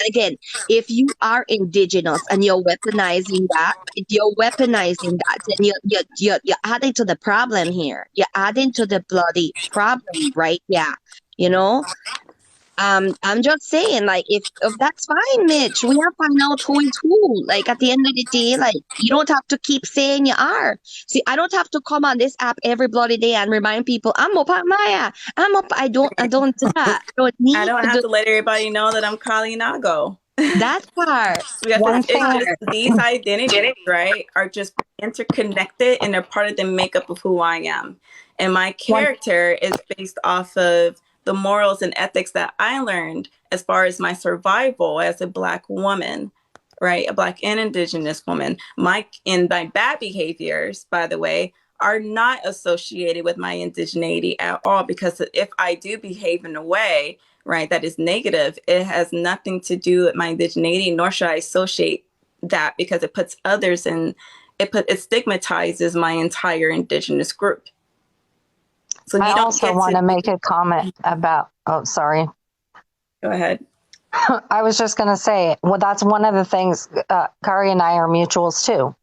again, if you are indigenous and you're weaponizing that, then you're adding to the problem here. You're adding to the bloody problem, right? Yeah. You know? I'm just saying, like, if that's fine, Mitch, we have to find out who is who. Like, at the end of the day, like, you don't have to keep saying you are. See, I don't have to come on this app every bloody day and remind people I'm up at Maya. I'm up. I don't do that. I don't have to let everybody know that I'm Kali Nago. That part. It's just these identities, right, are just interconnected, and they're part of the makeup of who I am. And my character is based off of the morals and ethics that I learned as far as my survival as a Black woman, right? A Black and indigenous woman. My bad behaviors, by the way, are not associated with my indigeneity at all, because if I do behave in a way, right, that is negative, it has nothing to do with my indigeneity, nor should I associate that, because it puts others in, it stigmatizes my entire indigenous group. So I also want to make a comment about, sorry. Go ahead. I was just going to say, well, that's one of the things, Kari and I are mutuals too.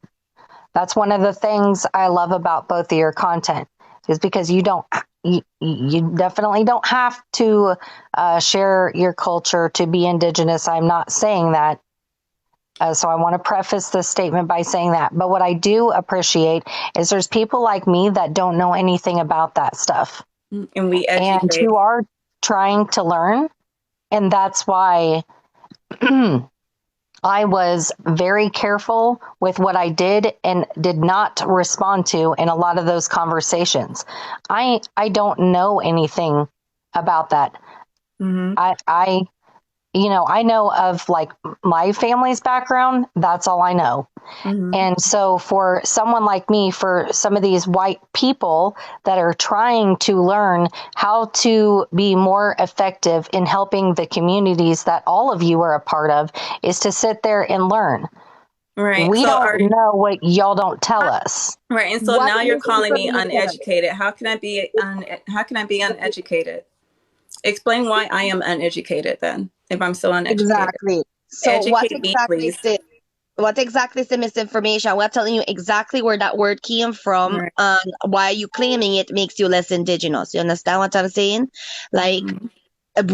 That's one of the things I love about both of your content, is because you definitely don't have to share your culture to be indigenous. I'm not saying that. So I want to preface this statement by saying that. But what I do appreciate is there's people like me that don't know anything about that stuff. And we educate. And who are trying to learn. And that's why I was very careful with what I did and did not respond to in a lot of those conversations. I don't know anything about that. I know of like my family's background. That's all I know. And so for someone like me, for some of these white people that are trying to learn how to be more effective in helping the communities that all of you are a part of, is to sit there and learn. Right. We don't know what y'all don't tell us. Right. And so now you're calling me uneducated. How can I be uneducated? Explain why I am uneducated then, if I'm so uneducated. Exactly. So Educate what me, exactly please. is it? What exactly is the misinformation? We're telling you exactly where that word came from Right. and why you claiming it makes you less indigenous. You understand what I'm saying? Like, Mhm.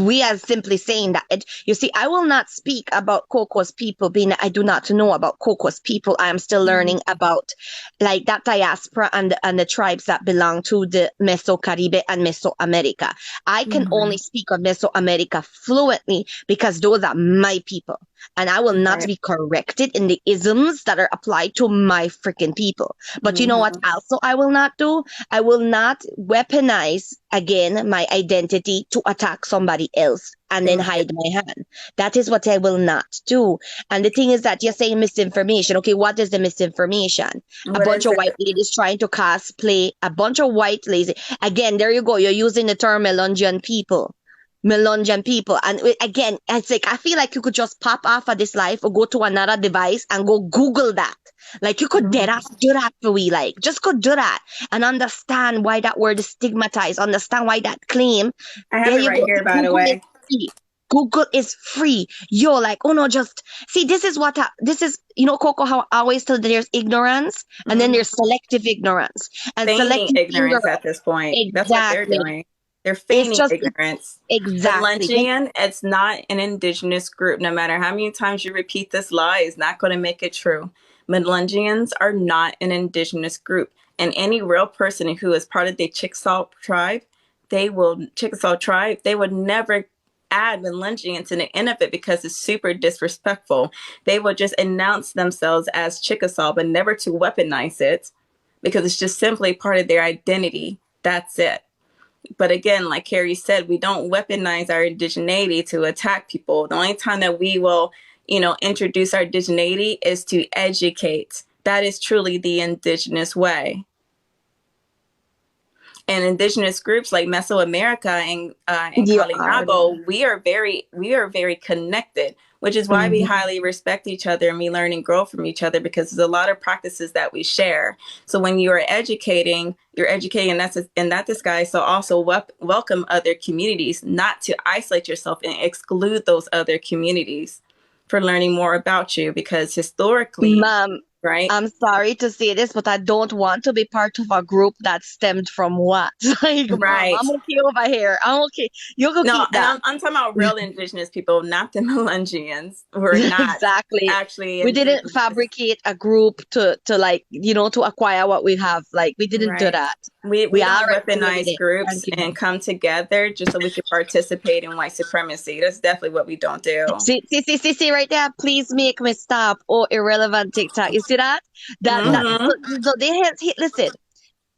we are simply saying that you see, I will not speak about Coco's people being I do not know about Coco's people. I am still learning about like that diaspora and the tribes that belong to the Meso-Caribe and Mesoamerica. I can only speak of Mesoamerica fluently because those are my people. And I will not Right. be corrected in the isms that are applied to my freaking people. But you know what also I will not do? I will not weaponize again my identity to attack somebody else and then Thank you. hide my hand. That is what I will not do. And the thing is that you're saying misinformation. Okay, what is the misinformation? A What bunch is of it? white ladies trying to cosplay, a bunch of white ladies. Again, there you go. You're using the term Melungeon people. Melungeon people. And again, it's like I feel like you could just pop off of this life or go to another device and go Google that. Like you could dead ass do that for we like. Just go do that and understand why that word is stigmatized. Understand why that claim. I have There it you right go. here, by the Google is way. free. Google is free. You're like, oh no, just see. This is what this is. You know, Coco. How I always tell that there's ignorance and then Mhm. there's selective ignorance and Feigning selective ignorance ignorance. at this point. That's what they're Exactly. doing. They're It's feigning just ignorance. exactly. Melangian, it's not an indigenous group. No matter how many times you repeat this lie, it's not going to make it true. Melangians are not an indigenous group. And any real person who is part of the Chickasaw tribe, they would never add Melangian to the end of it because it's super disrespectful. They would just announce themselves as Chickasaw, but never to weaponize it because it's just simply part of their identity. That's it. But again, like Carrie said, we don't weaponize our indigeneity to attack people. The only time that we will, introduce our indigeneity is to educate. That is truly the indigenous way. And indigenous groups like Mesoamerica and You are. Kalinago, we are very connected, which is why we Mhm. highly respect each other and we learn and grow from each other because there's a lot of practices that we share. So when you are educating, you're educating, and that's in that disguise. So also welcome other communities, not to isolate yourself and exclude those other communities for learning more about you because historically, Ma'am, right? I'm sorry to say this, but I don't want to be part of a group that stemmed from what? Like, mom, Right. I'm okay over here. I'm okay. You can No, keep and that. I'm talking about real indigenous people, not the Melangians, who are not Exactly. actually We didn't indigenous. fabricate a group to like, to acquire what we have. Like, we didn't do Right. that. We We we are don't okay with weaponize it. groups Thank you. and come together just so we can participate in white supremacy. That's definitely what we don't do. See, right there. Please make me stop. Oh, irrelevant TikTok. You see that? That Hmm. so they have listen.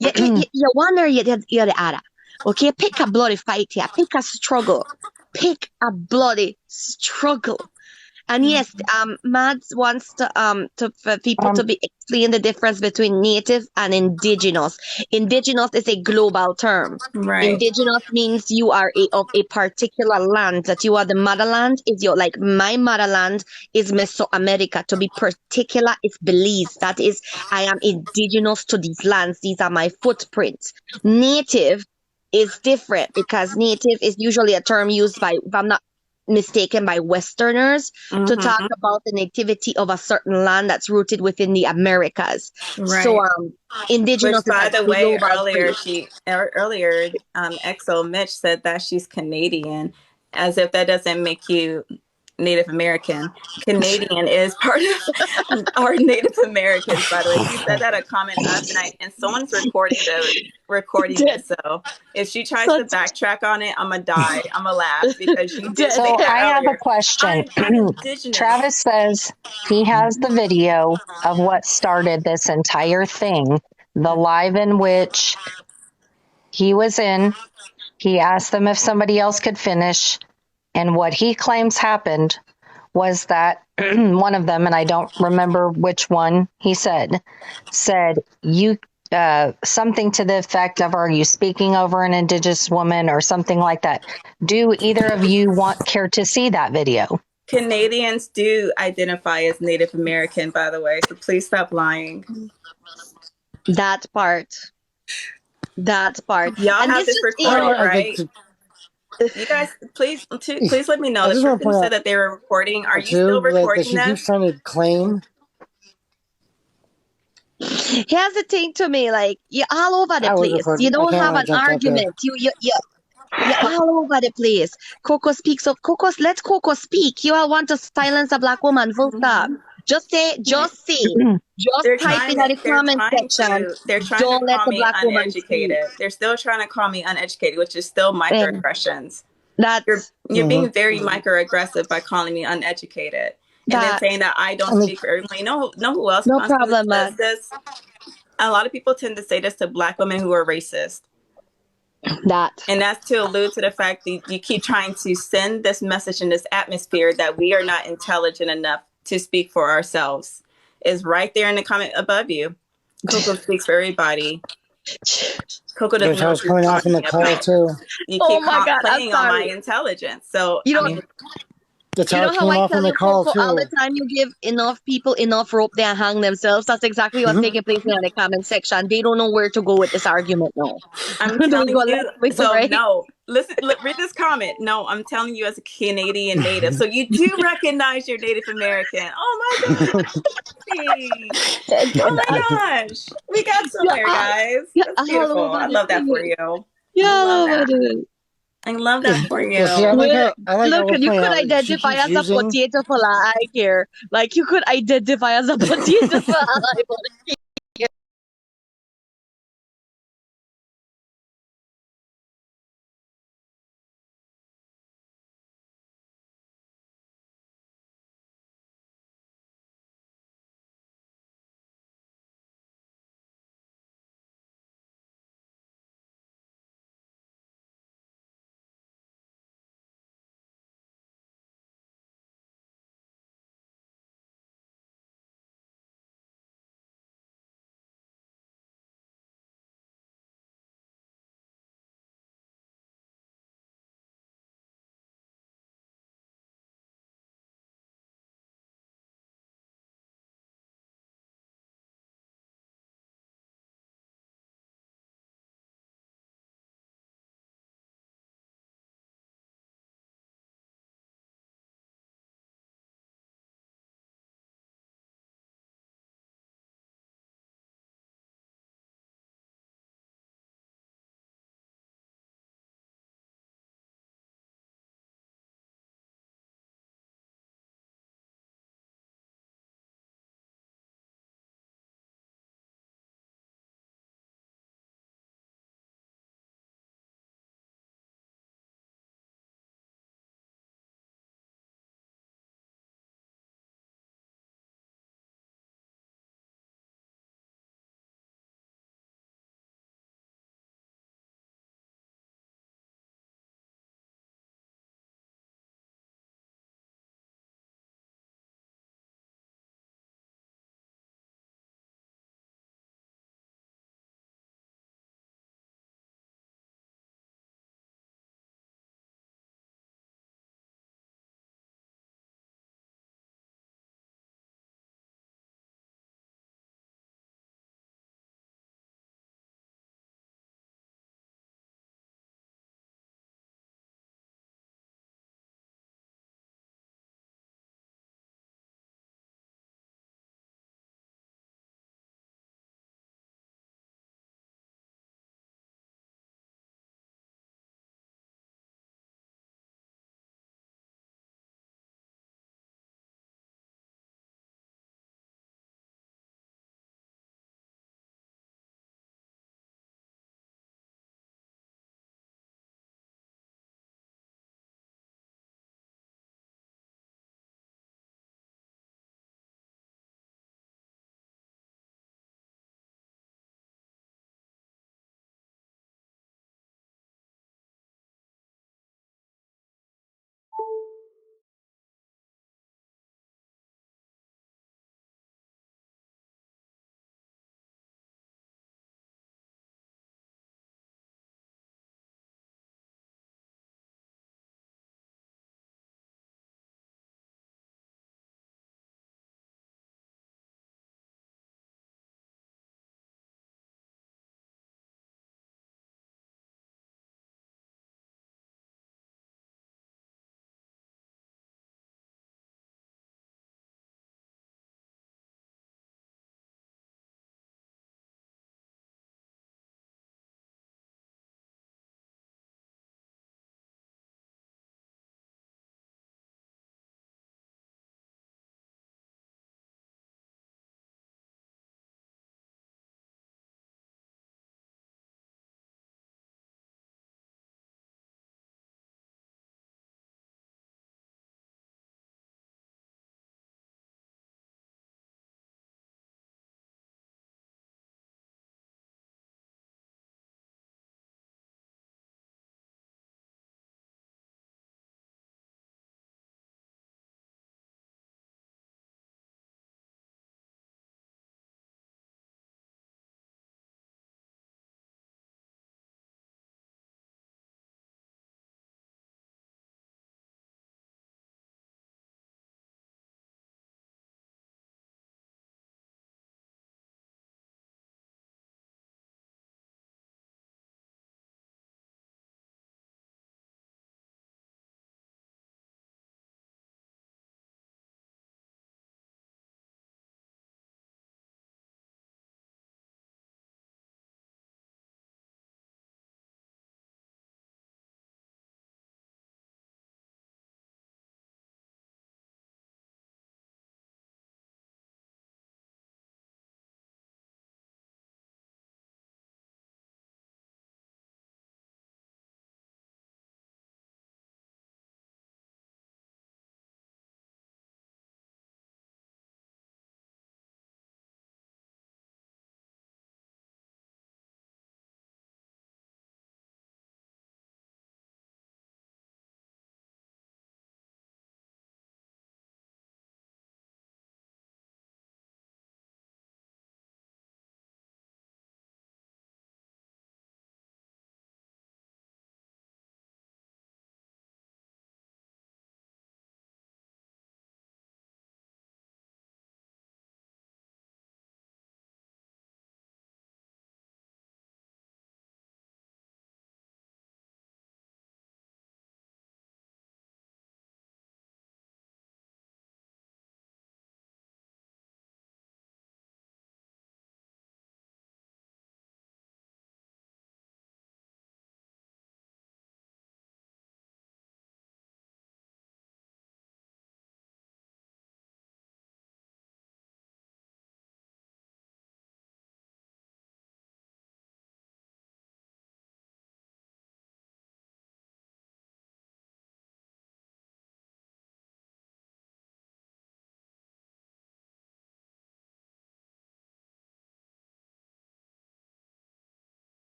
You wonder you're the other. Okay, pick a bloody fight here. Pick a struggle. Pick a bloody struggle. And yes, Mads wants for people to be explain the difference between native and indigenous. Indigenous is a global term. Right. Indigenous means you are of a particular land, that you are the motherland is your like my motherland is Mesoamerica. To be particular is Belize. That is, I am indigenous to these lands. These are my footprints. Native is different because native is usually a term used by, if I'm not mistaken, by Westerners to talk Hmm. about the nativity of a certain land that's rooted within the Americas. So, Right. indigenous Which, is by a the way, global earlier phrase. Exo Mitch said that she's Canadian, as if that doesn't make you Native American. Canadian is part of our Native Americans, by the way. She said that a comment last night, and someone's recording Dead. this. So if she tries So, to backtrack on it, I'm gonna die. I'm gonna laugh because she did dead say So that I air. have a earlier. question. I'm indigenous. Travis says he has the video of what started this entire thing, the live in which he was in. He asked them if somebody else could finish. And what he claims happened was that one of them, and I don't remember which one he said, you something to the effect of, "Are you speaking over an indigenous woman?" or something like that. Do either of you care to see that video? Canadians do identify as Native American, by the way, so please stop lying. That part. That part. Y'all And have this this just I, recorded, I, I, right? You guys, please let me know. I The just want to person who point said out that they were recording, are you too still that recording she keeps this? trying to claim Here's the thing to me, like you're all over the I was place. recording. You I don't can't have when I an jumped up there. argument. You're all over the place. Coco speaks of Coco. Let Coco speak. You all want to silence a black woman. Full stop. Just say. Just say. Just They're type trying in to the they're comment trying section. to they're trying to Don't let call the me black woman speak. uneducated. They're still trying to call me uneducated, which is still And microaggressions. that's You're being very microaggressive by calling me uneducated. And then that. saying that I don't speak for everyone. Know who else No constantly problem, says man. this? A lot of people tend to say this to black women who are racist. That. And that's to allude to the fact that you keep trying to send this message in this atmosphere that we are not intelligent enough to speak for ourselves. Is right there in the comment above you. Coco speaks for everybody. Coco doesn't Which know I what was she's coming off in the talking call about. too. You Oh keep my God, I'm playing on my sorry. intelligence. So, You I know, mean, That's you how know it how came I off in tell the you, call Coco, all too. the time you give enough people enough rope, they hang themselves. That's exactly what's taking place in the comment section. They don't know where to go with this argument now. I'm They're telling gonna let you. me, So, right? no, listen, read this comment. No, I'm telling you as a Canadian native. So, you do recognize you're Native American. Oh my goodness. Oh my gosh. We got somewhere, guys. You're That's all beautiful. over I the love that for place. you. You're I all love over that. the I love that for Well, see, you. I like how Look, we're you playing could out. Like, she identify keeps as a using. potato for life here. Like you could identify as a potato for life.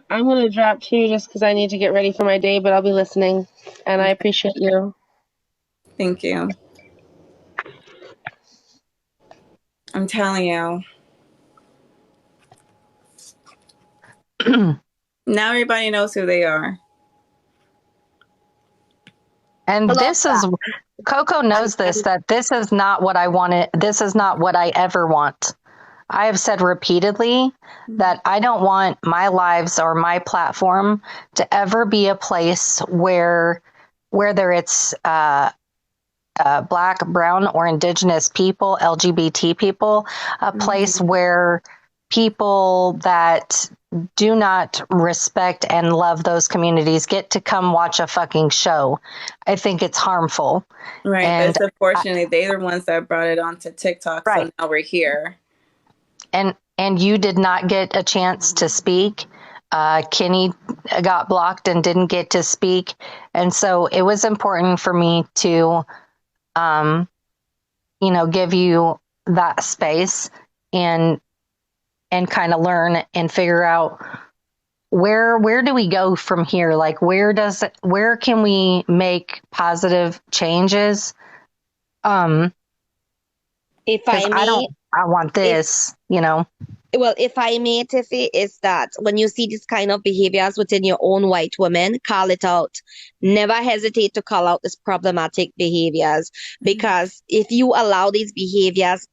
I'm going to drop too just because I need to get ready for my day, but I'll be listening. And I appreciate you. Thank you. I'm telling you. Now everybody knows who they are. And this is, Coco knows this, that this is not what I wanted. This is not what I ever want. I have said repeatedly that I don't want my lives or my platform to ever be a place where, whether it's Black, brown, or Indigenous people, LGBT people, a place where people that do not respect and love those communities get to come watch a fucking show. I think it's harmful. Right. And but unfortunately, they're the ones that brought it onto TikTok. Right. So now we're here. And you did not get a chance to speak. Kenny got blocked and didn't get to speak. And so it was important for me to, give you that space and kind of learn and figure out where do we go from here? Like, where can we make positive changes? If I may, I want this, Well, if I may, Tiffy, is that when you see this kind of behaviors within your own white woman, call it out. Never hesitate to call out these problematic behaviors, because if you allow these behaviors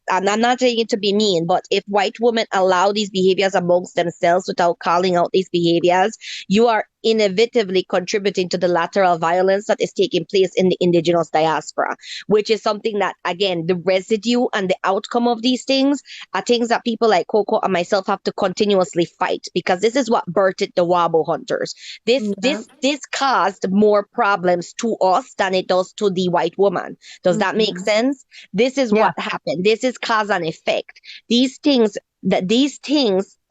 and I'm not saying it to be mean, but if white women allow these behaviors amongst themselves without calling out these behaviors, you are inevitably contributing to the lateral violence that is taking place in the indigenous diaspora, which is something that, again, the residue and the outcome of these things are things that people like Coco and myself have to continuously fight, because this is what birthed the Wabo hunters. This caused more problems to us than it does to the white woman. Does that make sense? This is what happened. This is cause and effect. These things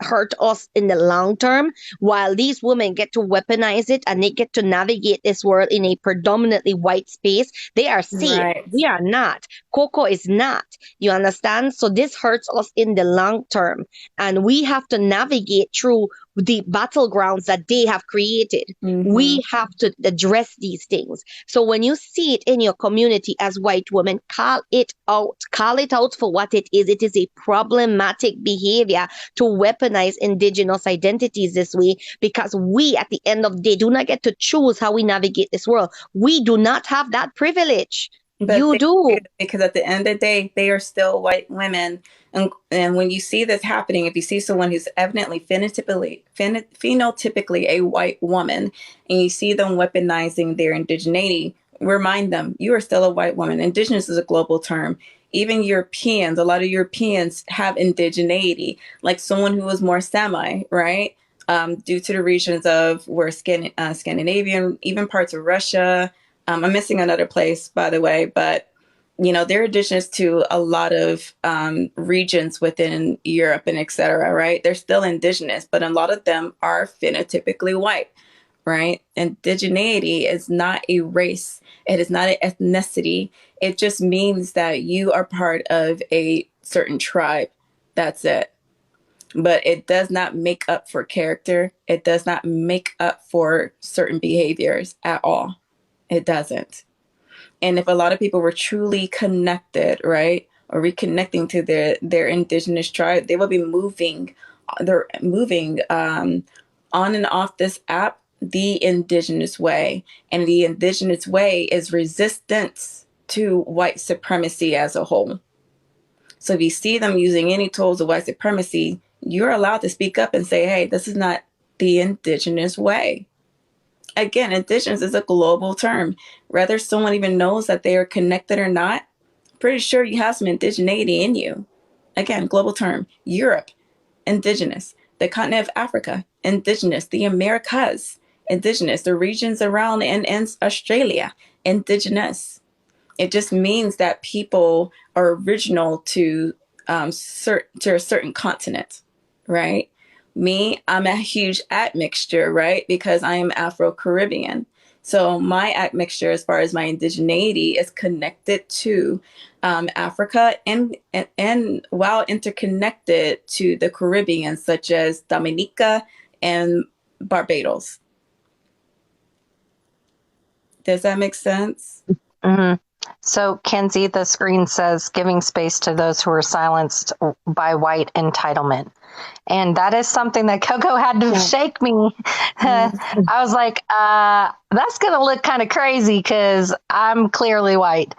hurt us in the long term, while these women get to weaponize it and they get to navigate this world in a predominantly white space. They are safe. Right. We are not. Coco is not. You understand? So this hurts us in the long term, and we have to navigate through the battlegrounds that they have created. We have to address these things. So when you see it in your community as white women, call it out. Call it out for what it is. It is a problematic behavior to weaponize indigenous identities this way, because we, at the end of the day, do not get to choose how we navigate this world. We do not have that privilege. But you do. Because at the end of the day, they are still white women. And when you see this happening, if you see someone who's evidently phenotypically a white woman, and you see them weaponizing their indigeneity, remind them, you are still a white woman. Indigenous is a global term. Even Europeans, a lot of Europeans have indigeneity, like someone who was more semi, right? Due to the regions of where Scandinavian, even parts of Russia. I'm missing another place, by the way, but they're indigenous to a lot of regions within Europe and etc. Right? They're still indigenous, but a lot of them are phenotypically white. Right? Indigeneity is not a race. It is not an ethnicity. It just means that you are part of a certain tribe. That's it. But it does not make up for character. It does not make up for certain behaviors at all. It doesn't. And if a lot of people were truly connected, right, or reconnecting to their indigenous tribe, they will be moving. They're moving on and off this app the indigenous way. And the indigenous way is resistance to white supremacy as a whole. So if you see them using any tools of white supremacy, you're allowed to speak up and say, hey, this is not the indigenous way. Again, indigenous is a global term. Whether someone even knows that they are connected or not, pretty sure you have some indigeneity in you. Again, global term. Europe, indigenous. The continent of Africa, indigenous. The Americas, indigenous. The regions around and Australia, indigenous. It just means that people are original to a certain continent, right? Me, I'm a huge admixture, right? Because I am Afro-Caribbean. So my admixture, as far as my indigeneity, is connected to Africa and while interconnected to the Caribbean, such as Dominica and Barbados. Does that make sense? Mm-hmm. So, Kenzie, the screen says giving space to those who are silenced by white entitlement. And that is something that Coco had to shake me. I was like, that's going to look kind of crazy because I'm clearly white.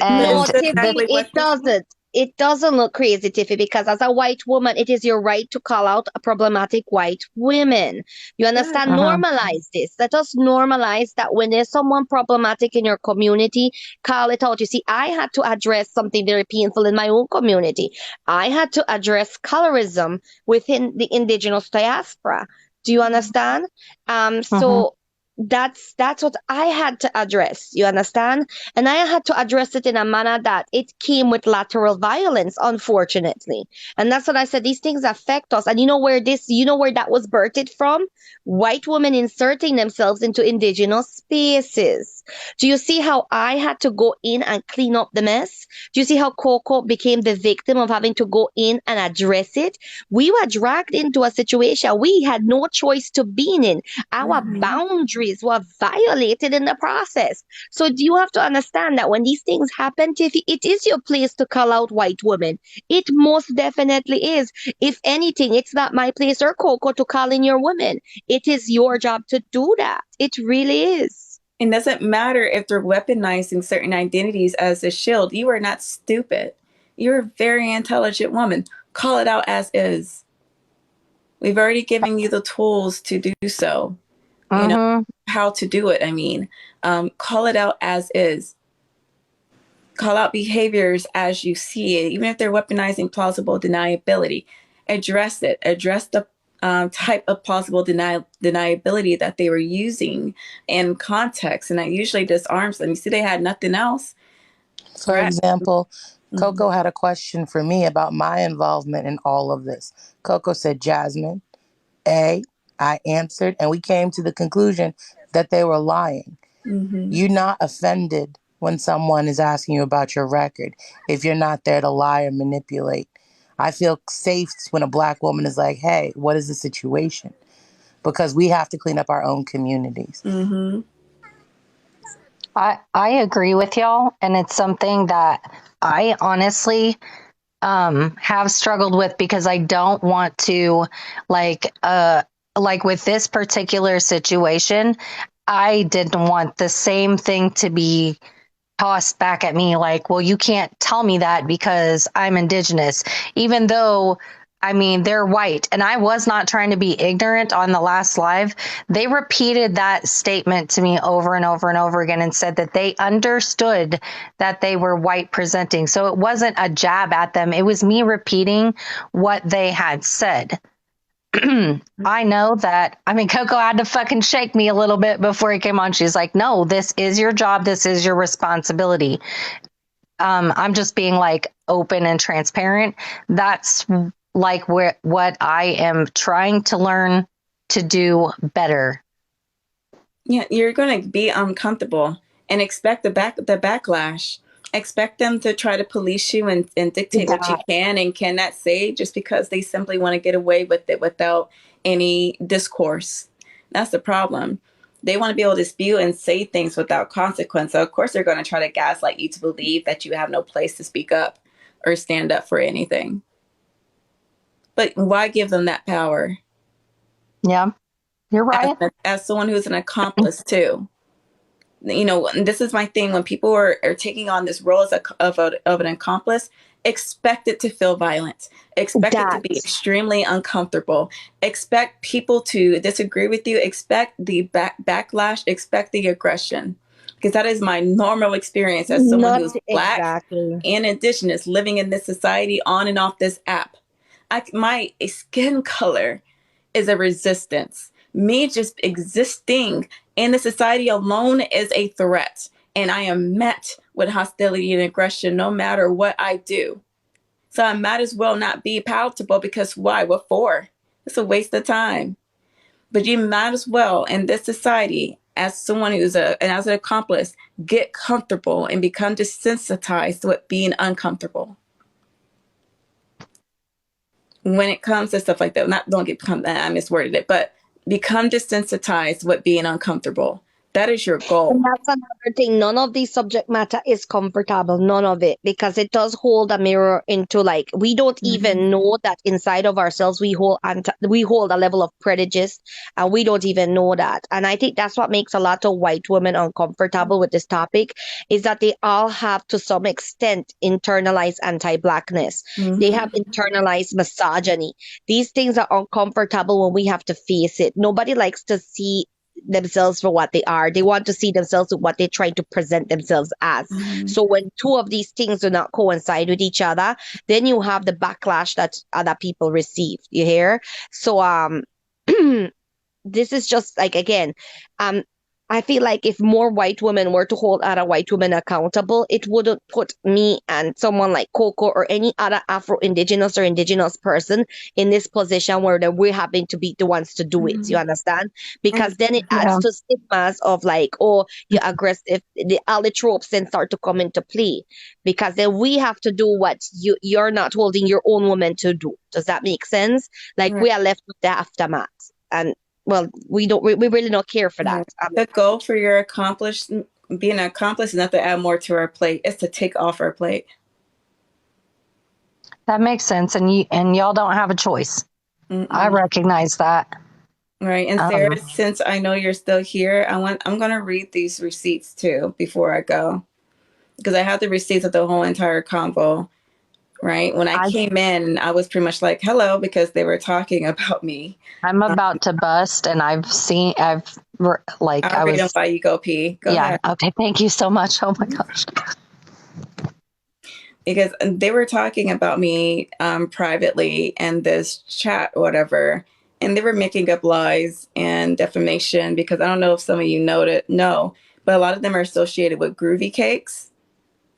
And No, That's Tiffy, exactly what it doesn't. It doesn't look crazy, Tiffy, because as a white woman, it is your right to call out a problematic white women. You understand? Normalize this. Let us normalize that when there's someone problematic in your community, call it out. You see, I had to address something very painful in my own community. I had to address colorism within the indigenous diaspora. Do you understand? So that's what I had to address. You understand? And I had to address it in a manner that it came with lateral violence, unfortunately. And that's what I said. These things affect us. And you know where that was birthed from? White women inserting themselves into indigenous spaces. Do you see how I had to go in and clean up the mess? Do you see how Coco became the victim of having to go in and address it? We were dragged into a situation we had no choice to be in. Our boundaries were violated in the process. So do you have to understand that when these things happen, Tiffy, it is your place to call out white women. It most definitely is. If anything, it's not my place or Coco to call in your women. It is your job to do that. It really is. It doesn't matter if they're weaponizing certain identities as a shield. You are not stupid. You're a very intelligent woman. Call it out as is. We've already given you the tools to do so. You know how to do it. I mean, call it out as is. Call out behaviors as you see it, even if they're weaponizing plausible deniability. Address it. Address the type of plausible deniability that they were using in context, and that usually disarms them. You see, they had nothing else. For example, Coco had a question for me about my involvement in all of this. Coco said, Jasmine, I answered, and we came to the conclusion that they were lying. You're not offended when someone is asking you about your record if you're not there to lie or manipulate. I feel safe when a Black woman is like, hey, what is the situation? Because we have to clean up our own communities. I agree with y'all, and it's something that I honestly have struggled with because I don't want to like with this particular situation, I didn't want the same thing to be tossed back at me like, well, you can't tell me that because I'm indigenous, even though I mean, they're white. And I was not trying to be ignorant on the last live. They repeated that statement to me over and over and over again and said that they understood that they were white presenting. So it wasn't a jab at them. It was me repeating what they had said. I know that, I mean, Coco had to fucking shake me a little bit before he came on. She's like, no, this is your job. This is your responsibility. I'm just being like open and transparent. That's like what I am trying to learn to do better. Yeah, you're going to be uncomfortable and expect the backlash. Expect them to try to police you and dictate what you can and cannot say just because they simply want to get away with it without any discourse. That's the problem. They want to be able to spew and say things without consequence. So of course they're going to try to gaslight you to believe that you have no place to speak up or stand up for anything. But why give them that power? Yeah, you're right. As someone who's an accomplice too. You know, this is my thing. When people are taking on this role as of an accomplice, expect it to feel violent. Expect it to be extremely uncomfortable. Expect people to disagree with you. Expect the backlash. Expect the aggression. Because that is my normal experience as someone who's Black and indigenous living in this society on and off this app. My skin color is a resistance. Me just existing in the society alone is a threat. And I am met with hostility and aggression no matter what I do. So I might as well not be palatable because why? What for? It's a waste of time. But you might as well in this society, as someone who's as an accomplice, get comfortable and become desensitized with being uncomfortable. When it comes to stuff like that, I misworded it, but become desensitized with being uncomfortable. That is your goal. And that's another thing. None of the subject matter is comfortable. None of it. Because it does hold a mirror into, like, we don't even know that inside of ourselves we hold a level of prejudice, and we don't even know that. And I think that's what makes a lot of white women uncomfortable with this topic, is that they all have to some extent internalized anti-blackness. They have internalized misogyny. These things are uncomfortable when we have to face it. Nobody likes to see themselves for what they are. They want to see themselves with what they try to present themselves as. So when two of these things do not coincide with each other, then you have the backlash that other people receive. You hear? So this is just like, again, I feel like if more white women were to hold other white women accountable, it wouldn't put me and someone like Coco or any other Afro-Indigenous or Indigenous person in this position where we're having to be the ones to do it. You understand? Because then it adds to stigmas of like, oh, you're aggressive. All the tropes then start to come into play, because then we have to do what you're not holding your own woman to do. Does that make sense? Like, we are left with the aftermath. And well, we really don't care for that. The goal for your being an accomplice is not to add more to our plate. It's to take off our plate. That makes sense. And y'all don't have a choice. I recognize that. Right. And Sarah, since I know you're still here, I'm going to read these receipts too before I go, because I have the receipts of the whole entire convo. Right. When I came in, I was pretty much like, hello, because they were talking about me. I'm about to bust, and I'll read them while you go pee. Go ahead. Okay. Thank you so much. Oh my gosh. Because they were talking about me privately in this chat or whatever, and they were making up lies and defamation, because I don't know if some of you know, but a lot of them are associated with groovy cakes.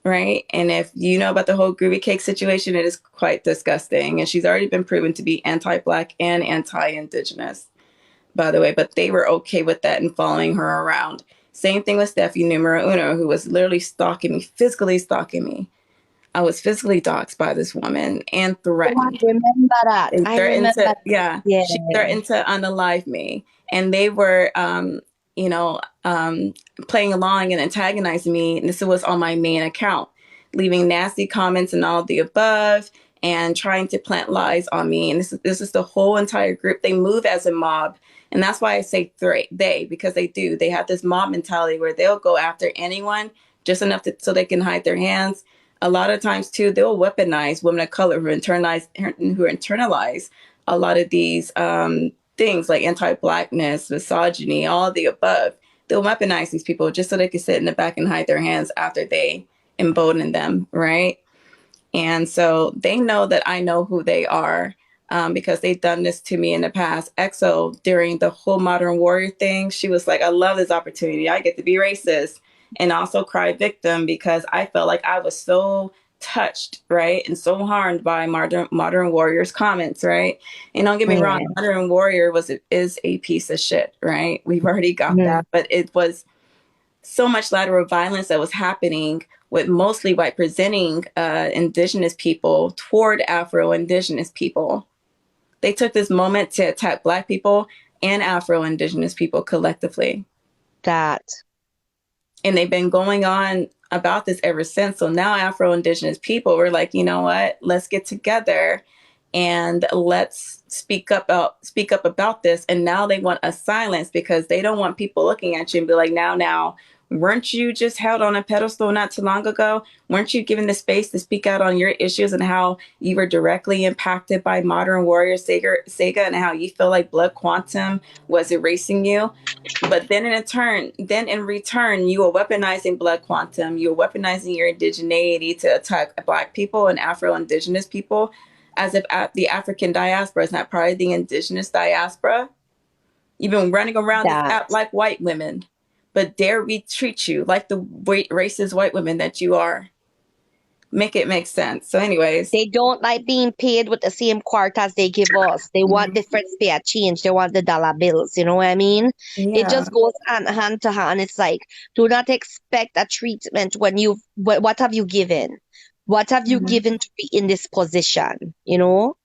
Right. And if you know about the whole groovy cake situation, it is quite disgusting. And she's already been proven to be anti-Black and anti-Indigenous, by the way. But they were okay with that and following her around. Same thing with Steffi Numero Uno, who was literally stalking me, physically stalking me. I was physically doxxed by this woman and threatened. I remember that. She threatened to unalive me. And they were, playing along and antagonizing me. And this was on my main account, leaving nasty comments and all of the above, and trying to plant lies on me. And this is the whole entire group. They move as a mob. And that's why I say they, because they do. They have this mob mentality where they'll go after anyone just enough so they can hide their hands. A lot of times, too, they'll weaponize women of color who internalize a lot of these things like anti-Blackness, misogyny, all of the above. They'll weaponize these people just so they can sit in the back and hide their hands after they embolden them, right? And so they know that I know who they are, because they've done this to me in the past. EXO, during the whole Modern Warrior thing, she was like, I love this opportunity. I get to be racist and also cry victim, because I felt like I was so touched, right, and so harmed by Modern Warrior's comments, right? And don't get me wrong, Modern Warrior is a piece of shit, right? We've already got that, but it was so much lateral violence that was happening with mostly white presenting Indigenous people toward Afro-Indigenous people. They took this moment to attack Black people and Afro-Indigenous people collectively. And they've been going on about this ever since. So now Afro-Indigenous people were like, you know what, let's get together and let's speak up about this. And now they want us silenced, because they don't want people looking at you and be like, now, weren't you just held on a pedestal not too long ago? Weren't you given the space to speak out on your issues and how you were directly impacted by Modern Warrior Sega and how you feel like Blood Quantum was erasing you? But then in return, you were weaponizing Blood Quantum. You were weaponizing your indigeneity to attack Black people and Afro-Indigenous people, as if the African diaspora is not part of the Indigenous diaspora. You've been running around this app like white women, but dare we treat you like the racist white women that you are. Make it make sense. So anyways. They don't like being paid with the same quarters they give us. They want different spare change. They want the dollar bills. You know what I mean? Yeah. It just goes hand to hand. It's like, do not expect a treatment when what have you given? What have you given to be in this position? You know?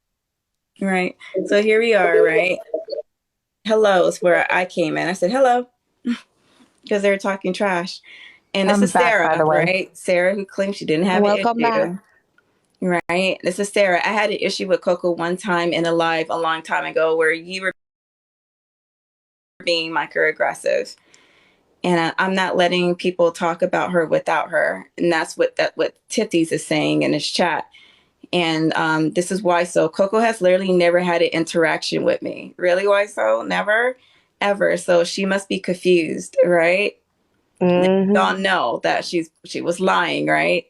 Right. So here we are, right? hello is where I came in. I said hello because they were talking trash. And this I'm is back, by Sarah, the way. right? Sarah, who claims she didn't have an Welcome back. issue. Right. This is Sarah. I had an issue with Coco one time in a live a long time ago where you were being microaggressive. And I'm not letting people talk about her without her. And that's what Tipties is saying in his chat. And this is Whyso. Coco has literally never had an interaction with me. Really, Whyso? Never? Ever. So she must be confused, right? Mm-hmm. Y'all know that she was lying, right?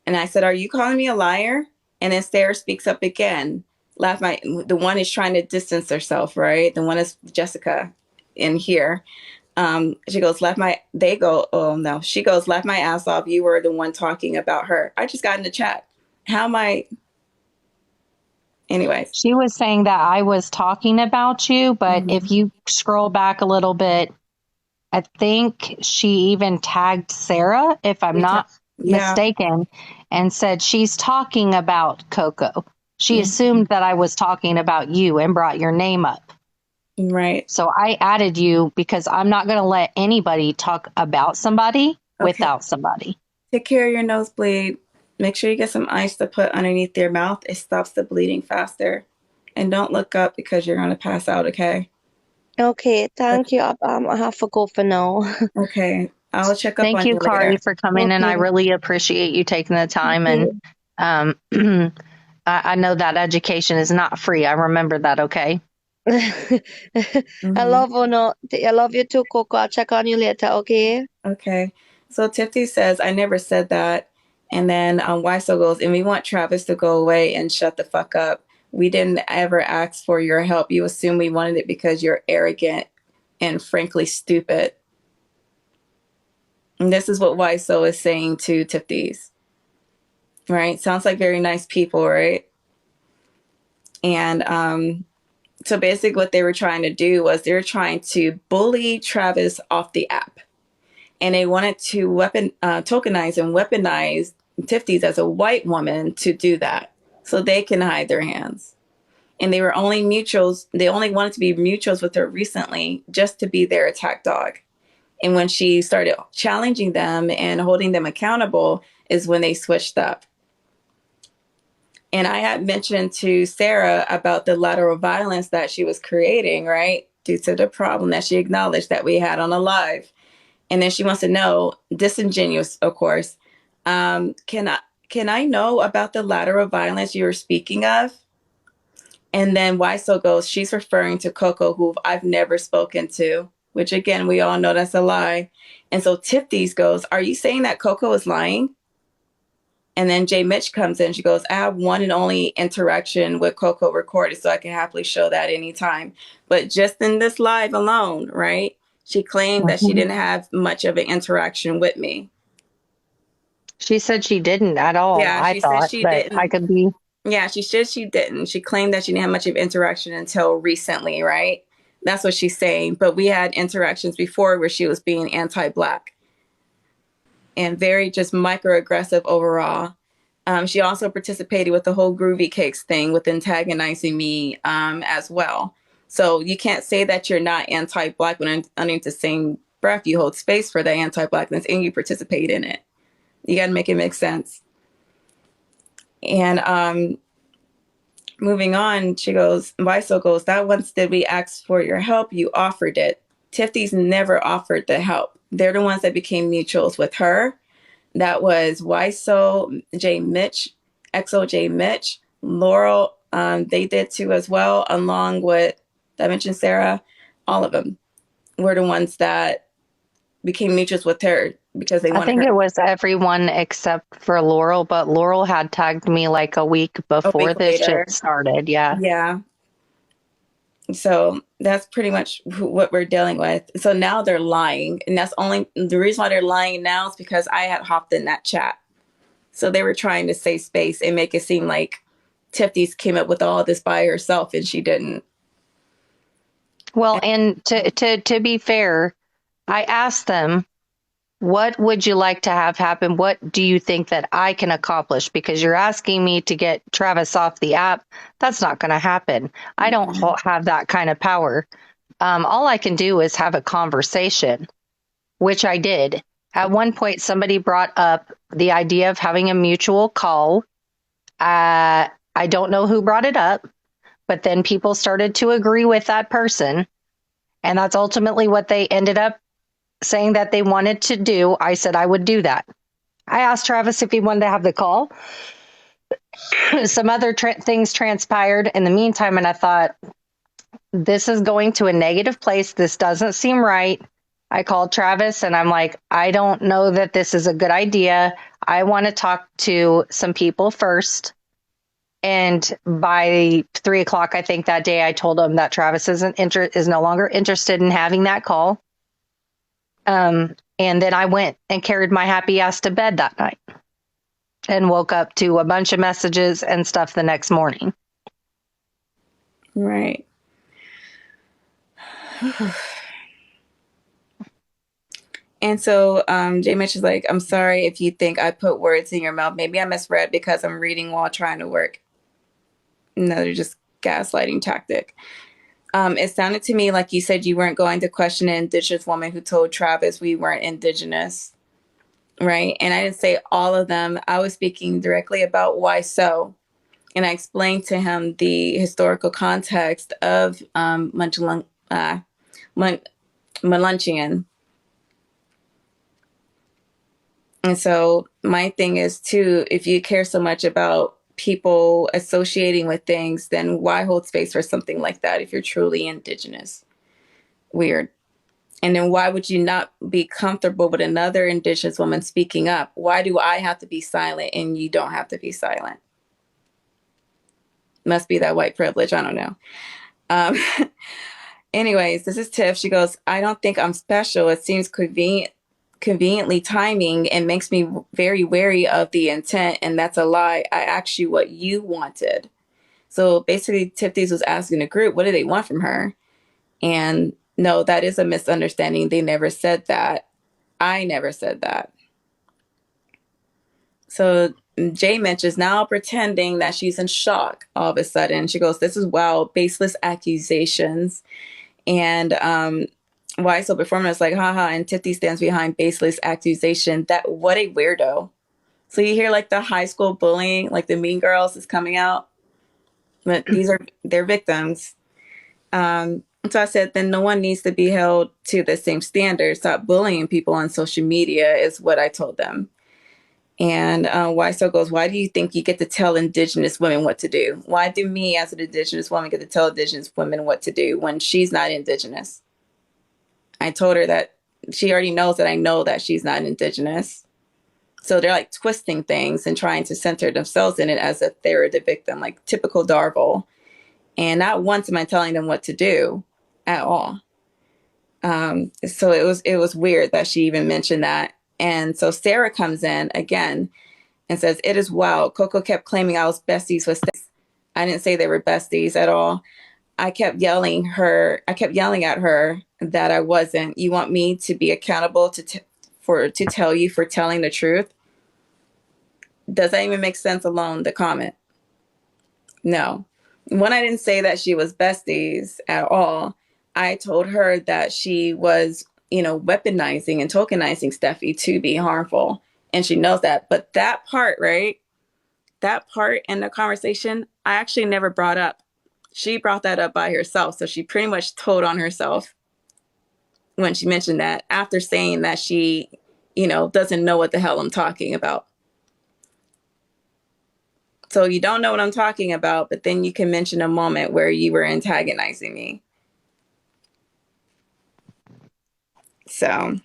And I said, "Are you calling me a liar?" And then Sarah speaks up again. The one is trying to distance herself, right? The one is Jessica in here. She goes, she goes, "Left my ass off. You were the one talking about her." I just got in the chat. How am I? Anyways. She was saying that I was talking about you, but if you scroll back a little bit, I think she even tagged Sarah, if I'm not mistaken, and said she's talking about Coco. She assumed that I was talking about you and brought your name up. Right. So I added you because I'm not going to let anybody talk about somebody without somebody. Take care of your nosebleed. Make sure you get some ice to put underneath your mouth. It stops the bleeding faster. And don't look up because you're going to pass out, okay? Okay, thank you. I have to go for now. Okay. I'll check up Thank on you, you Kari, later. for coming in. I really appreciate you taking the time. And I know that education is not free. I remember that, okay? I love you too, Coco. I'll check on you later, okay? Okay. So Tiffany says, "I never said that." And then Whyso goes, "And we want Travis to go away and shut the fuck up. We didn't ever ask for your help. You assume we wanted it because you're arrogant and frankly stupid." And this is what Whyso is saying to Tiffany's. Right? Sounds like very nice people, right? And so basically what they were trying to do was they were trying to bully Travis off the app. And they wanted to tokenize and weaponize Tifties as a white woman to do that so they can hide their hands. And they were only mutuals. They only wanted to be mutuals with her recently just to be their attack dog. And when she started challenging them and holding them accountable is when they switched up. And I had mentioned to Sarah about the lateral violence that she was creating, right? Due to the problem that she acknowledged that we had on a live. And then she wants to know, disingenuous, of course, can I know about the lateral violence you were speaking of? And then Whyso goes, she's referring to Coco, who I've never spoken to, which again, we all know that's a lie. And so Tifties goes, are you saying that Coco is lying? And then Jay Mitch comes in. She goes, I have one and only interaction with Coco recorded, so I can happily show that anytime. But just in this live alone, right? She claimed that she didn't have much of an interaction with me. She said she didn't at all. Yeah, I she said thought, she but I didn't. could be. Yeah, she said she didn't. She claimed that she didn't have much of interaction until recently, right? That's what she's saying. But we had interactions before where she was being anti-Black and very just microaggressive overall. She also participated with the whole Groovy Cakes thing with antagonizing me as well. So you can't say that you're not anti-Black when under the same breath you hold space for the anti-Blackness and you participate in it. You got to make it make sense. And moving on, she goes, Whyso goes, that once did we ask for your help, you offered it. Tifty's never offered the help. They're the ones that became mutuals with her. That was Whyso, J Mitch, XOJ Mitch, Laurel. They did too as well, along with, I mentioned Sarah. All of them were the ones that became mutuals with her because they I wanted think her it was everyone except for Laurel, but Laurel had tagged me like a week a before week this later. shit started. Yeah. Yeah. So that's pretty much what we're dealing with. So now they're lying. And that's only the reason why they're lying now is because I had hopped in that chat. So they were trying to save space and make it seem like Tiffany's came up with all this by herself and she didn't. Well, and to be fair, I asked them, what would you like to have happen? What do you think that I can accomplish? Because you're asking me to get Travis off the app. That's not going to happen. I don't have that kind of power All I can do is have a conversation, which I did. At one point, somebody brought up the idea of having a mutual call. I don't know who brought it up, but then people started to agree with that person. And that's ultimately what they ended up saying that they wanted to do. I said I would do that. I asked Travis if he wanted to have the call. Some other things transpired in the meantime, and I thought, this is going to a negative place. This doesn't seem right. I called Travis and I'm like, I don't know that this is a good idea. I want to talk to some people first. And by 3:00, I think that day, I told him that Travis is no longer interested in having that call. And then I went and carried my happy ass to bed that night and woke up to a bunch of messages and stuff the next morning. Right. And so Jay Mitch is like, I'm sorry if you think I put words in your mouth. Maybe I misread because I'm reading while trying to work. Another just gaslighting tactic. It sounded to me like you said you weren't going to question an Indigenous woman who told Travis we weren't Indigenous. Right. And I didn't say all of them. I was speaking directly about Whyso. And I explained to him the historical context of Meluncheon. And so my thing is, too, if you care so much about people associating with things, then why hold space for something like that if you're truly Indigenous? Weird. And then why would you not be comfortable with another Indigenous woman speaking up? Why do I have to be silent and you don't have to be silent? Must be that white privilege. I don't know. Anyways, this is Tiff. She goes, I don't think I'm special. It seems conveniently timing and makes me very wary of the intent. And that's a lie. I asked you what you wanted. So basically, Tiffany's was asking the group, what do they want from her? And no, that is a misunderstanding. They never said that. I never said that. So Jay mentions now pretending that she's in shock all of a sudden. She goes, this is wild, baseless accusations. And Whyso performance like, haha, and Tiffany stands behind baseless accusation. That what a weirdo. So you hear like the high school bullying, like the Mean Girls is coming out. But they're victims. So I said, then no one needs to be held to the same standard. Stop bullying people on social media is what I told them. And Whyso goes, why do you think you get to tell Indigenous women what to do? Why do me as an Indigenous woman get to tell Indigenous women what to do when she's not Indigenous? I told her that she already knows that I know that she's not Indigenous. So they're like twisting things and trying to center themselves in it as if they're the victim, like typical Darvel. And not once am I telling them what to do at all. So it was weird that she even mentioned that. And so Sarah comes in again and says, it is wild. Coco kept claiming I was besties with Steph. I didn't say they were besties at all. I kept yelling at her that I wasn't. You want me to be accountable to tell you for telling the truth? Does that even make sense alone, the comment? No. When I didn't say that she was besties at all, I told her that she was, weaponizing and tokenizing Steffi to be harmful. And she knows that. But that part, right? That part in the conversation, I actually never brought up. She brought that up by herself. So she pretty much told on herself when she mentioned that after saying that she, doesn't know what the hell I'm talking about. So you don't know what I'm talking about, but then you can mention a moment where you were antagonizing me. So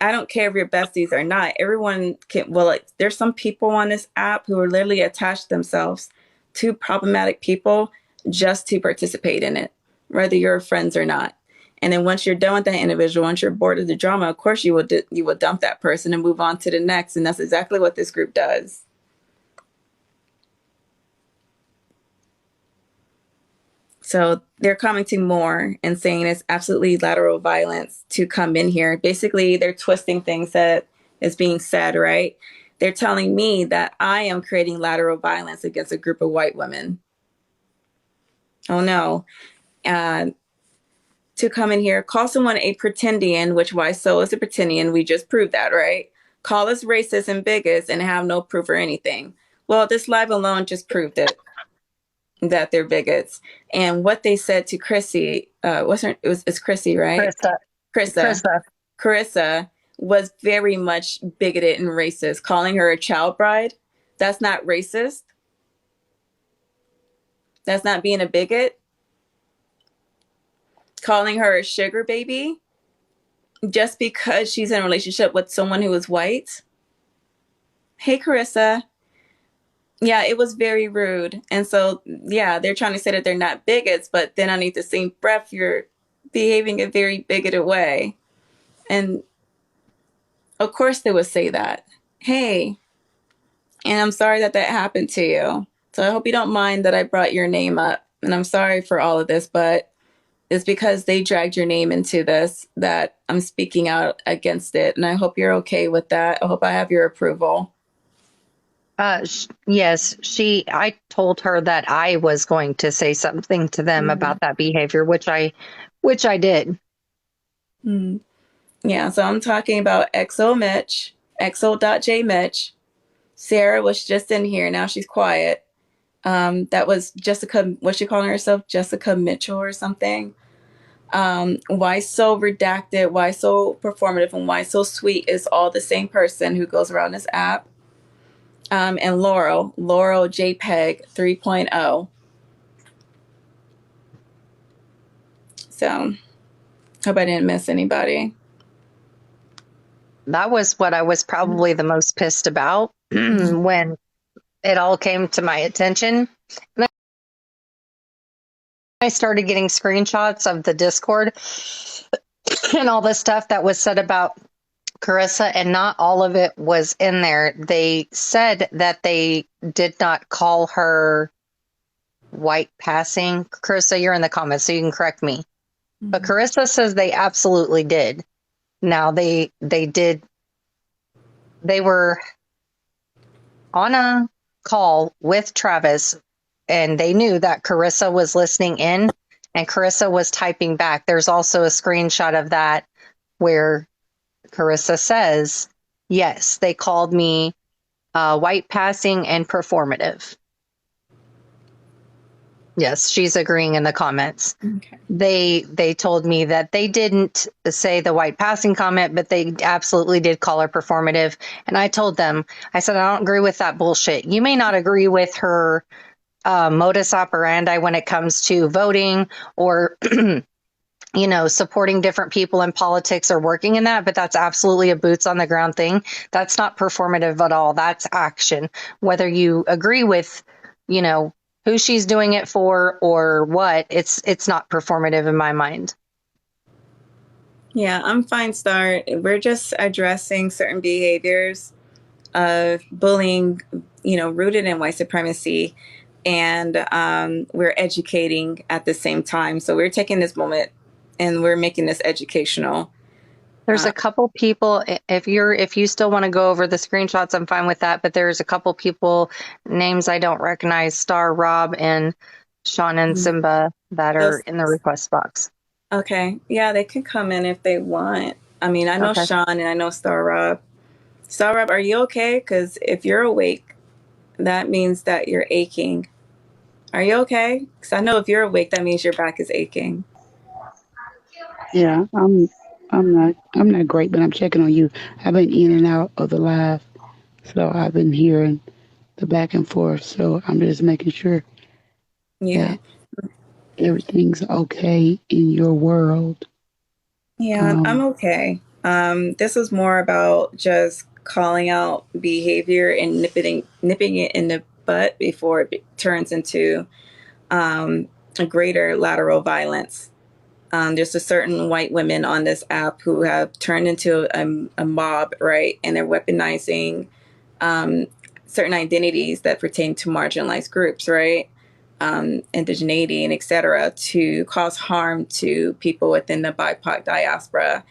I don't care if you're besties or not. Everyone can, there's some people on this app who are literally attached themselves to problematic people just to participate in it, whether you're friends or not. And then once you're done with that individual, once you're bored of the drama, of course you will dump that person and move on to the next. And that's exactly what this group does. So they're commenting more and saying it's absolutely lateral violence to come in here. Basically, they're twisting things that is being said, right? They're telling me that I am creating lateral violence against a group of white women. Oh, no. to come in here, call someone a pretendian, which Whyso is a pretendian. We just proved that, right? Call us racist and bigots and have no proof or anything. Well, this live alone just proved it, that they're bigots. And what they said to Chrissy, it's Chrissy, right? Carissa was very much bigoted and racist, calling her a child bride. That's not racist. That's not being a bigot. Calling her a sugar baby just because she's in a relationship with someone who is white. Hey, Carissa. Yeah, it was very rude. And so, yeah, they're trying to say that they're not bigots, but then underneath the same breath, you're behaving a very bigoted way. And of course they would say that. Hey, and I'm sorry that that happened to you. So I hope you don't mind that I brought your name up. And I'm sorry for all of this, but it's because they dragged your name into this that I'm speaking out against it. And I hope you're okay with that. I hope I have your approval. Yes, I told her that I was going to say something to them about that behavior, which I did. Yeah, so I'm talking about XO Mitch, XO.J Mitch. Sarah was just in here. Now she's quiet. That was Jessica, what's she calling herself? Jessica Mitchell or something. Why So Redacted, Why So Performative, and Why So Sweet is all the same person who goes around this app. And Laurel JPEG 3.0. So, hope I didn't miss anybody. That was what I was probably the most pissed about when it all came to my attention. And I started getting screenshots of the Discord and all the stuff that was said about Carissa, and not all of it was in there. They said that they did not call her white passing. Carissa, you're in the comments, so you can correct me. But Carissa says they absolutely did. Now they did. They were on a call with Travis, and they knew that Carissa was listening in, and Carissa was typing back. There's also a screenshot of that where Carissa says, yes, they called me white passing and performative. Yes, she's agreeing in the comments. Okay. They told me that they didn't say the white passing comment, but they absolutely did call her performative. And I told them, I said, I don't agree with that bullshit. You may not agree with her modus operandi when it comes to voting or supporting different people in politics or working in that, but that's absolutely a boots on the ground thing. That's not performative at all. That's action. Whether you agree with, who she's doing it for or what, it's not performative in my mind. Yeah, I'm fine, Star. We're just addressing certain behaviors of bullying, rooted in white supremacy. And we're educating at the same time. So we're taking this moment and we're making this educational. There's a couple people, if you still want to go over the screenshots, I'm fine with that. But there's a couple people, names I don't recognize, Star, Rob, and Sean and Simba, that are in the request box. Okay. Yeah, they can come in if they want. I mean, I know Sean and I know Star Rob. Star Rob, are you okay? Because if you're awake, that means that you're aching. Are you okay? Because I know if you're awake, that means your back is aching. Yeah, I'm not great, but I'm checking on you. I've been in and out of the live, so I've been hearing the back and forth. So I'm just making sure that everything's okay in your world. Yeah, I'm okay. This is more about just calling out behavior and nipping it in the butt before it turns into a greater lateral violence. There's a certain white women on this app who have turned into a mob, right? And they're weaponizing certain identities that pertain to marginalized groups, right? Indigeneity and et cetera, to cause harm to people within the BIPOC diaspora.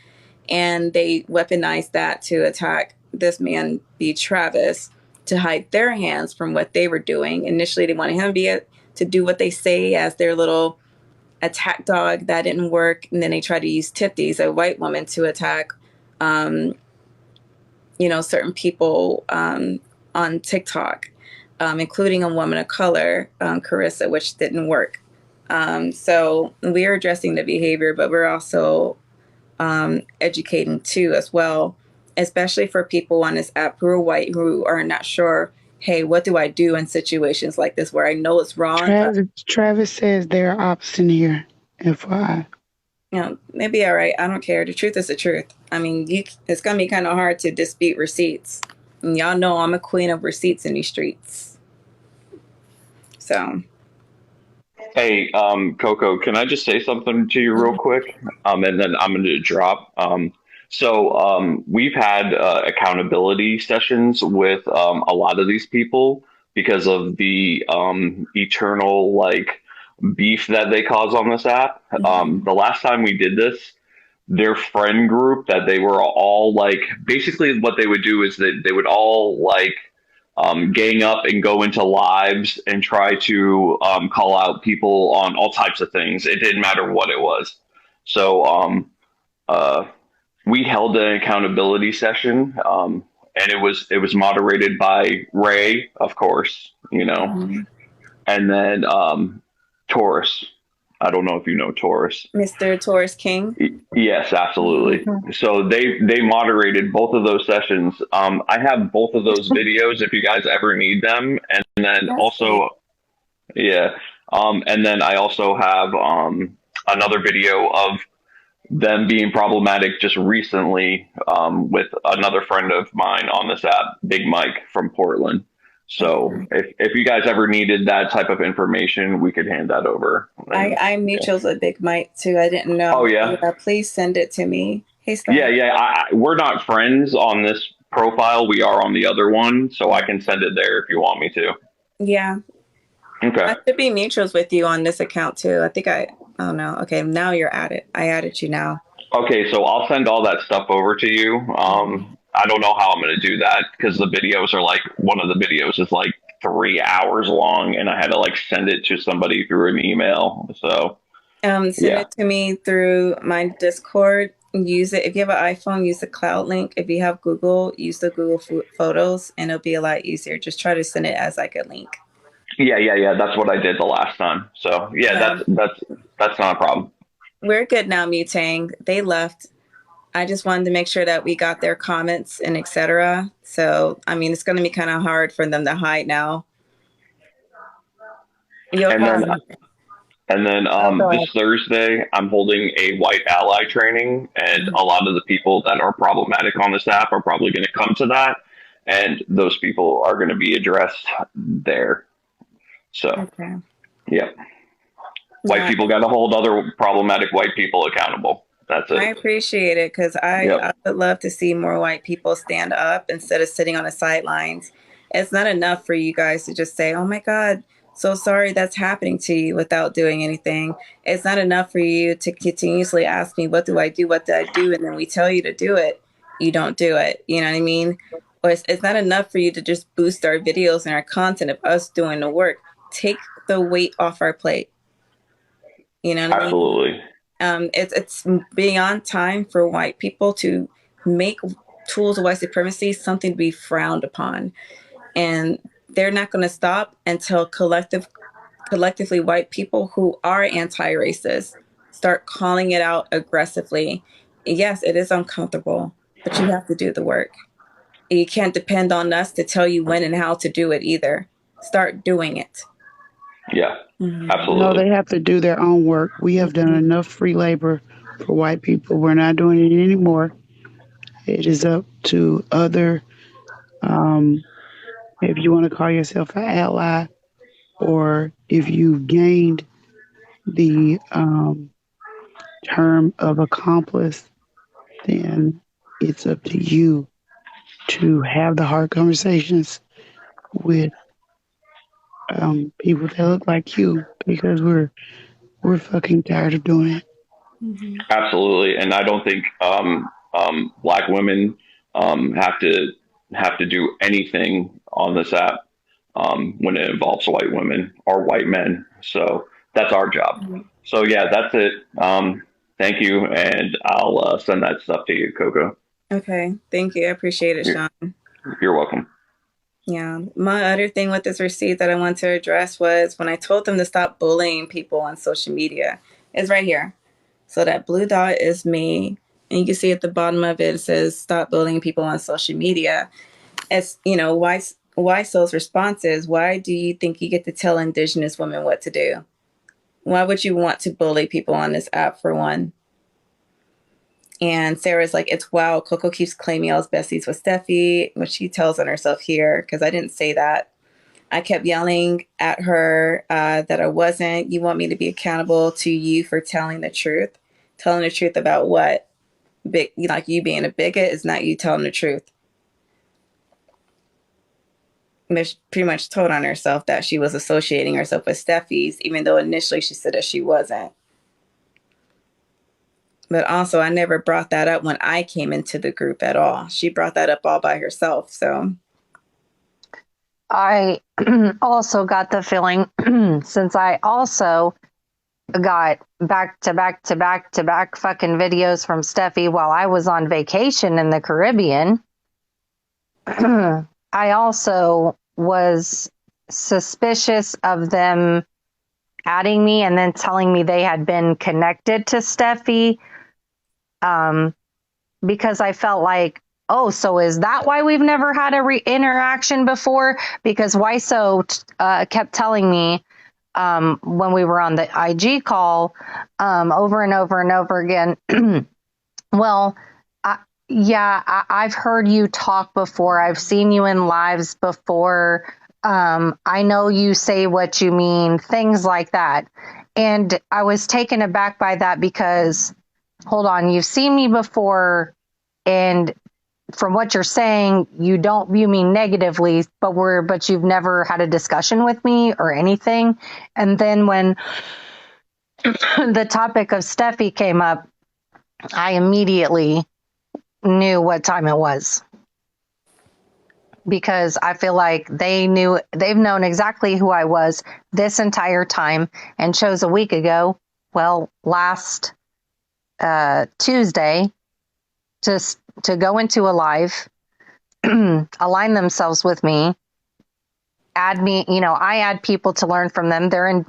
And they weaponized that to attack this man, B. Travis, to hide their hands from what they were doing. Initially, they wanted him to do what they say as their little attack dog. That didn't work. And then they tried to use Tipties, a white woman, to attack, certain people on TikTok, including a woman of color, Carissa, which didn't work. So we are addressing the behavior, but we're also educating too as well, especially for people on this app who are white, who are not sure, hey, what do I do in situations like this where I know it's wrong, but Travis says they're opposite here. FYI. maybe all right. I don't care. The truth is the truth. I mean, it's gonna be kind of hard to dispute receipts. And y'all know I'm a queen of receipts in these streets. So, Hey, Coco, can I just say something to you real quick? And then I'm going to drop. We've had accountability sessions with a lot of these people because of the eternal like beef that they cause on this app. The last time we did this, their friend group that they were all like, basically what they would do is that they would all like gang up and go into lives and try to call out people on all types of things. It didn't matter what it was. So uh, we held an accountability session, and it was moderated by Ray, of course, and then Taurus. I don't know if you know Taurus. Mr. Taurus King. Yes, absolutely. So they moderated both of those sessions. I have both of those videos if you guys ever need them, and then also, yeah, and then I also have another video of them being problematic just recently with another friend of mine on this app, Big Mike from Portland. So if you guys ever needed that type of information, we could hand that over. I'm mutuals with Big Mike too. I didn't know. Oh yeah. Please send it to me. Hey, Star. Yeah. We're not friends on this profile. We are on the other one, so I can send it there if you want me to. Yeah. Okay. I should be mutuals with you on this account too. I think oh no. Okay, now you're at it. I added you now. Okay, so I'll send all that stuff over to you. I don't know how I'm going to do that because the videos are like, one of the videos is like 3 hours long, and I had to like send it to somebody through an email. So send it to me through my Discord. Use it if you have an iPhone. Use the cloud link. If you have Google, use the Google Photos, and it'll be a lot easier. Just try to send it as like a link. Yeah. That's what I did the last time. So yeah, that's not a problem. We're good now, Mutang. They left. I just wanted to make sure that we got their comments and etc. So, I mean, it's going to be kind of hard for them to hide now. And then this Thursday, I'm holding a white ally training, and a lot of the people that are problematic on this app are probably going to come to that, and those people are going to be addressed there. So, yeah. White people got to hold other problematic white people accountable. That's it. I appreciate it because I would love to see more white people stand up instead of sitting on the sidelines. It's not enough for you guys to just say, oh my God, so sorry that's happening to you without doing anything. It's not enough for you to continuously ask me, what do I do? What do I do? And then we tell you to do it. You don't do it. You know what I mean? Or it's not enough for you to just boost our videos and our content of us doing the work. Take the weight off our plate. You know what Absolutely. I mean? It's beyond time for white people to make tools of white supremacy something to be frowned upon. And they're not going to stop until collectively white people who are anti-racist start calling it out aggressively. Yes, it is uncomfortable, but you have to do the work. You can't depend on us to tell you when and how to do it either. Start doing it. Yeah, absolutely. No, they have to do their own work. We have done enough free labor for white people. We're not doing it anymore. It is up to other, if you want to call yourself an ally, or if you've gained the term of accomplice, then it's up to you to have the hard conversations with people that look like you, because we're fucking tired of doing it. Absolutely, and I don't think Black women have to do anything on this app when it involves white women or white men. So that's our job. So yeah, that's it. Thank you, and I'll send that stuff to you, Coco. Okay, thank you. I appreciate it, You're, Sean. you're welcome. Yeah. My other thing with this receipt that I want to address was when I told them to stop bullying people on social media. It's right here. So that blue dot is me. And you can see at the bottom of it, it says stop bullying people on social media. It's, Whyso's response is, why do you think you get to tell Indigenous women what to do? Why would you want to bully people on this app, for one? And Sarah's like, it's wow, Coco keeps claiming I was besties with Steffi, which she tells on herself here, because I didn't say that. I kept yelling at her that I wasn't. You want me to be accountable to you for telling the truth? Telling the truth about what? Like you being a bigot is not you telling the truth. She pretty much told on herself that she was associating herself with Steffi's, even though initially she said that she wasn't. But also, I never brought that up when I came into the group at all. She brought that up all by herself. So I also got the feeling, since I also got back to back to back to back fucking videos from Steffi while I was on vacation in the Caribbean, I also was suspicious of them adding me and then telling me they had been connected to Steffi, because I felt like, oh, so is that why we've never had a interaction before? Because Whyso kept telling me when we were on the IG call over and over and over again, well, I've heard you talk before. I've seen you in lives before. I know you say what you mean, things like that. And I was taken aback by that because, hold on, you've seen me before, and from what you're saying, you don't view me negatively, but you've never had a discussion with me or anything. And then when the topic of Steffi came up, I immediately knew what time it was, because I feel like they've known exactly who I was this entire time and chose a week ago, well, last Tuesday, to go into a live, align themselves with me, add me, I add people to learn from them. They're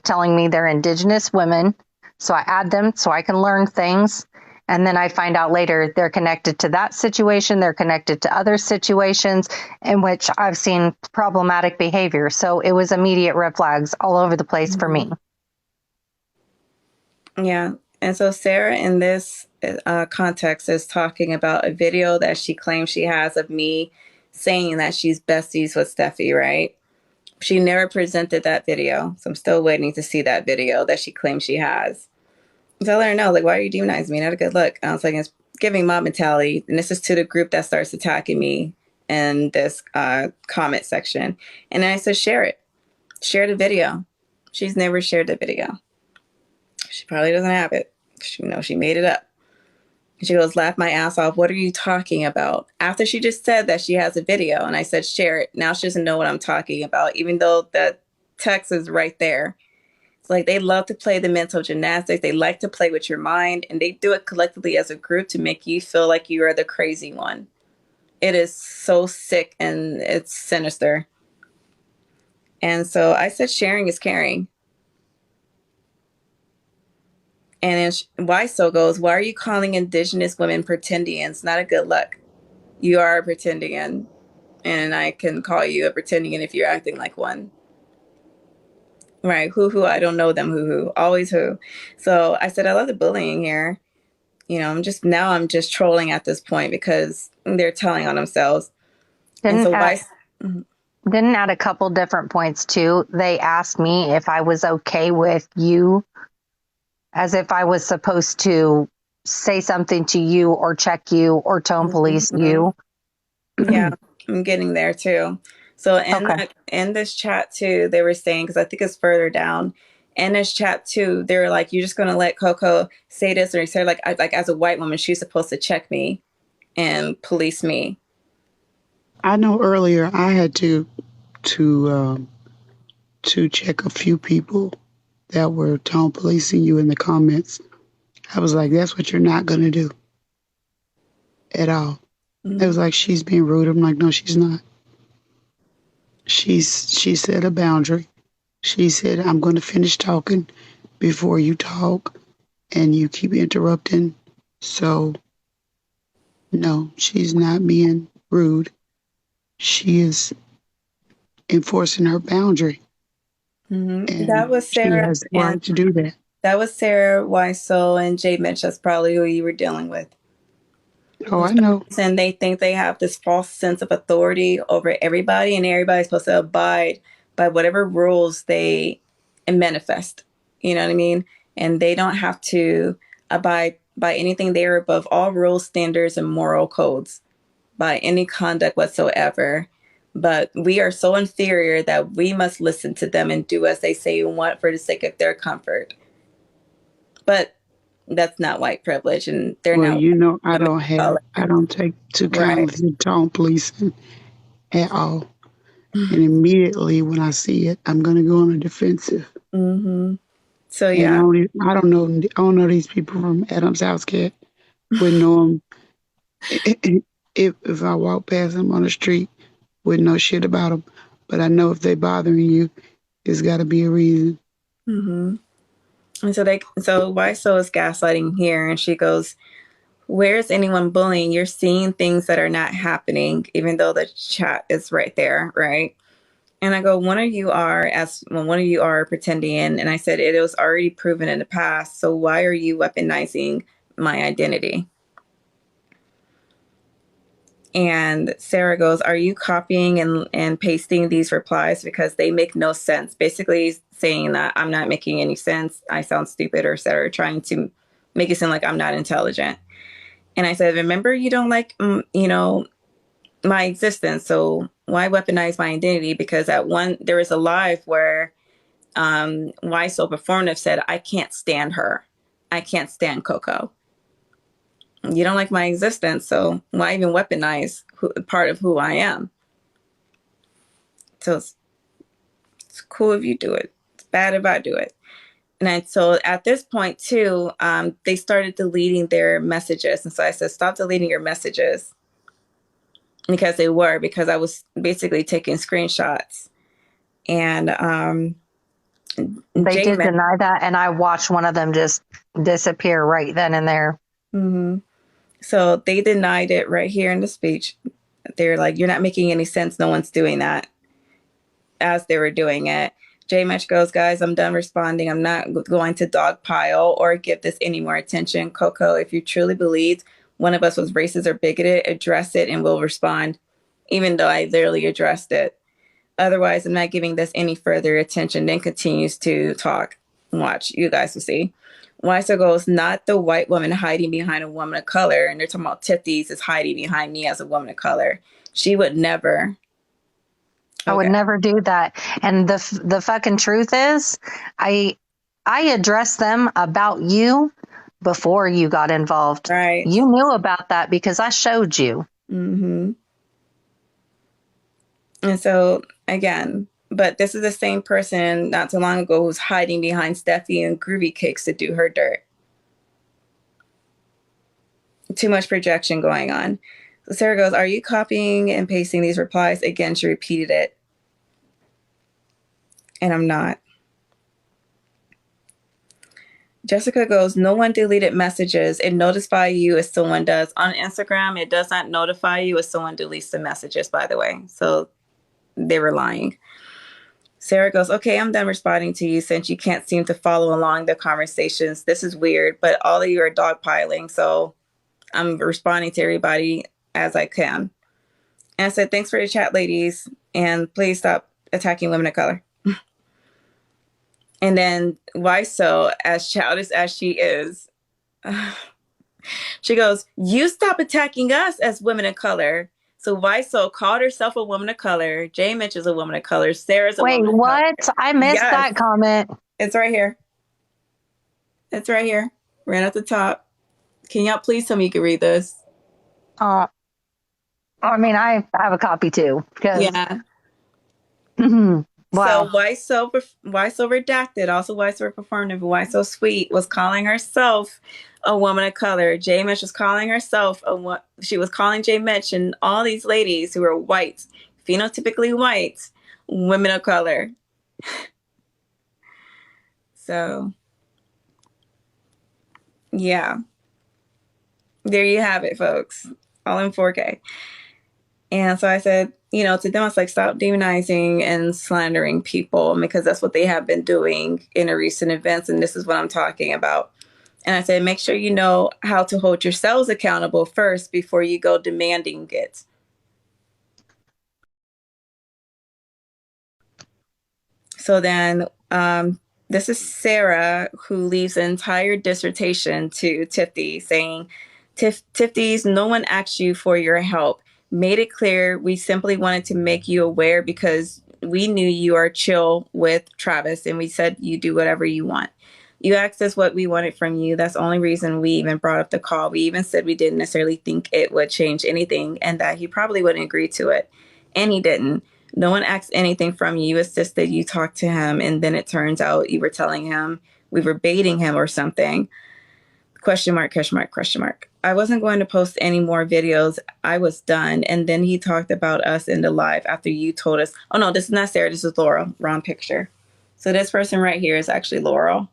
telling me they're Indigenous women. So I add them so I can learn things. And then I find out later they're connected to that situation. They're connected to other situations in which I've seen problematic behavior. So it was immediate red flags all over the place for me. yeah. And so Sarah in this context is talking about a video that she claims she has of me saying that she's besties with Steffi, right? She never presented that video. So I'm still waiting to see that video that she claims she has. So I let her know, like, why are you demonizing me? Not a good look. I was like, it's giving mob mentality. And this is to the group that starts attacking me in this comment section. And then I said, share it. Share the video. She's never shared the video. She probably doesn't have it. She made it up. She goes, laugh my ass off. What are you talking about? After she just said that she has a video and I said, share it. Now she doesn't know what I'm talking about, even though the text is right there. It's like they love to play the mental gymnastics. They like to play with your mind, and they do it collectively as a group to make you feel like you are the crazy one. It is so sick and it's sinister. And so I said, sharing is caring. And then Whyso goes, why are you calling Indigenous women pretendians? Not a good look. You are a pretendian, and I can call you a pretendian if you're acting like one. Right, hoo-hoo, I don't know them, hoo-hoo, always who. So I said, I love the bullying here. I'm just trolling at this point because they're telling on themselves. And so why? Didn't at a couple different points too, they asked me if I was okay with you, as if I was supposed to say something to you or check you or tone police you. Yeah, I'm getting there too. So in this chat too, they were saying, because I think it's further down in this chat too, they were like, you're just going to let Coco say this, or say like as a white woman, she's supposed to check me and police me. I know earlier I had to check a few people that were tone policing you in the comments. I was like, that's what you're not going to do at all. It was like, she's being rude. I'm like, no, she's not. She set a boundary. She said, I'm going to finish talking before you talk, and you keep interrupting. So, no, she's not being rude. She is enforcing her boundary. Mm-hmm. That was She Sarah, has the and right to do that. that was Sarah, Whyso, and Jay Mitch. That's probably who you were dealing with. Oh, For I some know. reason, they think they have this false sense of authority over everybody, and everybody's supposed to abide by whatever rules they manifest. You know what I mean? And they don't have to abide by anything. They are above all rules, standards, and moral codes by any conduct whatsoever. But we are so inferior that we must listen to them and do as they say and want for the sake of their comfort. But that's not white privilege, and they're Well, not you know, women of I don't take to color. Right. tone policing at all. And immediately when I see it, I'm going to go on a defensive. Mm-hmm. So And yeah. I don't know these people from Adams House Cat. Wouldn't know them if I walk past them on the street. Wouldn't know shit about them. But I know if they bothering you, there's got to be a reason. Mm-hmm. And so Whyso is gaslighting here, and she goes, "Where's anyone bullying? You're seeing things that are not happening, even though the chat is right there, right?" And I go, one of you are pretending, and I said it was already proven in the past. So why are you weaponizing my identity? And Sarah goes, "Are you copying and pasting these replies because they make no sense?" Basically saying that I'm not making any sense. I sound stupid, or Sarah trying to make it sound like I'm not intelligent. And I said, "Remember, you don't like, my existence. So why weaponize my identity?" Because there was a live where Why So Performative said, "I can't stand her. I can't stand Coco. You don't like my existence, so why even weaponize part of who I am?" So it's cool if you do it. It's bad if I do it. So at this point too, they started deleting their messages. And so I said, "Stop deleting your messages." Because I was basically taking screenshots. And They Jay did deny that, and I watched one of them just disappear right then and there. Mm-hmm. So they denied it right here in the speech. They're like, "You're not making any sense. No one's doing that," as they were doing it. J Match goes, "Guys, I'm done responding. I'm not going to dogpile or give this any more attention. Coco, if you truly believed one of us was racist or bigoted, address it and we'll respond," even though I literally addressed it. "Otherwise, I'm not giving this any further attention." Then continues to talk. Watch, you guys will see. Whyso goes, "Not the white woman hiding behind a woman of color." And they're talking about Tifties is hiding behind me as a woman of color. She would never. I would never do that. And the fucking truth is, I addressed them about you before you got involved. Right. You knew about that because I showed you. Mm-hmm. And so again, but this is the same person not too long ago who's hiding behind Steffi and Groovy Cakes to do her dirt. Too much projection going on. So Sarah goes, "Are you copying and pasting these replies?" Again, she repeated it. And I'm not. Jessica goes, "No one deleted messages. It notifies you if someone does. On Instagram, it does not notify you if someone deletes the messages, by the way." So they were lying. Sarah goes, "Okay, I'm done responding to you since you can't seem to follow along the conversations. This is weird, but all of you are dogpiling, so I'm responding to everybody as I can." And I said, "Thanks for the chat, ladies, and please stop attacking women of color." And then Whyso, as childish as she is, she goes, "You stop attacking us as women of color." So Whyso called herself a woman of color. Jay Mitch is a woman of color. Sarah's a Wait, woman of color. what? I missed that comment. It's right here. It's right here. Right at the top. Can y'all please tell me you can read this? I mean, I have a copy too. Yeah. So Wow. Whyso Redacted, also Whyso Performative, Whyso Sweet was calling herself a woman of color. J Mitch was calling herself she was calling J Mitch and all these ladies who were white, phenotypically white, women of color. So yeah. There you have it, folks. All in 4K. And so I said, to them, it's like, stop demonizing and slandering people because that's what they have been doing in a recent events. And this is what I'm talking about. And I said, make sure you know how to hold yourselves accountable first before you go demanding it. So then this is Sarah, who leaves an entire dissertation to Tifty saying, Tifties, no one asked you for your help. Made it clear we simply wanted to make you aware because we knew you are chill with Travis and we said you do whatever you want. You asked us what we wanted from you. That's the only reason we even brought up the call. We even said we didn't necessarily think it would change anything and that he probably wouldn't agree to it. And he didn't. No one asked anything from you. It's just that you talked to him and then it turns out you were telling him we were baiting him or something. Question mark, question mark, question mark. I wasn't going to post any more videos. I was done. And then he talked about us in the live after you told us. Oh, no, this is not Sarah. This is Laurel. Wrong picture. So this person right here is actually Laurel.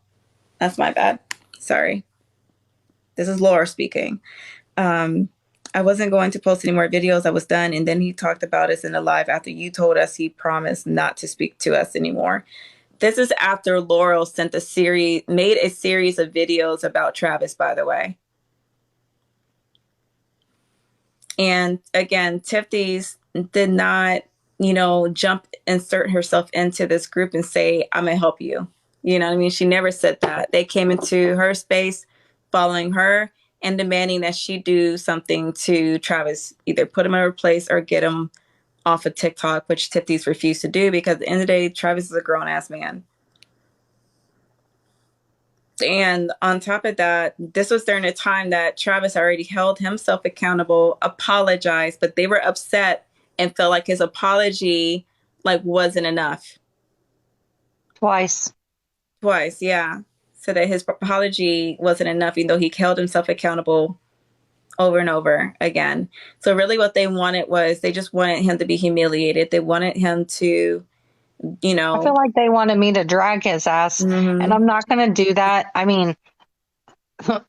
That's my bad. Sorry. This is Laura speaking. I wasn't going to post any more videos. I was done. And then he talked about us in the live after you told us he promised not to speak to us anymore. This is after Laurel made a series of videos about Travis, by the way. And again, Tifties did not, insert herself into this group and say, I'm going to help you. You know what I mean? She never said that. They came into her space following her and demanding that she do something to Travis, either put him in her place or get him off of TikTok, which Tifties refused to do because at the end of the day, Travis is a grown-ass man. And on top of that, this was during a time that Travis already held himself accountable, apologized, but they were upset and felt like his apology wasn't enough. Twice, yeah. So that his apology wasn't enough, even though he held himself accountable over and over again. So really what they wanted was they just wanted him to be humiliated. They wanted him to, I feel like they wanted me to drag his ass, and I'm not going to do that. I mean, if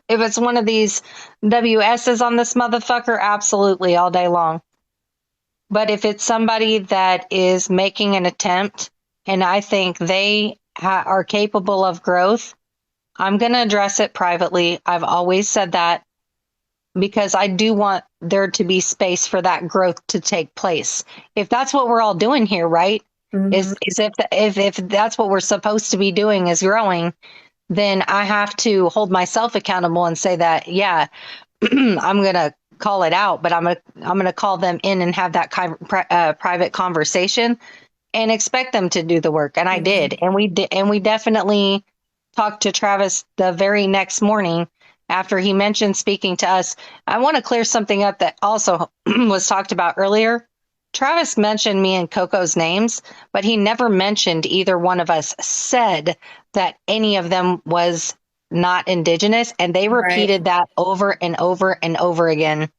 it's one of these WSs on this motherfucker, absolutely all day long. But if it's somebody that is making an attempt and I think they are capable of growth, I'm going to address it privately. I've always said that because I do want there to be space for that growth to take place. If that's what we're all doing here, right? Is if that's what we're supposed to be doing is growing, then I have to hold myself accountable and say that, yeah, I'm going to call it out, but I'm going to call them in and have that private conversation and expect them to do the work. And I did. And we did. And we definitely talked to Travis the very next morning after he mentioned speaking to us. I want to clear something up that also was talked about earlier. Travis mentioned me and Coco's names, but he never mentioned either one of us said that any of them was not indigenous. And they repeated that over and over and over again.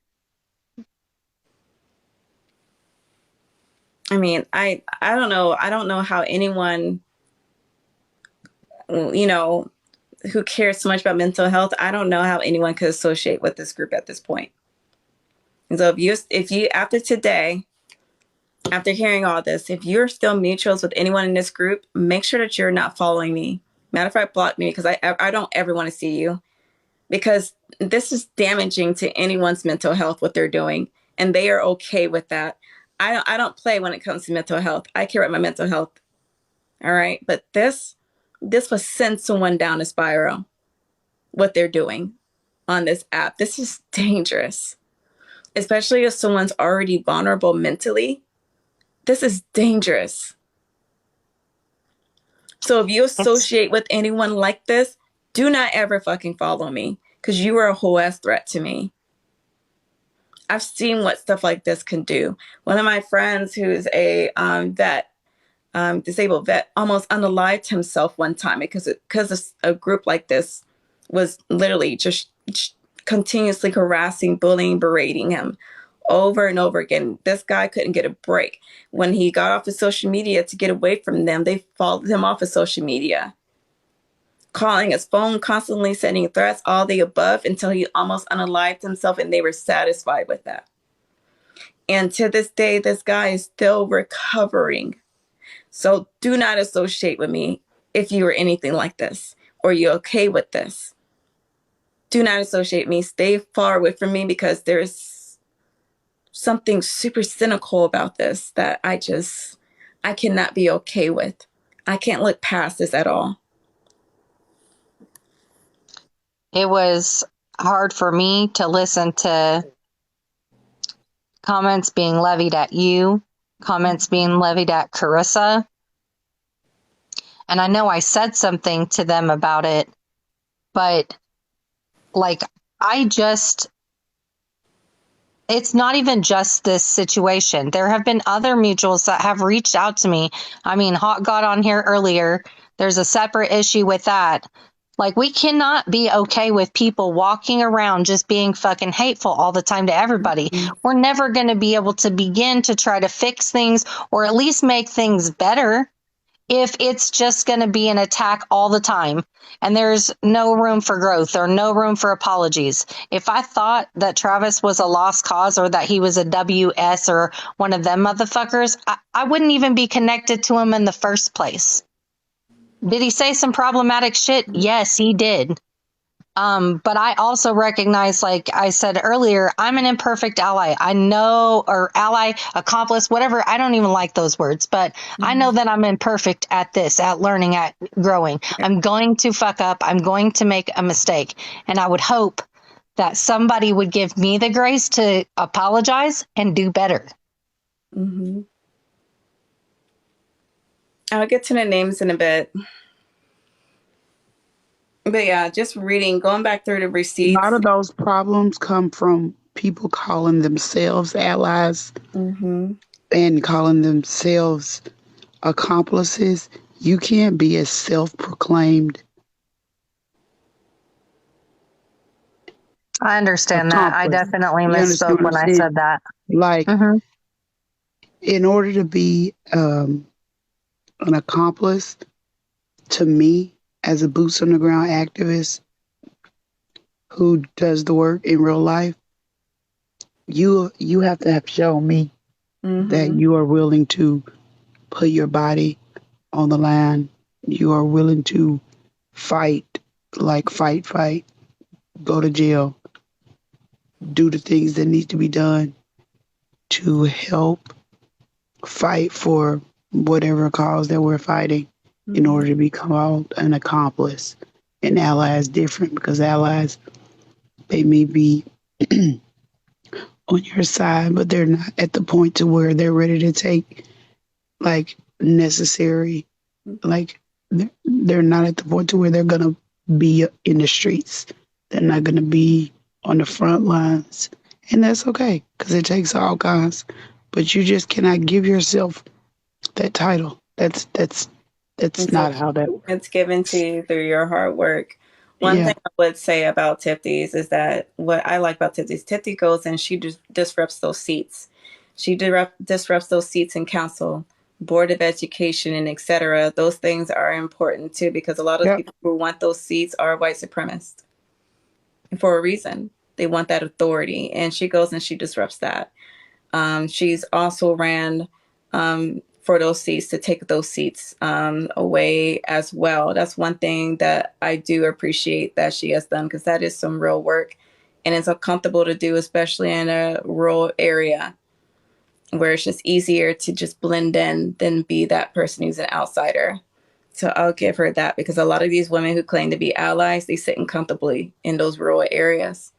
I mean, I don't know. I don't know how anyone, who cares so much about mental health, I don't know how anyone could associate with this group at this point. And so if you after today, after hearing all this, if you're still mutuals with anyone in this group, make sure that you're not following me. Matter of fact, block me because I don't ever want to see you because this is damaging to anyone's mental health, what they're doing. And they are okay with that. I don't play when it comes to mental health. I care about my mental health. All right. But this will send someone down a spiral, what they're doing on this app. This is dangerous, especially if someone's already vulnerable mentally. This is dangerous. So if you associate with anyone like this, do not ever fucking follow me because you are a whole ass threat to me. I've seen what stuff like this can do. One of my friends who's a vet, disabled vet almost unalived himself one time because a group like this was literally just continuously harassing, bullying, berating him over and over again. This guy couldn't get a break. When he got off of social media to get away from them, they followed him off of social media, calling his phone constantly, sending threats, all the above, until he almost unalived himself, and they were satisfied with that. And to this day, this guy is still recovering. So do not associate with me if you are anything like this or you're okay with this. Do not associate me. Stay far away from me, because there's something super cynical about this that I cannot be okay with. I can't look past this at all. It was hard for me to listen to comments being levied at you, comments being levied at Carissa. And I know I said something to them about it, but like, it's not even just this situation. There have been other mutuals that have reached out to me. I mean, Hawk got on here earlier. There's a separate issue with that. Like, we cannot be okay with people walking around just being fucking hateful all the time to everybody. We're never going to be able to begin to try to fix things or at least make things better if it's just going to be an attack all the time and there's no room for growth or no room for apologies. If I thought that Travis was a lost cause or that he was a WS or one of them motherfuckers, I wouldn't even be connected to him in the first place. Did he say some problematic shit? Yes, he did. But I also recognize, like I said earlier, I'm an imperfect ally. I know, or ally, accomplice, whatever. I don't even like those words, but I know that I'm imperfect at this, at learning, at growing. I'm going to fuck up. I'm going to make a mistake. And I would hope that somebody would give me the grace to apologize and do better. Mm-hmm. I'll get to the names in a bit. But yeah, just going back through the receipts. A lot of those problems come from people calling themselves allies and calling themselves accomplices. You can't be a self-proclaimed I understand that. I accomplice. definitely You understand misspoke what when I'm I saying? said that. Like, in order to be an accomplice, to me, as a boots on the ground activist who does the work in real life, you have to have shown me that you are willing to put your body on the line. You are willing to fight, fight, go to jail, do the things that need to be done to help fight for whatever cause that we're fighting in order to become an accomplice. An ally is different, because allies, they may be on your side, but they're not at the point to where they're ready to take necessary, they're not at the point to where they're gonna be in the streets. They're not gonna be on the front lines, and that's okay, because it takes all kinds. But you just cannot give yourself that title. That's not how that works. It's given to you through your hard work. One thing I would say about Tipties is that what I like about Tipty goes and she disrupts those seats. She disrupts those seats in council, board of education, and etc. Those things are important too, because a lot of people who want those seats are white supremacists for a reason. They want that authority, and she goes and she disrupts that. She's also ran for those seats, to take those seats away as well. That's one thing that I do appreciate that she has done, because that is some real work, and it's uncomfortable to do, especially in a rural area where it's just easier to just blend in than be that person who's an outsider. So I'll give her that, because a lot of these women who claim to be allies, they sit comfortably in those rural areas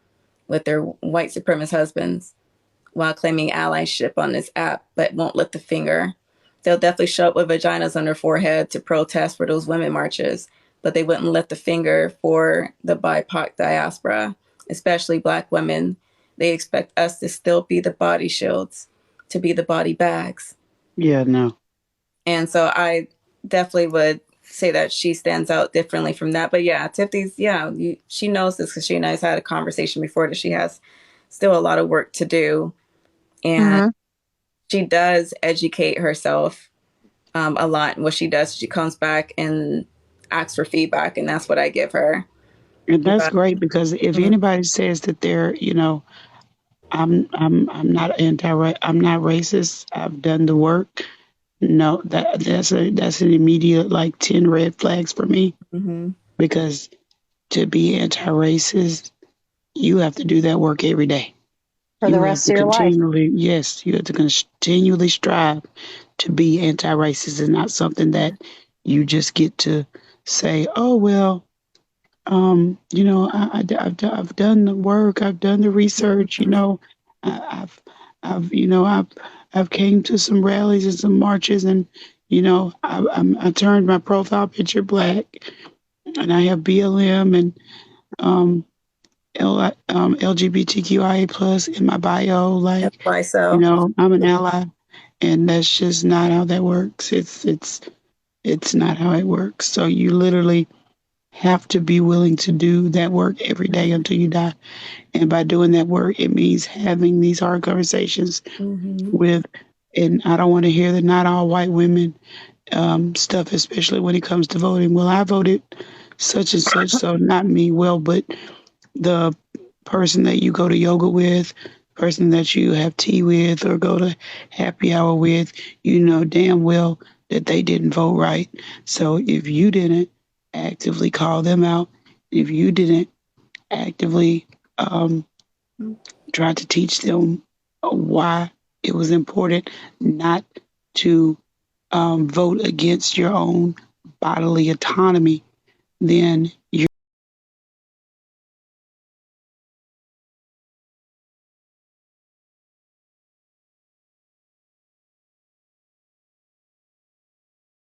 with their white supremacist husbands while claiming allyship on this app, but won't lift a finger. They'll definitely show up with vaginas on their forehead to protest for those women marches, but they wouldn't lift a finger for the BIPOC diaspora, especially Black women. They expect us to still be the body shields, to be the body bags. Yeah, no. And so I definitely would say that she stands out differently from that. But yeah, Tiffany's, she knows this because she and I had a conversation before that she has still a lot of work to do. And Mm-hmm. she does educate herself a lot. And what she does, she comes back and asks for feedback. And that's what I give her. And that's But, great because if anybody says that they're, I'm not I'm not racist. I've done the work. No, that's an immediate like 10 red flags for me because to be anti-racist, you have to do that work every day. For the You have rest to of your life. yes, you have to continually strive to be anti-racist. It's not something that you just get to say, oh, well, I've done the work, I've done the research, I've, I've came to some rallies and some marches, and I turned my profile picture black, and I have BLM and um, LGBTQIA plus in my bio, like, Whyso. I'm an ally, and that's just not how that works. It's not how it works. So you literally have to be willing to do that work every day until you die. And by doing that work, it means having these hard conversations with, and I don't want to hear the not all white women stuff, especially when it comes to voting. Well, I voted such and such, so not me. Well, but the person that you go to yoga with, person that you have tea with or go to happy hour with, you know damn well that they didn't vote right. So if you didn't actively call them out, if you didn't actively try to teach them why it was important not to vote against your own bodily autonomy, then